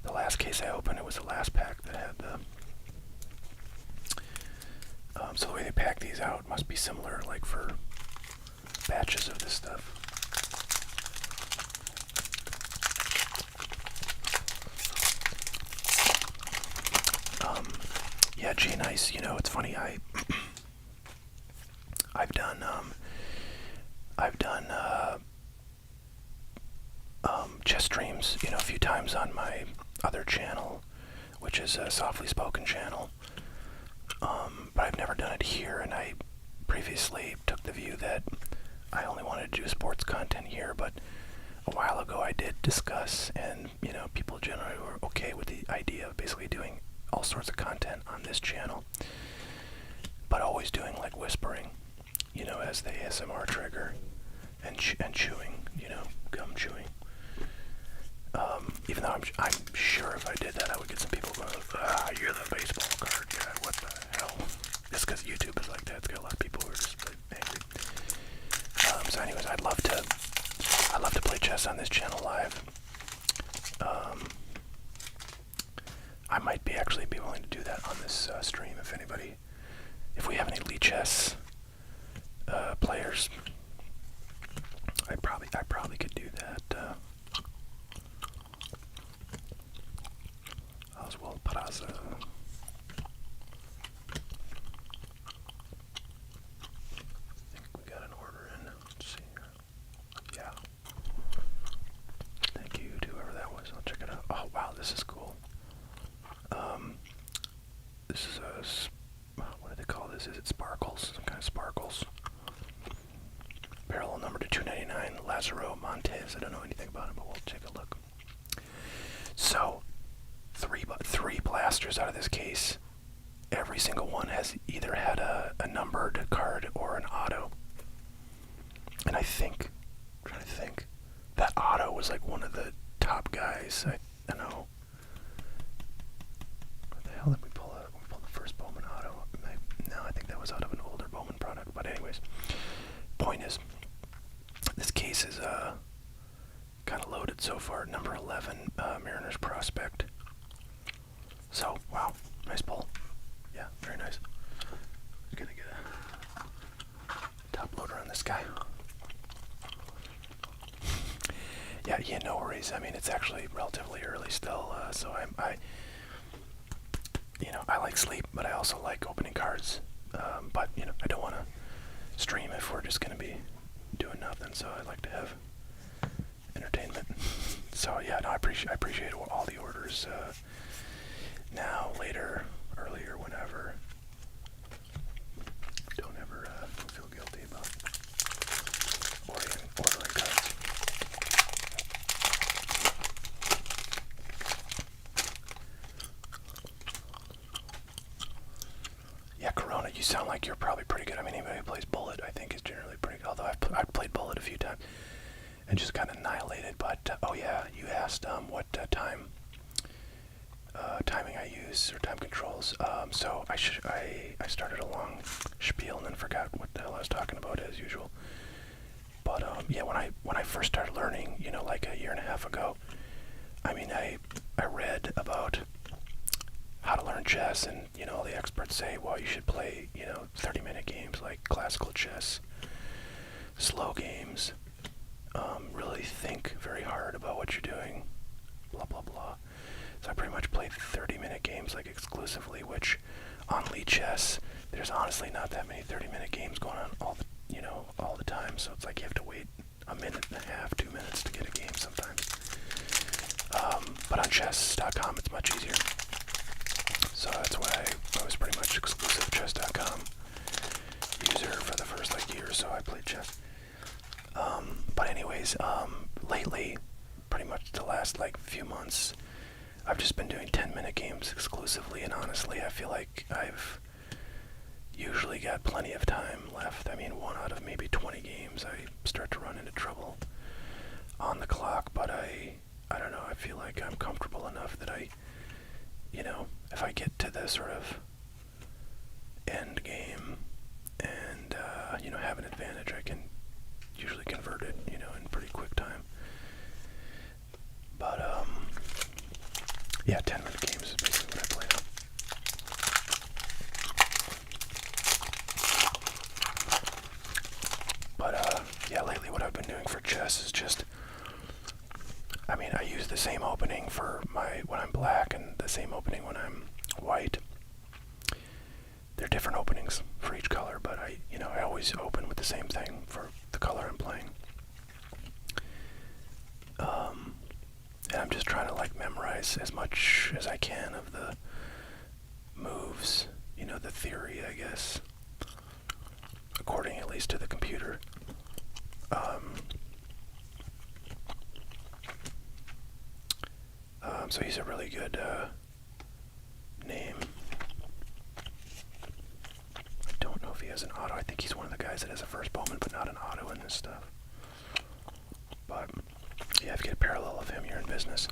the last case I opened. It was the last pack that had the. So the way they pack these out must be similar, like for batches of this stuff. Yeah, G Nice. You know, it's funny. I've done chess streams, you know, a few times on my other channel, which is a Softly Spoken channel. But I've never done it here, and I previously took the view that I only wanted to do sports content here, but a while ago I did discuss, and, you know, people generally were okay with the idea of basically doing all sorts of content on this channel, but always doing, like, whispering, you know, as the ASMR trigger, and chewing, you know, gum chewing. Even though I'm sure if I did that, I would get some people going, you're the baseball card guy, what the hell? Just because YouTube is like that, it's got a lot of people who are just like, angry. So anyways, I'd love to play chess on this channel live. I might actually be willing to do that on this stream if we have any Lee chess players. I probably could do that. Oswald Peraza. I think we got an order in. Let's see here. Yeah. Thank you to whoever that was. I'll check it out. Oh wow, this is cool. This is what do they call this? Is it sparkles? Some kind of sparkles. Parallel number to 299, Lazaro Montez. I don't know anything about him, but we'll take a look. So, three blasters out of this case. Every single one has either had a numbered card or an auto. And I'm trying to think, that auto was like one of the top guys. I know. What the hell did we pull out? We pulled the first Bowman auto. No, I think that was out of an older Bowman product. But anyways, point is, this case is kind of loaded so far. Number 11, Mariners Prospect. So, wow, nice pull. Yeah, very nice. Just gonna get a top loader on this guy. Yeah, no worries. I mean, it's actually relatively early still, so I like sleep, but I also like opening cards. But I don't want to stream if we're just gonna be doing nothing. So I like to have entertainment. So yeah, no, I appreciate all the orders. Now, later, earlier, whenever. Don't ever feel guilty about ordering cards. Yeah, Corona, you sound like you're probably pretty good. I mean, anybody who plays Bullet, I think, is generally pretty good. Although I've played Bullet a few times and just got annihilated. But oh yeah, you asked what timing I use or time controls. So I started a long spiel and then forgot what the hell I was talking about as usual. But yeah, when I first started learning, like a year and a half ago, I mean, I read about how to learn chess, and all the experts say, well, you should play 30-minute games like classical chess, slow games, really think very hard about what you're doing, blah blah blah. So I pretty much played 30-minute games like exclusively, which on Lead Chess there's honestly not that many 30-minute games going on all the time. So it's like you have to wait a minute and a half, 2 minutes to get a game sometimes. But on chess.com it's much easier. So that's why I was pretty much exclusive chess.com user for the first year or so I played chess. But anyways, lately, pretty much the last few months, I've just been doing 10-minute games exclusively, and honestly, I feel like I've usually got plenty of time left. I mean, 1 out of maybe 20 games, I start to run into trouble on the clock, but I don't know, I feel like I'm comfortable enough that if I get to the sort of end game and, have an advantage, I can usually convert it, in pretty quick time. But, yeah, 10-minute games is basically what I play now. But, yeah, lately what I've been doing for chess is just, I mean, I use the same opening for when I'm black and the same opening when I'm white. They're different openings for each color, but I always open with the same thing for the color I'm playing. And I'm just trying to memorize as much as I can of the moves, the theory, I guess, according at least to the computer. So he's a really good name. I don't know if he has an auto. I think he's one of the guys that has a first Bowman, but not an auto in this stuff. But yeah, if you get a parallel of him, you're in business.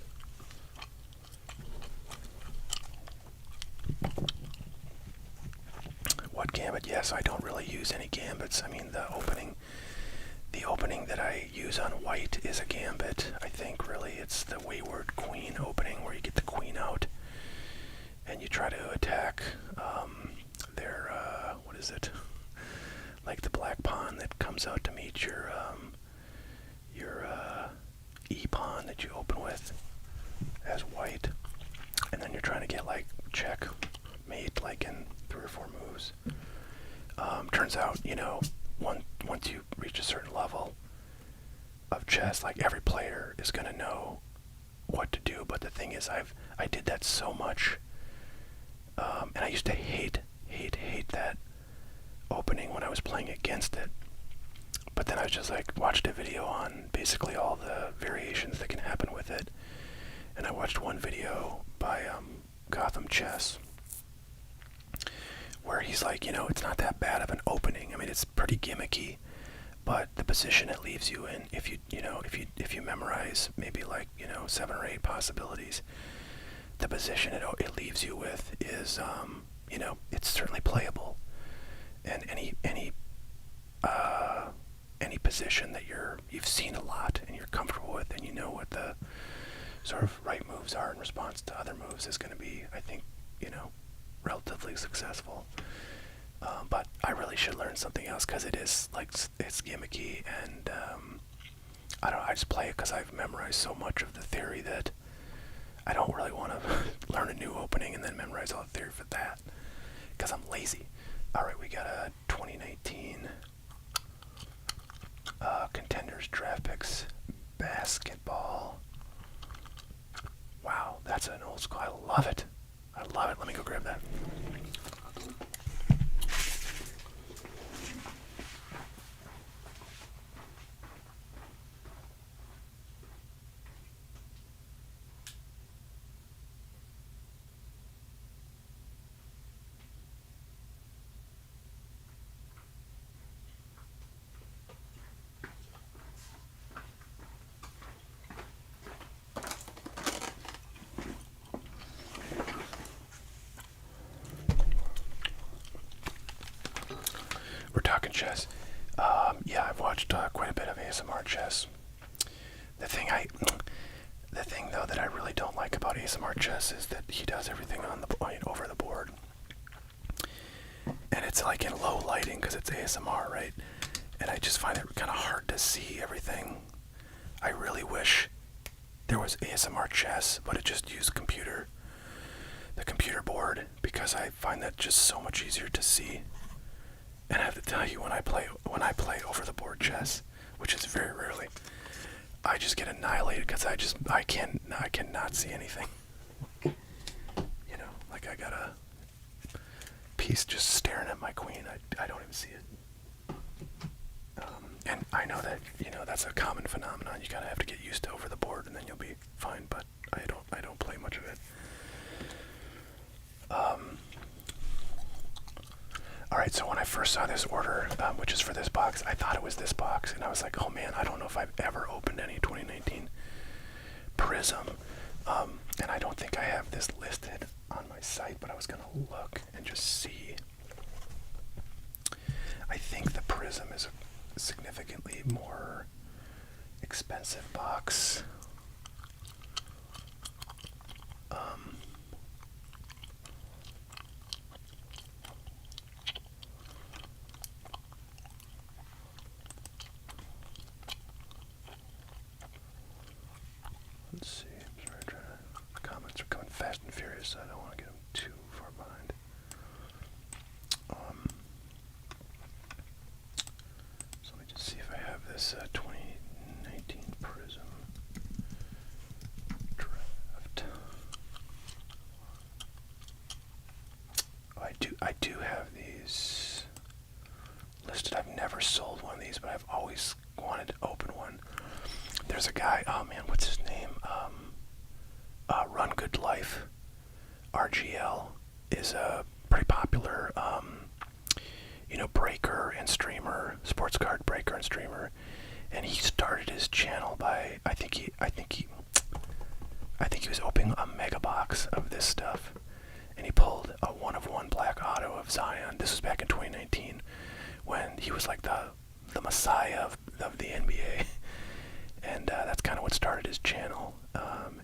What gambit? Yes, I don't really use any gambits. I mean, the opening that I use on white is a gambit. I think really it's the Wayward Queen opening where you get the queen out and you try to attack their what is it? Like the black pawn that comes out to meet your E pawn that you open with as white, and then you're trying to get check mate in 3 or 4 moves. Turns out, once you reach a certain level of chess, every player is gonna know what to do. But the thing is, I did that so much, and I used to hate that opening when I was playing against it. But then I was just watched a video on basically all the variations that can happen with it, and I watched one video by Gotham Chess where he's it's not that bad of an opening. I mean, it's pretty gimmicky, but the position it leaves you in, if you memorize maybe 7 or 8 possibilities, the position it leaves you with is it's certainly playable, and any position that you've seen a lot and you're comfortable with, and you know what the sort of right moves are in response to other moves is going to be, I think, relatively successful. But I really should learn something else because it is like it's gimmicky, and I don't know, I just play it because I've memorized so much of the theory that I don't really want to learn a new opening and then memorize all the theory for that because I'm lazy. Alright, we got a 2019 Contenders Draft Picks Basketball. Wow, that's an old school. I love it. I love it. Let me go grab that. We're talking chess. Yeah, I've watched quite a bit of ASMR chess. The thing though that I really don't like about ASMR chess is that he does everything on the over the board, and it's like in low lighting because it's ASMR, right? And I just find it kind of hard to see everything. I really wish there was ASMR chess, but it just used the computer board, because I find that just so much easier to see. And I have to tell you, when I play over the board chess, which is very rarely, I just get annihilated because I cannot see anything. You know, like I got a piece just staring at my queen. I don't even see it. And I know that, you know, that's a common phenomenon. You gotta have to get used to over the board, and then you'll be fine. But I don't play much of it. Alright, so when I first saw this order, which is for this box, I thought it was this box, and I was like, oh man, I don't know if I've ever opened any 2019 Prism, and I don't think I have this listed on my site, but I was gonna look and just see. I think the Prism is a significantly more expensive box. Let's see. I'm sorry, the comments are coming fast and furious, so I don't want to get them too far behind. So let me just see if I have this 2019 Prism draft. Oh, I do have these listed. I've never sold one of these, but I've always wanted to open one. There's a guy, oh man, what's his name? Run Good Life, RGL, is a pretty popular, breaker and streamer, sports card breaker and streamer, and he started his channel by, I think he was opening a mega box of this stuff, and he pulled a 1-of-1 black auto of Zion. This was back in 2019, when he was like the messiah of the NBA. And that's kind of what started his channel.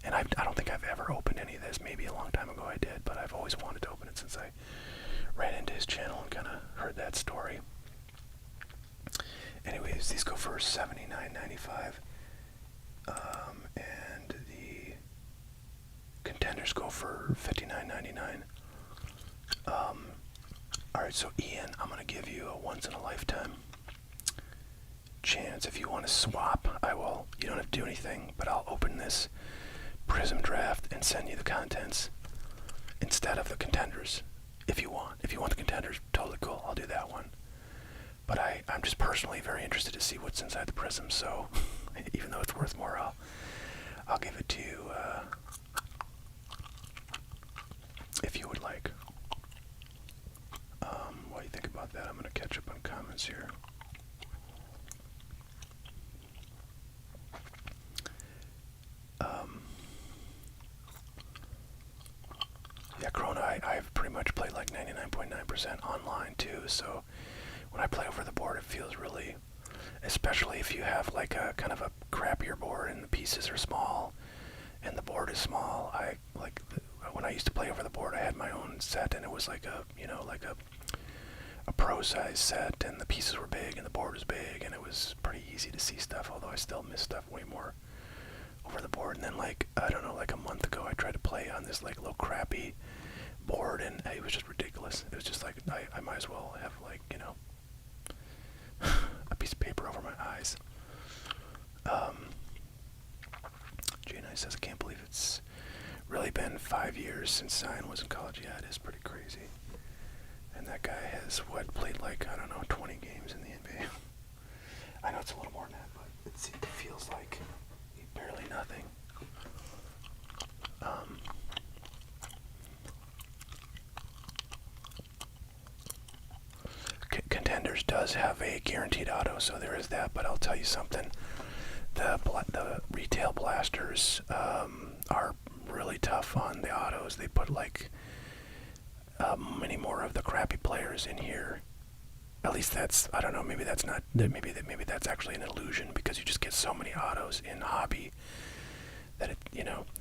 And I don't think I've ever opened any of this. Maybe a long time ago I did, but I've always wanted to open it since I ran into his channel and kind of heard that story. Anyways, these go for $79.95. And the contenders go for $59.99. Alright, so Ian, I'm going to give you a once-in-a-lifetime chance. If you want to swap, I will. You don't have to do anything, but I'll open this Prism draft and send you the contents instead of the contenders, if you want. If you want the contenders, totally cool, I'll do that one. But I'm just personally very interested to see what's inside the Prism, so even though it's worth more, I'll give it to you if you would like. What do you think about that? I'm going to catch up on comments here. Yeah, Corona, I've pretty much played like 99.9% online too, so when I play over the board it feels really, especially if you have like a kind of a crappier board and the pieces are small and the board is small, when I used to play over the board. I had my own set, and it was like a pro size set, and the pieces were big and the board was big, and it was pretty easy to see stuff, although I still miss stuff way more over the board. And then like, I don't know, like a month ago I tried to play on this like little crappy board, and it was just ridiculous. It was just like, I might as well have like, a piece of paper over my eyes. Gina says, I can't believe it's really been 5 years since Zion was in college. Yeah, it is pretty crazy. And that guy has, played like, I don't know, 20 games in the NBA. I know it's a little more than that, but it feels like barely nothing. Contenders does have a guaranteed auto, so there is that, but I'll tell you something. The retail blasters are really tough on the autos. They put like many more of the crappy players in here. At least that's, I don't know, maybe that's not, maybe that's actually an illusion, because you just get so many autos in hobby that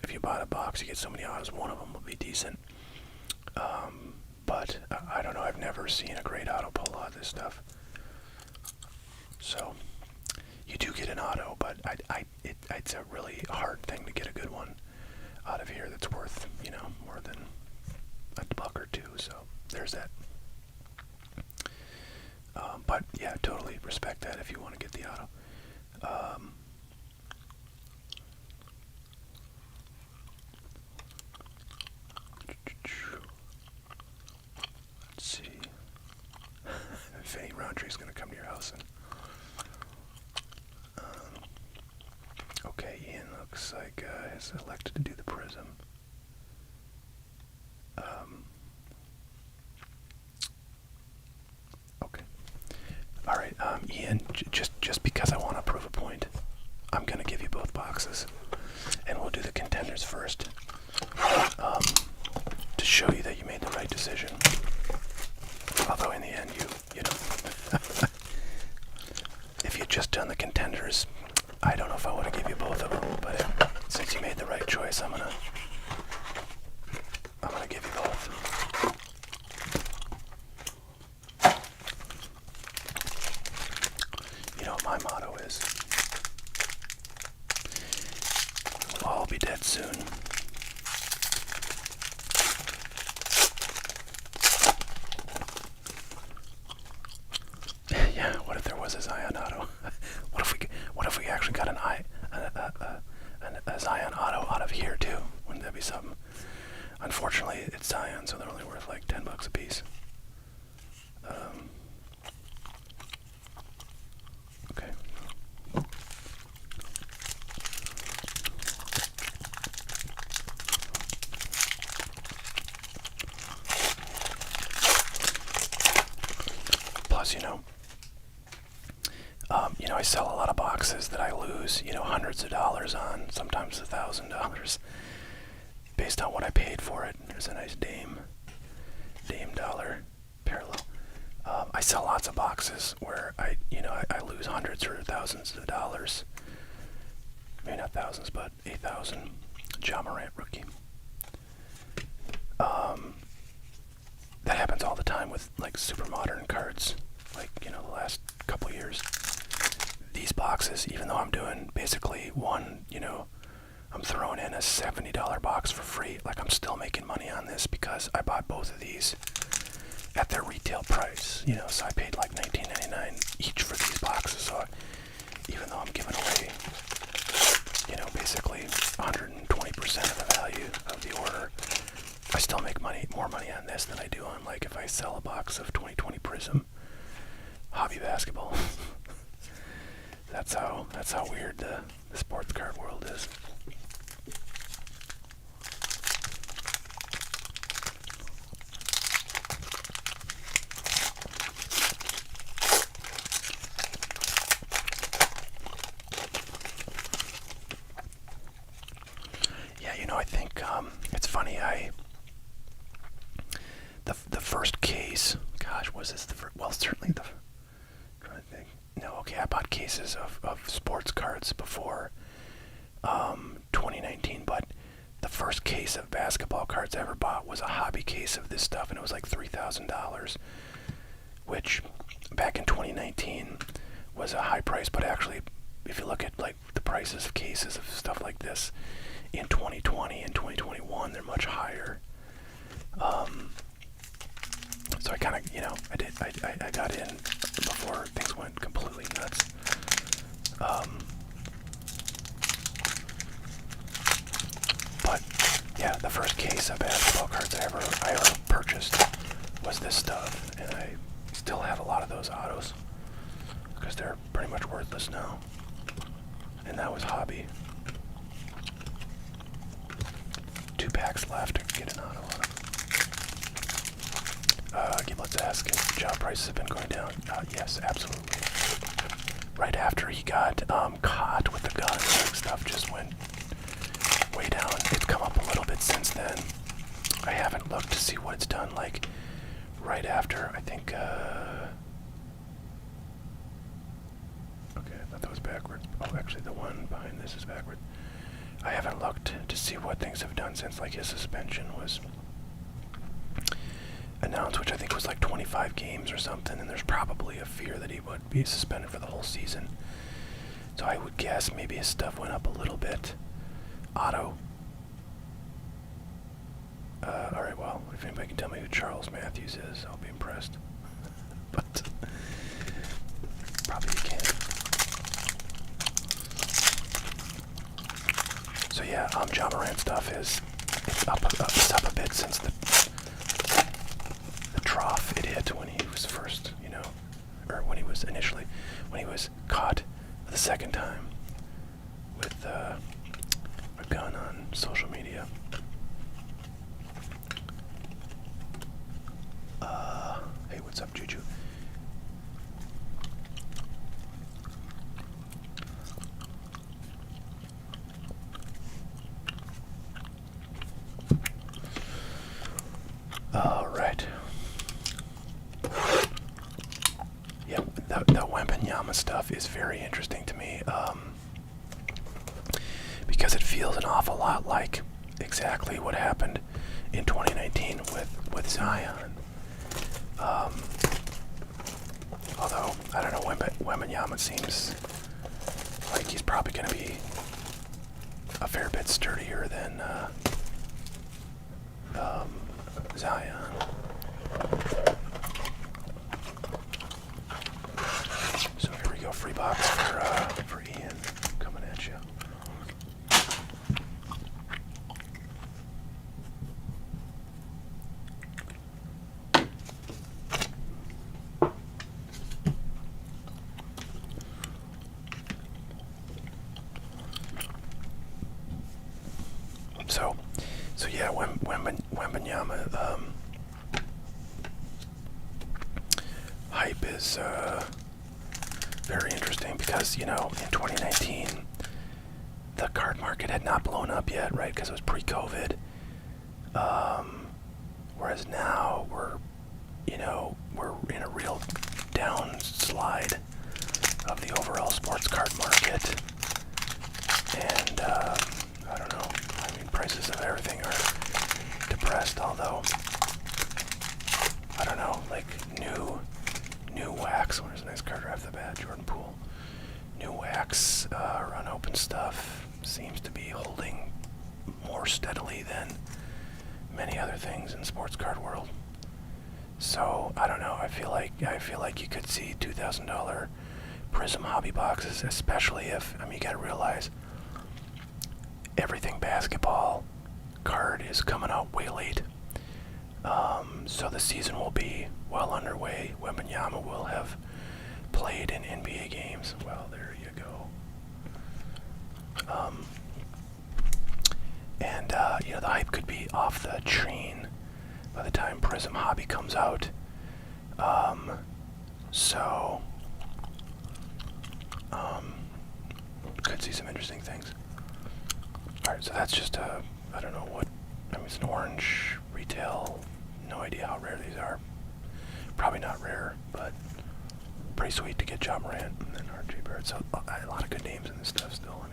if you bought a box, you get so many autos, one of them will be decent. But I don't know, I've never seen a great auto pull out of this stuff. So you do get an auto, but it's a really hard thing to get a good one out of here that's worth, more than $1 or $2. So there's that. But yeah, totally respect that if you want to get the auto. Let's see. If any Roundtree's going to come to your house. Okay, Ian looks like has elected to do the prism. Okay. All right, Ian. Just because I want to prove a point, I'm gonna give you both boxes, and we'll do the contenders first, to show you that you made the right decision. Although in the end, if you'd just done the contenders, I don't know if I would have given you both of them. But since you made the right choice, I'm gonna give you both. You know what my motto is? We'll all be dead soon. Yeah, what if there was a Zion auto? What if we actually got a Zion auto out of here too? Wouldn't that be something? Unfortunately, it's Zion, so they're only worth like $10 a piece. Okay. Plus, I sell a lot of boxes that I lose, hundreds of dollars on, sometimes $1,000, based on what I paid for it. There's a nice Dame dollar parallel. I sell lots of boxes where I lose hundreds or thousands of dollars. Maybe not thousands, but 8,000. Ja Morant rookie. That happens all the time with like super modern cards, like the last couple years. These boxes, even though I'm doing basically one, I'm throwing in a $70 box for free. Like, I'm still making money on this because I bought both of these at their retail price. So I paid like $19.99 each for these boxes. So even though I'm giving away, basically 120% of the value of the order, I still make more money on this than I do on, like, if I sell a box of 2020 Prism hobby basketball. That's how weird the sports card world is. Yeah, I think it's funny. The first case. Gosh, was this the first? Well, certainly the. I'm trying to think. No, okay, I bought cases of sports cards before 2019, but the first case of basketball cards I ever bought was a hobby case of this stuff, and it was like $3,000, which back in 2019 was a high price. But actually, if you look at like the prices of cases of stuff like this in 2020 and 2021, they're much higher. So I kind of, I got in before things went completely nuts. But yeah, the first case of basketball cards I ever purchased was this stuff, and I still have a lot of those autos because they're pretty much worthless now. And that was hobby. 2 packs left to get an auto out of. Let's ask if job prices have been going down. Yes, absolutely. Right after he got caught with the gun, stuff just went way down. It's come up a little bit since then. I haven't looked to see what it's done. Like right after, I think. Okay, I thought that was backward. Oh, actually, the one behind this is backward. I haven't looked to see what things have done since like his suspension was announced, which I think was like 25 games or something, and there's probably a fear that he would be suspended for the whole season. So I would guess maybe his stuff went up a little bit. Auto. Alright, well, if anybody can tell me who Charles Matthews is, I'll be impressed. But probably you can't. So yeah, John Morant stuff is it's up a bit since the trough it hit when he was first, or when he was caught the second time with a gun on social media. Hey, what's up, Juju? All right. Yeah, the Wembanyama stuff is very interesting to me, because it feels an awful lot like exactly what happened in 2019 with Zion. Although, I don't know, Wembanyama seems like he's probably going to be a fair bit sturdier than Zion. So here we go, free box for Ian coming at you. So yeah, Wembanyama hype is very interesting because, in 2019, the card market had not blown up yet, right? Because it was pre-COVID. Whereas now we're in a real downslide of the overall sports card market. And, I don't know. I mean, prices of everything are depressed, although, I don't know, like new wax. There's a nice card right off the bat, Jordan Poole. New wax, unopened stuff seems to be holding more steadily than many other things in the sports card world. So I don't know. I feel like you could see $2,000 Prism hobby boxes, especially if you got to realize everything basketball card is coming out way late. So the season will be well underway. Wembanyama will have played in NBA games. Well, there you go. And the hype could be off the chain by the time Prism Hobby comes out. Could see some interesting things. Alright, so that's just I don't know what, it's an orange retail, no idea how rare these are. Probably not rare, but pretty sweet to get John Morant and then RJ Barrett. So a lot of good names in this stuff still,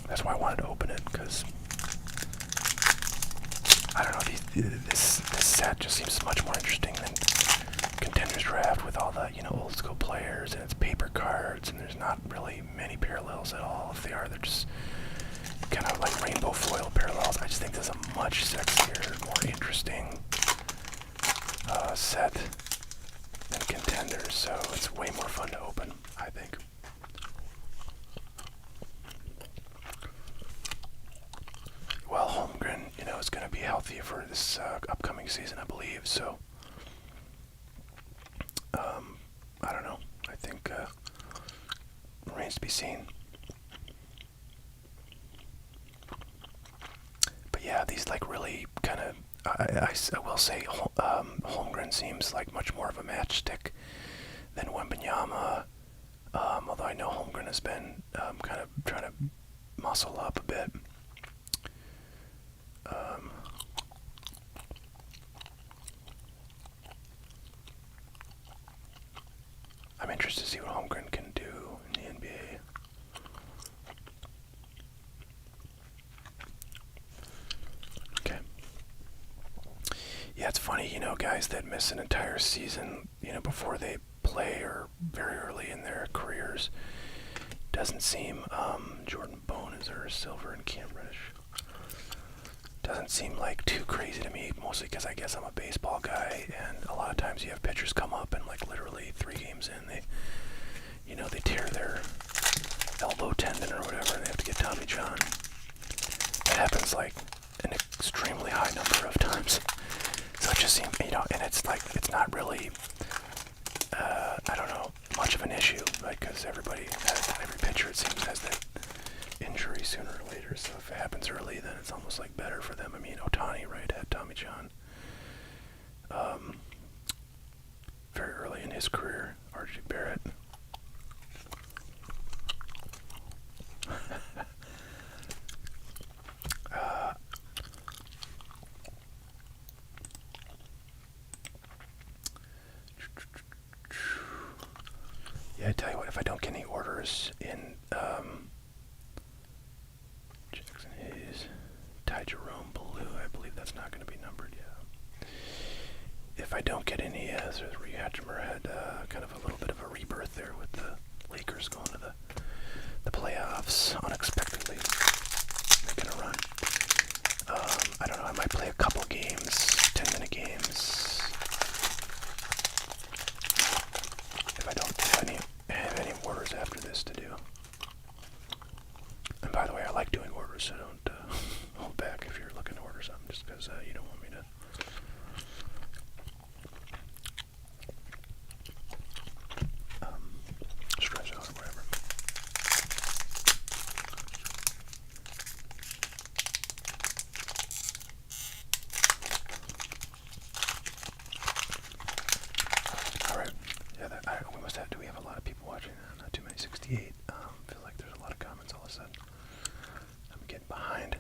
That's why I wanted to open it, because I don't know, this set just seems much more interesting than Contenders Draft with all the, old school players, and it's paper cards, and there's not really many parallels at all. If they are, they're just kind of like rainbow foil parallels. I just think there's a much sexier, more interesting set than Contenders, so it's way more fun to open, I think. Well, Holmgren, is going to be healthy for this upcoming season, I believe, so I don't know. I think remains to be seen. But yeah, these like really kind of, I will say Holmgren seems like much more of a matchstick than Wembanyama, although I know Holmgren has been kind of trying to muscle up a bit. I'm interested to see what Holmgren can do in the NBA. Okay. Yeah, it's funny, guys that miss an entire season, before they play or very early in their careers. Doesn't seem, Jordan Bone is there, Silver and Cam Reddish. Doesn't seem like too crazy to me, mostly because I guess I'm a baseball guy, and a lot of times you have pitchers come up and like literally 3 games in, they tear their elbow tendon or whatever, and they have to get Tommy John. That happens like an extremely high number of times. So it just seems, and it's like, it's not really, I don't know, much of an issue, like, because every pitcher, it seems, has that injury sooner or later, so if it happens early, then it's almost like better for them. I mean, Ohtani, right, had Tommy John very early in his career. R.J. Barrett. Yeah, I tell you what, if I don't get any orders in Jackson Hayes, Ty Jerome Blue, I believe that's not going to be numbered yet. If I don't get any, sort of Hatchimer had kind of a little bit of a rebirth there with the Lakers going to the playoffs unexpectedly, making a run. I don't know, I might play a couple games, 10-minute games. If I don't have any orders after this to do. And by the way, I like doing orders, so don't hold back if you're looking to order something, just because you don't want me to stress out or whatever. Alright, yeah, we must have, do we have a lot of people watching? Not too many, 68. Feel like there's a lot of comments all of a sudden. I'm getting behind.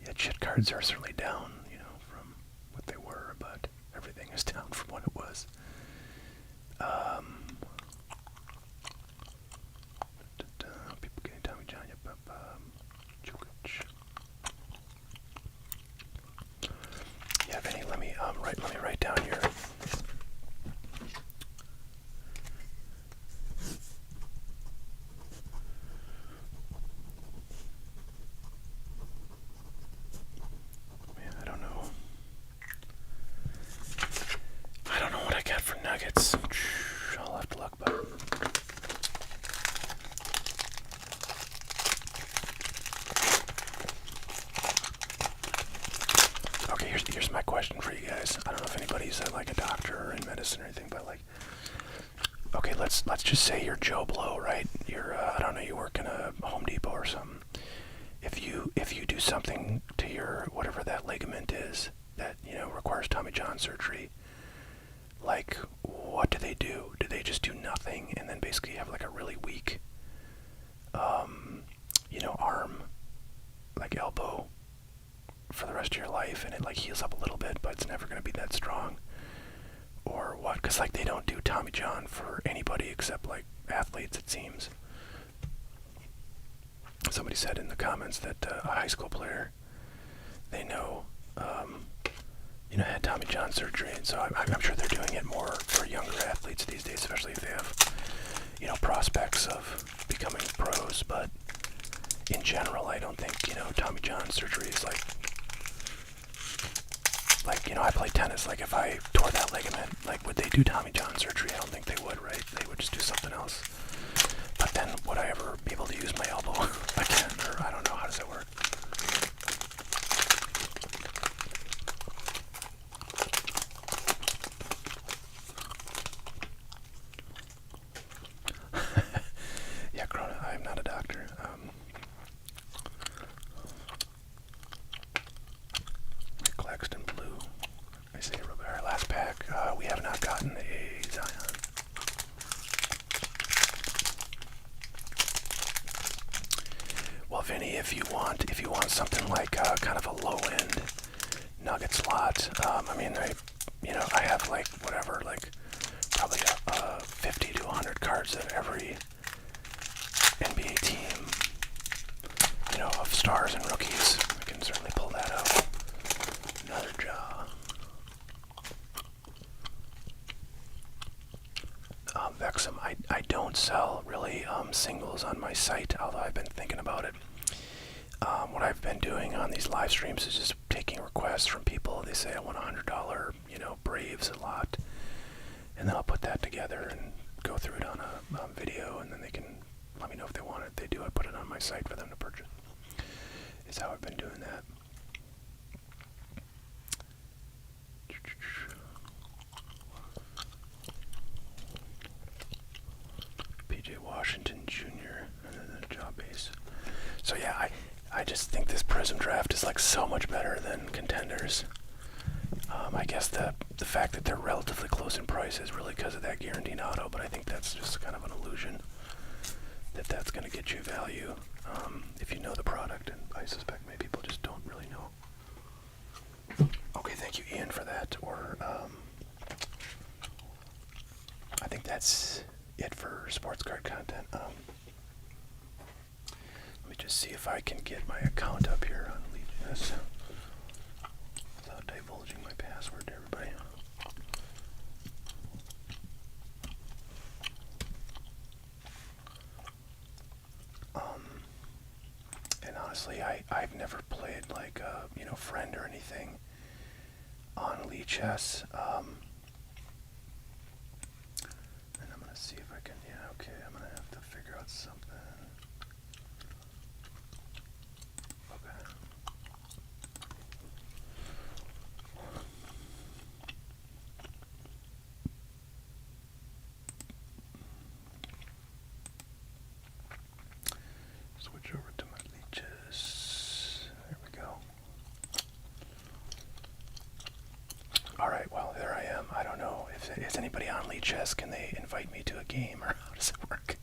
Yeah, chit cards are certainly down, from what they were, but everything is down from what it was. People getting Tommy John, yep, Jukic. Yeah, Vinny, let me write down your what I got for Nuggets. I'll have to look, but okay, here's my question for you guys. I don't know if anybody's like a doctor or in medicine or anything, but like, okay, let's just say you're Joe Blow, right? You're I don't know, you work in a Home Depot or something. If you do something to your whatever that ligament is that requires Tommy John surgery, like, what do they do? Do they just do nothing and then basically have like a really weak arm, like elbow, for the rest of your life, and it like heals up a little bit, but it's never going to be that strong? or what? Because like they don't do Tommy John for anybody except like athletes, it seems. Somebody said in the comments that a high school player they know, had Tommy John surgery, and so I'm sure they're doing it more for younger athletes these days, especially if they have, prospects of becoming pros. But in general, I don't think, Tommy John surgery is like, I play tennis. Like, if I tore that ligament, like, would they do Tommy John surgery? I don't think they would, right? They would just do something else. But then, would I ever be able to use my elbow again? Or I don't know. How does that work? Yeah, Corona, I'm not a doctor. Claxton Blue. I say our last pack. We have not gotten a Zion. Well, Vinny, if you want something like kind of a low end Nugget slot, I have like whatever, like probably 50 to 100 cards of every NBA team, of stars and rookies. I can certainly pull that out. Another jaw. Vexum, I don't sell really singles on my site, although I've been thinking about it. What I've been doing on these live streams is just taking requests from people. They say I want $100, Braves a lot, and then I'll put that together and go through it on a video, and then they can let me know if they want it. If they do, I put it on my site for them to purchase. Is how I've been doing that. PJ Washington Jr. and then a job base. So yeah, I just think this Prism draft is like so much better than Contenders. I guess the fact that they're relatively close in price is really because of that guaranteed auto, but I think that's just kind of an illusion that that's going to get you value if you know the product, and I suspect many people just don't really know. Okay, thank you, Ian, for that. Or I think that's it for sports card content. Let me just see if I can get my account up here on Legion without divulging my password to everybody. And honestly, I've never played like friend or anything on Lee Chess. And I'm gonna see if I can. Yeah, okay. I'm gonna have to figure out something. Okay. Switch over to my leeches. There we go. Alright, well, there I am. I don't know if is anybody on Lead Chess. Can they invite me to a game, or how does it work?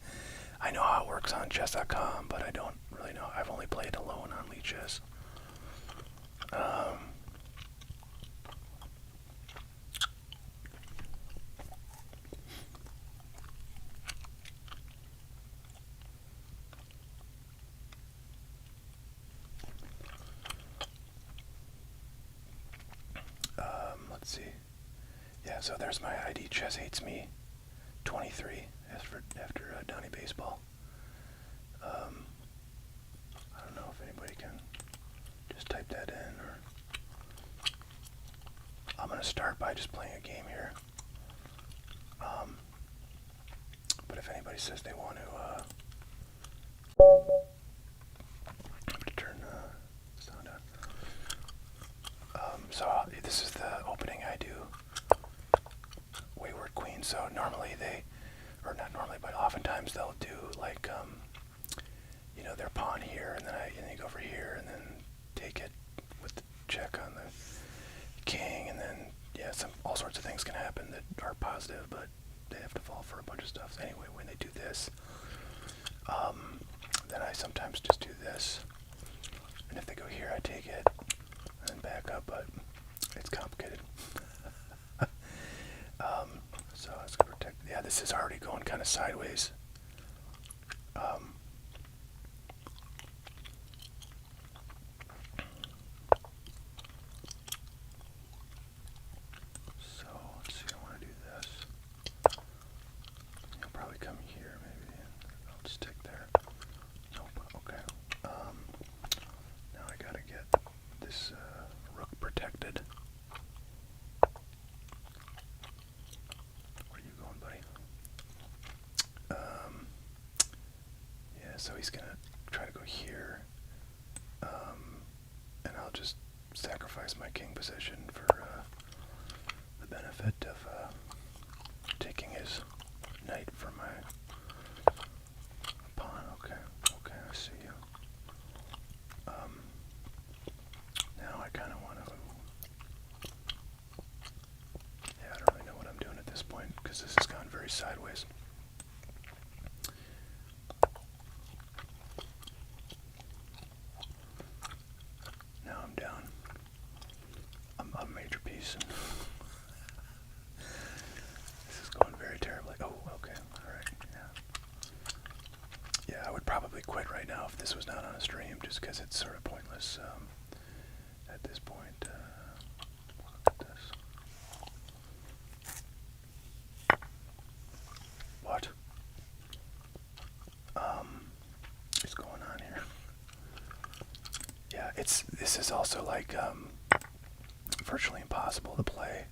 I know how it works on chess.com, but I don't really know. I've only played alone on Lead Chess. Let's see. Yeah, so there's my ID. Chess hates me. 23 after Donnie Baseball. I don't know if anybody can just type that in, or I'm gonna start by just playing a game here. But if anybody says they want to, I'm gonna turn sound on. So this is the opening I do. Wayward Queen. So normally or not normally, but oftentimes they'll do like, their pawn here, and then you go over here, and then take it with the check on the king, and then all sorts of things can happen that are positive, but they have to fall for a bunch of stuff. Anyway, when they do this, then I sometimes just do this, and if they go here, I take it and then back up, but it's complicated. So let's go protect. Yeah, this is already going kind of sideways. So let's see. I want to do this. He'll probably come here, maybe. I'll just stick there. Nope. Okay. Now I gotta get this rook protected. Where are you going, buddy? Yeah, so he's gonna try to go here. And I'll just sacrifice my king position for the benefit of taking his knight from my pawn. Okay, I see you. Now I kind of want to. Yeah, I don't really know what I'm doing at this point because this has gone very sideways. Now I'm down. I'm a major piece. And this is going very terribly. Oh, okay. All right. Yeah, I would probably quit right now if this was not on a stream, just because it's sort of pointless at this point. Look at this. What is going on here? Yeah, this is also like virtually impossible to play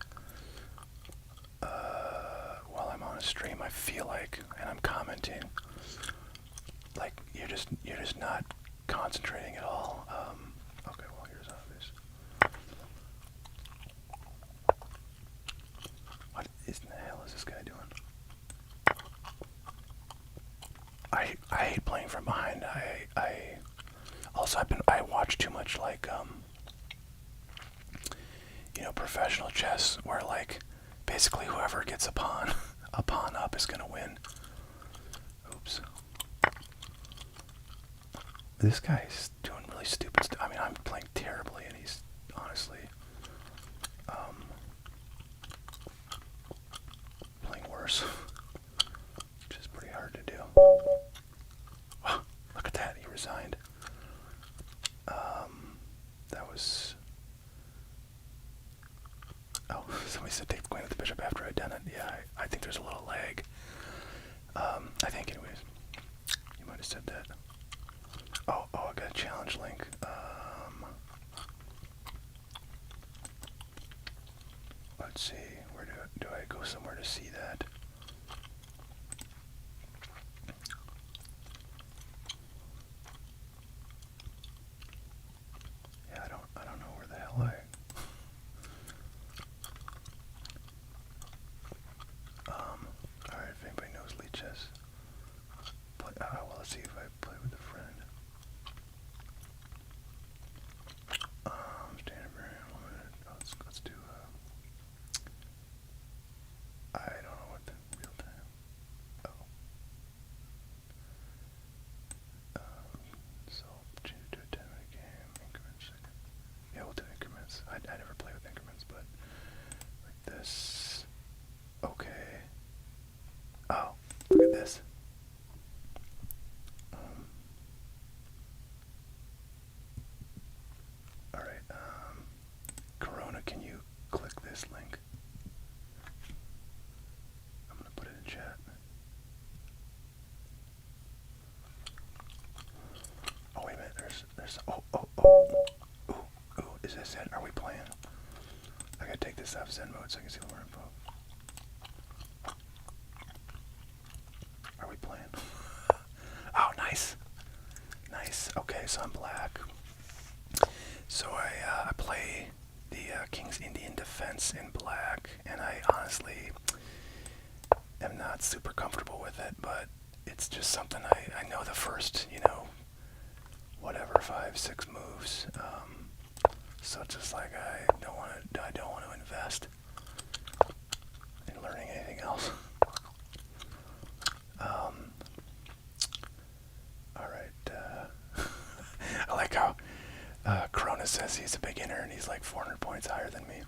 while I'm on a stream. I feel like, and I'm commenting, like you're just not concentrating at all. Okay, well here's obvious. What in the hell is this guy doing? I hate playing from behind. I also I watch too much like professional chess where like basically whoever gets a pawn up is gonna win. Oops. This guy's doing really stupid stuff. I mean, I'm playing terribly and he's honestly playing worse, which is pretty hard to do. Look at that, he resigned. That was... Oh, somebody said take the queen with the bishop after I'd done it. Yeah, I think there's a little lag. I think anyways. You might have said that. Oh, I got a challenge link. Let's see, where do I go somewhere to see that? Yeah, I don't know where the hell alright, if anybody knows Lee chess. Well, let's see if I play with a friend. Standard variant. Let's do. I don't know what the real time. Oh. So change it to a 10-minute game. Increments. Yeah, we'll do increments. I never play with increments, but like this. Okay. Oh, look at this. Alright, Corona, can you click this link? I'm gonna put it in chat. Oh, wait a minute, there's, ooh, is this it? Are we playing? I gotta take this off Zen mode so I can see more info. Are we playing? Oh, nice. Nice. Okay, so I'm black. So I play the King's Indian Defense in black, and I honestly am not super comfortable with it, but it's just something I know the first, whatever, 5-6 moves. So it's just like I don't want to invest in learning anything else. Alright, I like how Corona says he's a beginner and he's like 400 points higher than me.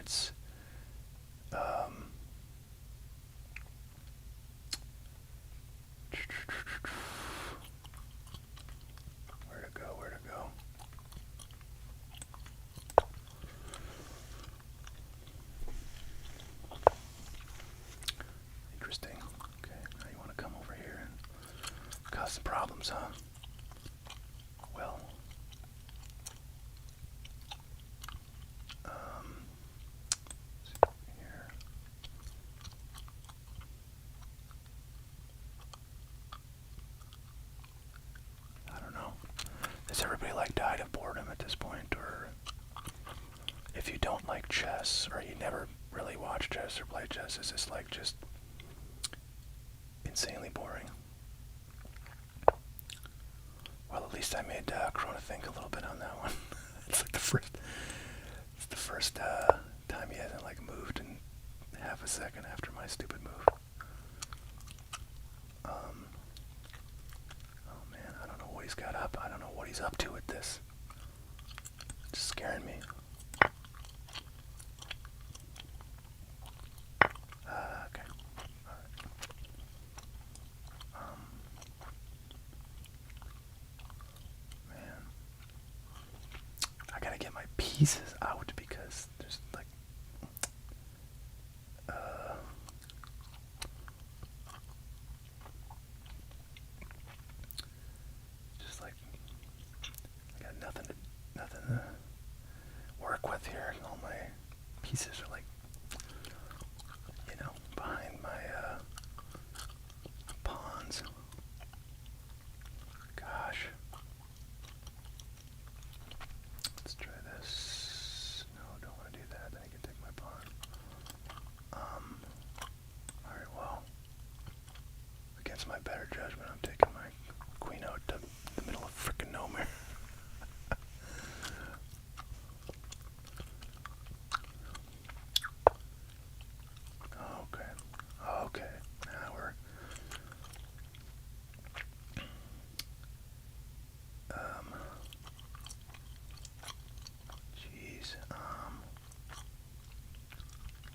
it's where to go, where to go. Interesting. Okay, now you want to come over here and cause some problems, huh? Well, here. I don't know. Does everybody like died of boredom at this point, or if you don't like chess, or you never really watch chess or play chess, is this like just insanely boring? Well, at least I made Corona think a little bit on that one. It's like the first time he hasn't like moved in half a second after my stupid move. Oh man, I don't know what he's got up. I don't know what he's up to with this. It's just scaring me. Okay. Alright. Man. I gotta get my pieces out because there's like just like I got nothing to work with here. All my pieces are like, you know, behind my pawns. Gosh. Let's try this. No, don't want to do that. Then I can take my pawn. Alright, well, against my better judgment, I'm taking my queen out to the middle of frickin' nowhere. Okay. Okay. Now we're jeez.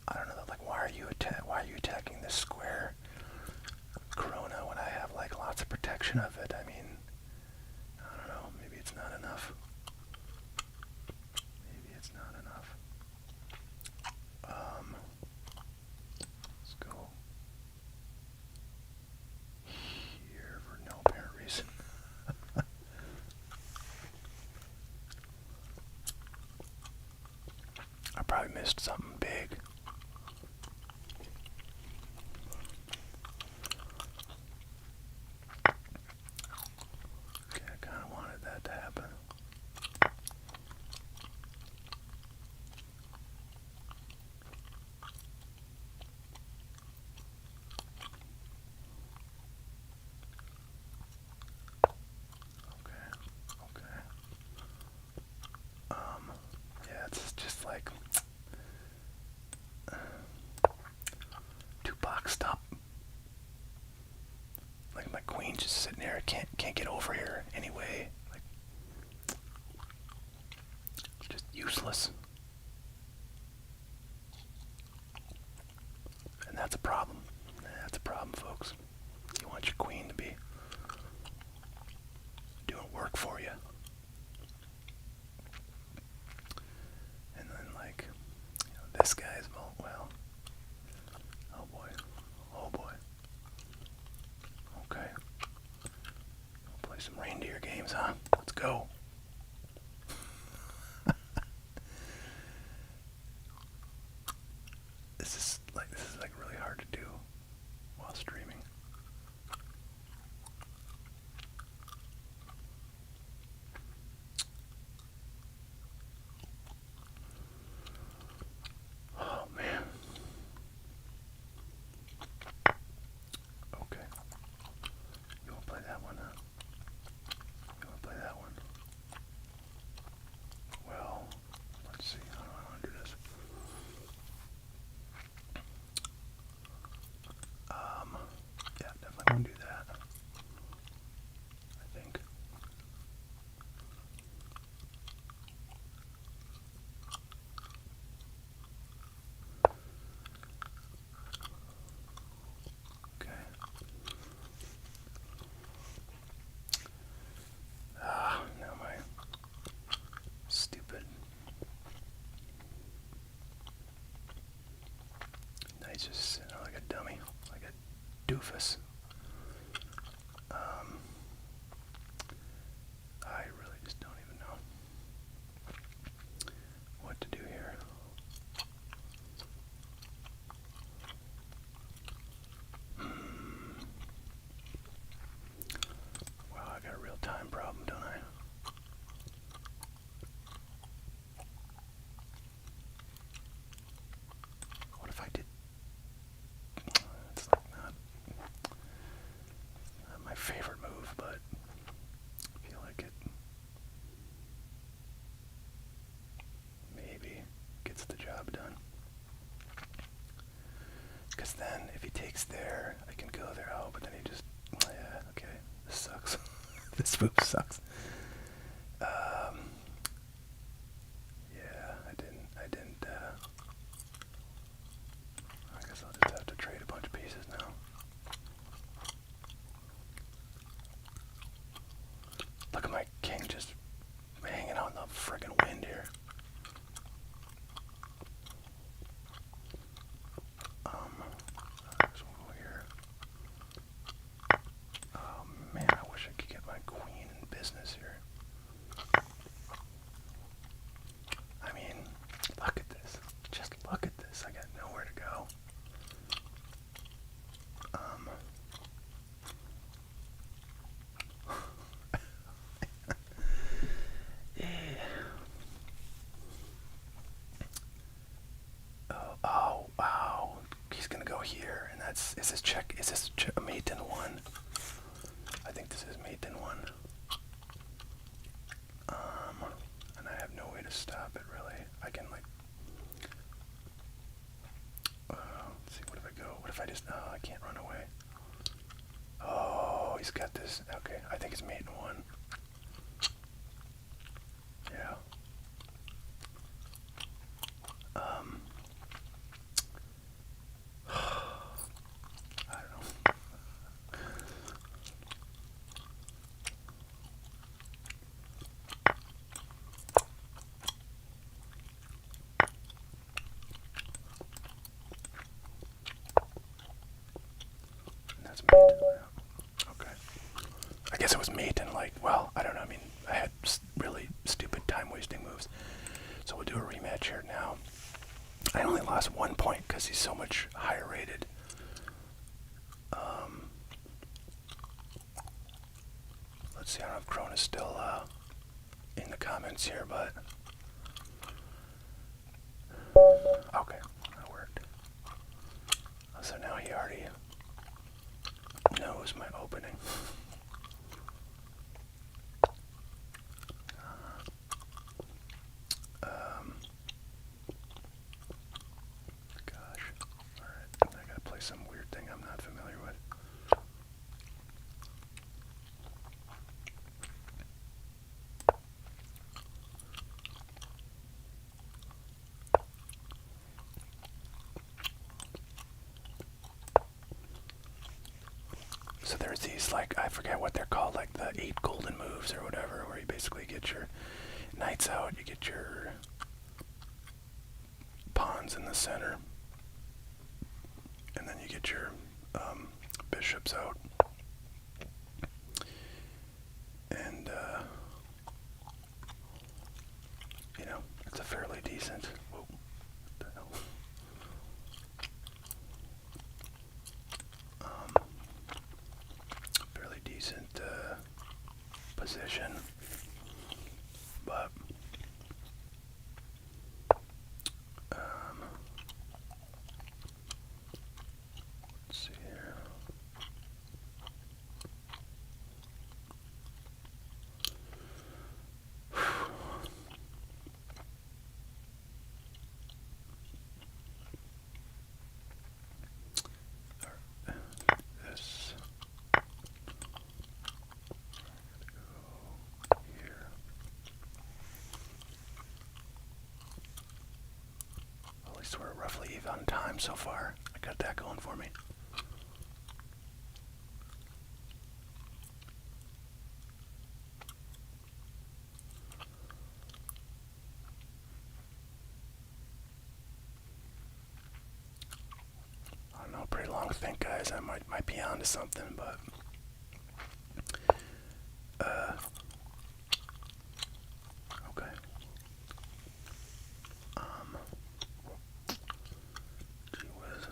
I don't know, like why are you attacking this square Corona when I have like lots of protection of it? I mean, I don't know, maybe it's not enough. Maybe it's not enough. Let's go here for no apparent reason. I probably missed something big. Okay, I kind of wanted that to happen. Okay. Yeah, it's just like two box stop. Like my queen's just sitting there, can't get over here anyway. Like it's just useless. And that's a problem. That's a problem, folks. You want your queen to be doing work for you. And then like, you know, this guy's well. Oh boy. Oh boy. Okay. We'll play some reindeer games, huh? Let's go. This is like really hard to do while streaming. Oh man. Okay. You wanna play that one, huh? You wanna play that one? doofus. I really just don't even know what to do here. Wow, I got a real time problem, don't I? What if I did? It's like not my favorite move, but I feel like it maybe gets the job done. Because then if he takes there, I can go there. Oh, but then he just, yeah, okay, this sucks. This move sucks. Yeah, I didn't, I guess I'll just have to trade a bunch of pieces now. Look at my king just hanging out in the friggin' wind here. There's one over here. Oh man, I wish I could get my queen in business here. I mean, look at this. Just look at this. I got nowhere to go. Yeah. Oh, wow. He's gonna go here, and is this check? Is this a mate in one? I think this is mate in one. And I have no way to stop it, really. I can, like, let's see, what if I go? What if I just, oh, I can't run away. Oh, he's got this. Okay, I think it's mate in one. Yeah. I don't know. That's mate. Okay. I guess it was mate and like, well, I don't know. I mean, I had really stupid time-wasting moves. So we'll do a rematch here now. I only lost 1 point because he's so much higher rated. Let's see, I don't know if Krona's still in the comments here, but okay, that worked. So now he already knows my opening. Gosh, alright, I gotta play some weird thing I'm not familiar with. So there's these, like, I forget what they're called, like the 8 golden moves or whatever, where you basically get your knights out, you get your pawns in the center, and then you get your bishops out. And, you know, it's a fairly decent, whoa, what the hell? Fairly decent position, but let's see here. This. Go here. At least we're roughly even on time so far. I got that going for me. pretty long think, guys. I might be onto something, but okay. Gee whiz.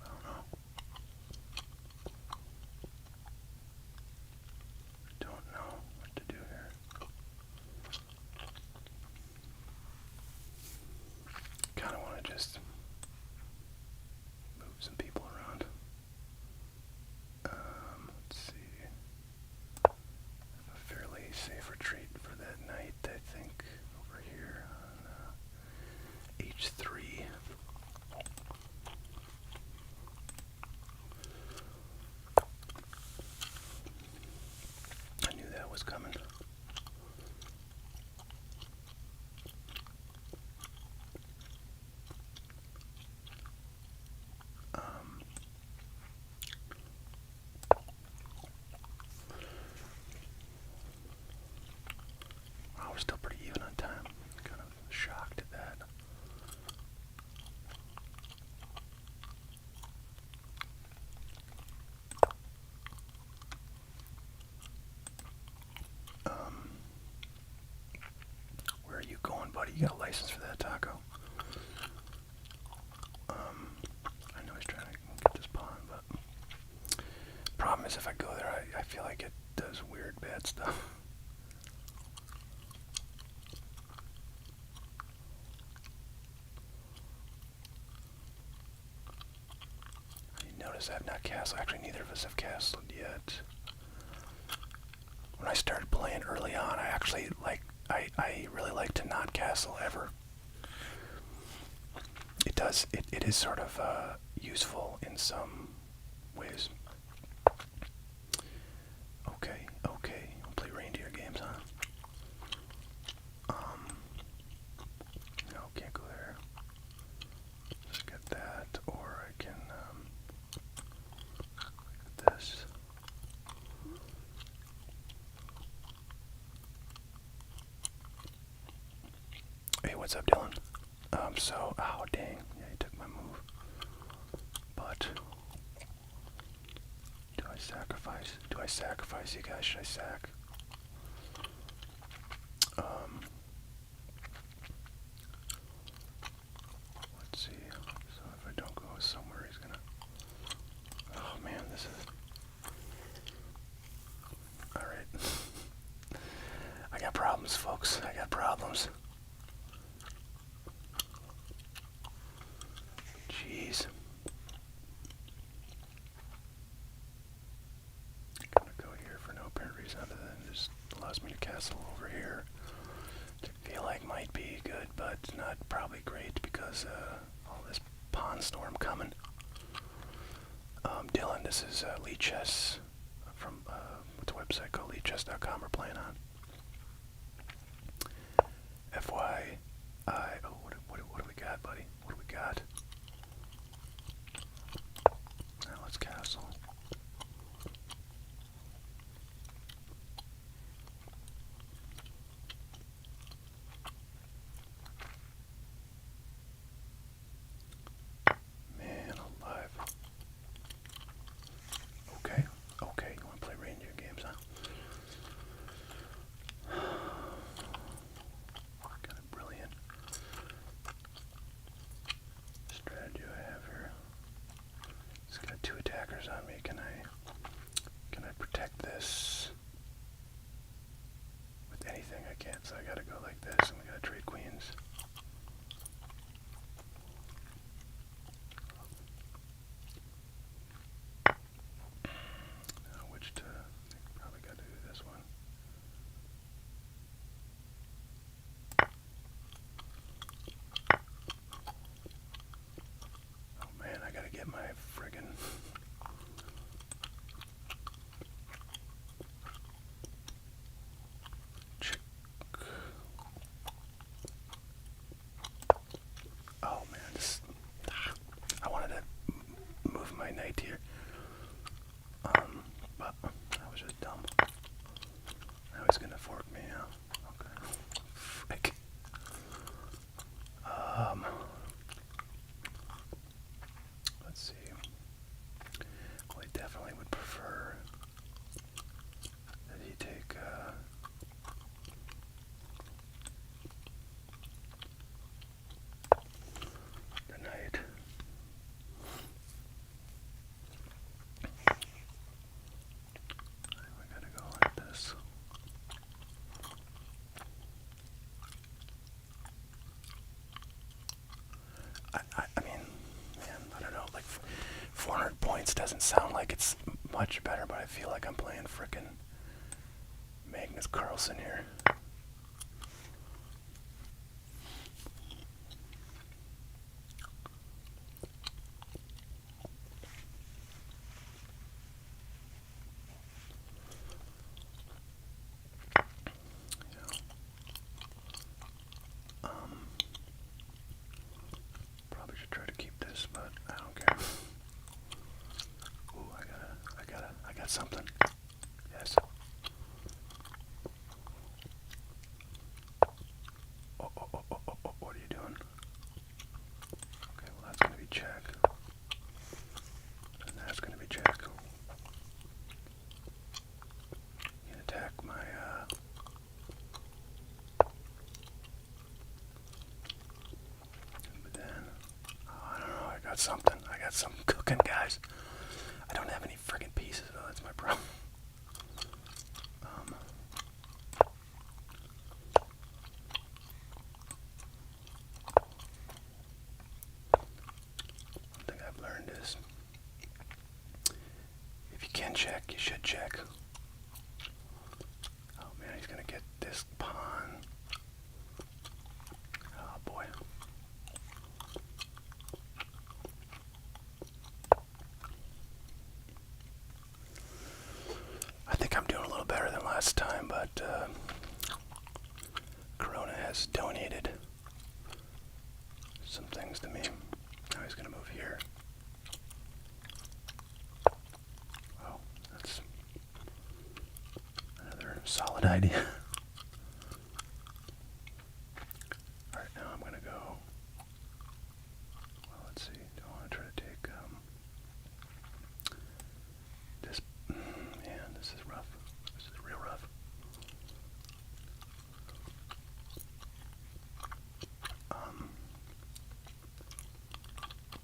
I don't know. Don't know what to do here. Kind of want to just move some people around. Let's see. I have a fairly safe retreat for that night, I think, over here on H3. I knew that was coming. Wow, we're still pretty even on time. Kind of shocked at that. Where are you going, buddy? You got a license for that taco? I know he's trying to get this pawn, but problem is if I go there, I feel like it does weird, bad stuff. You notice I've not castled. Actually, neither of us have castled yet. When I started playing early on, I actually I really like to not castle ever. It is sort of useful in some ways. Okay, we'll play reindeer games, huh? No, can't go there. Just get that, or I can get this. Hey, what's up, Dylan? Oh dang, yeah, he took my move. But do I sacrifice? Do I sacrifice you guys? Should I sack? Let's see. So if I don't go somewhere, he's gonna. Oh man, this is. All right. I got problems, folks. I got problems. Jeez. I'm gonna go here for no apparent reason other than just allows me to castle over here. I feel like might be good, but not probably great because all this pawn storm coming. Dylan, this is Lee Chess from what's a website called LeeChess.com we're playing on. FYI, oh, what do we got, buddy? What do we got? Now let's castle. Man alive. Okay, you want to play reindeer games, huh? Kind of brilliant. Points doesn't sound like it's much better, but I feel like I'm playing frickin' Magnus Carlsen here. Probably should try to keep this, but I don't care. Ooh, I got something. Yes. Oh, what are you doing? Okay, well that's gonna be check. And that's gonna be check. You can attack my, but then, oh, I don't know, I got something cooking, guys. I don't have any friggin' pieces though, that's my problem. One thing I've learned is, if you can check, you should check. Oh man, he's gonna get this pawn. Oh boy. I think I'm doing a little better than last time, but Corona has donated some things to me. Now he's gonna move here. Oh, that's another solid idea. Alright, now I'm gonna go. Well, let's see. Do I want to try to take this? Man, this is rough. This is real rough.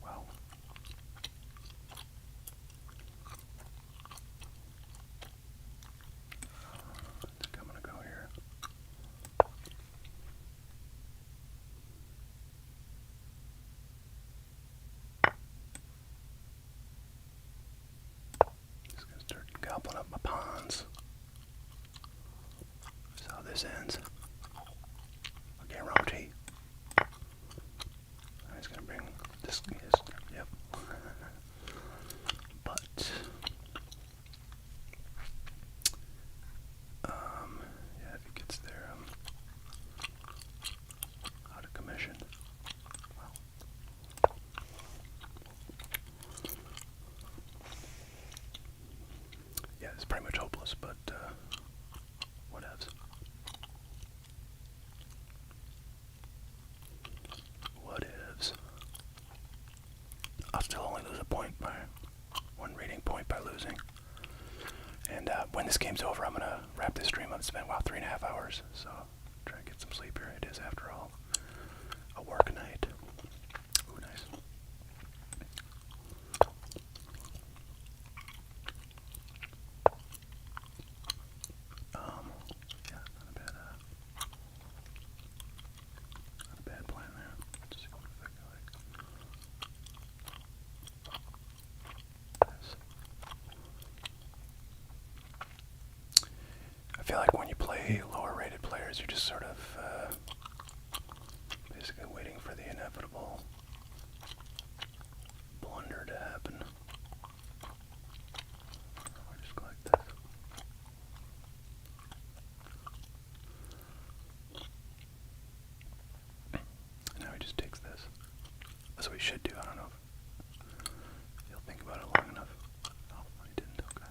Wow. I think I'm gonna go here. Just gonna start gobbling up my pawns. That's how this ends. I guarantee. He's gonna bring this. Yep. But yeah, if he gets there, out of commission. Wow. Yeah, it's pretty much hopeless, but whatevs. Whatevs. I'll still only lose a point by one rating point by losing. And when this game's over, I'm gonna wrap this stream up. It's been, wow, 3.5 hours, so try and get some sleep here. It is, after all, a work night. Ooh, nice. Yeah, not a bad plan there. Just see what I feel like. Yes. I feel like when you play lower rated players, you're just sort of basically waiting for the inevitable blunder to happen. I'll just go like this. And now he just takes this. That's what he should do. I don't know if he'll think about it long enough. Oh, he didn't. Okay.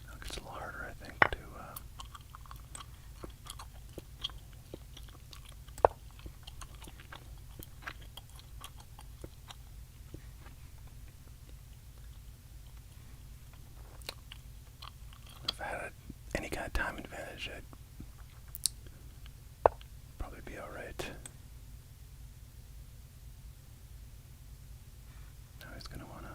Now it gets a little harder, I think, to if I had any kind of time advantage, I'd probably be alright. Now he's gonna wanna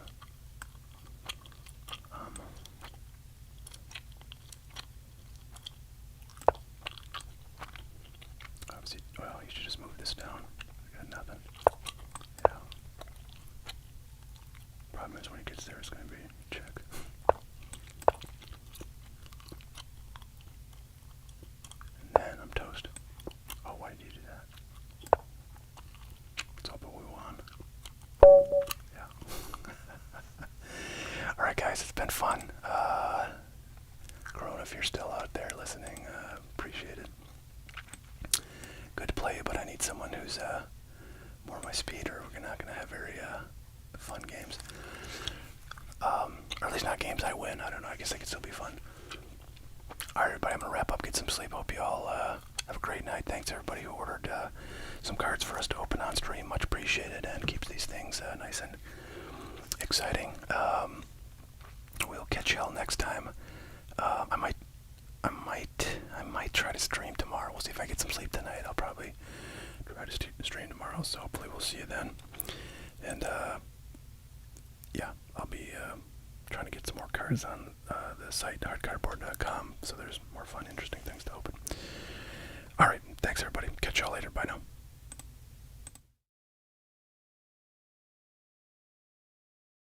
obviously, well, you should just move this down. I got nothing. Yeah. Problem is when he gets there, it's if you're still out there listening. Appreciate it. Good to play, but I need someone who's more my speed, or we're not going to have very fun games. Or at least not games I win. I don't know. I guess they could still be fun. All right, everybody, I'm going to wrap up, get some sleep. Hope you all have a great night. Thanks, everybody who ordered some cards for us to open on stream. Much appreciated, and keeps these things nice and exciting. We'll catch y'all next time. I might try to stream tomorrow. We'll see if I get some sleep tonight. I'll probably try to stream tomorrow, so hopefully we'll see you then. And yeah, I'll be trying to get some more cards on the site hardcardboard.com. So there's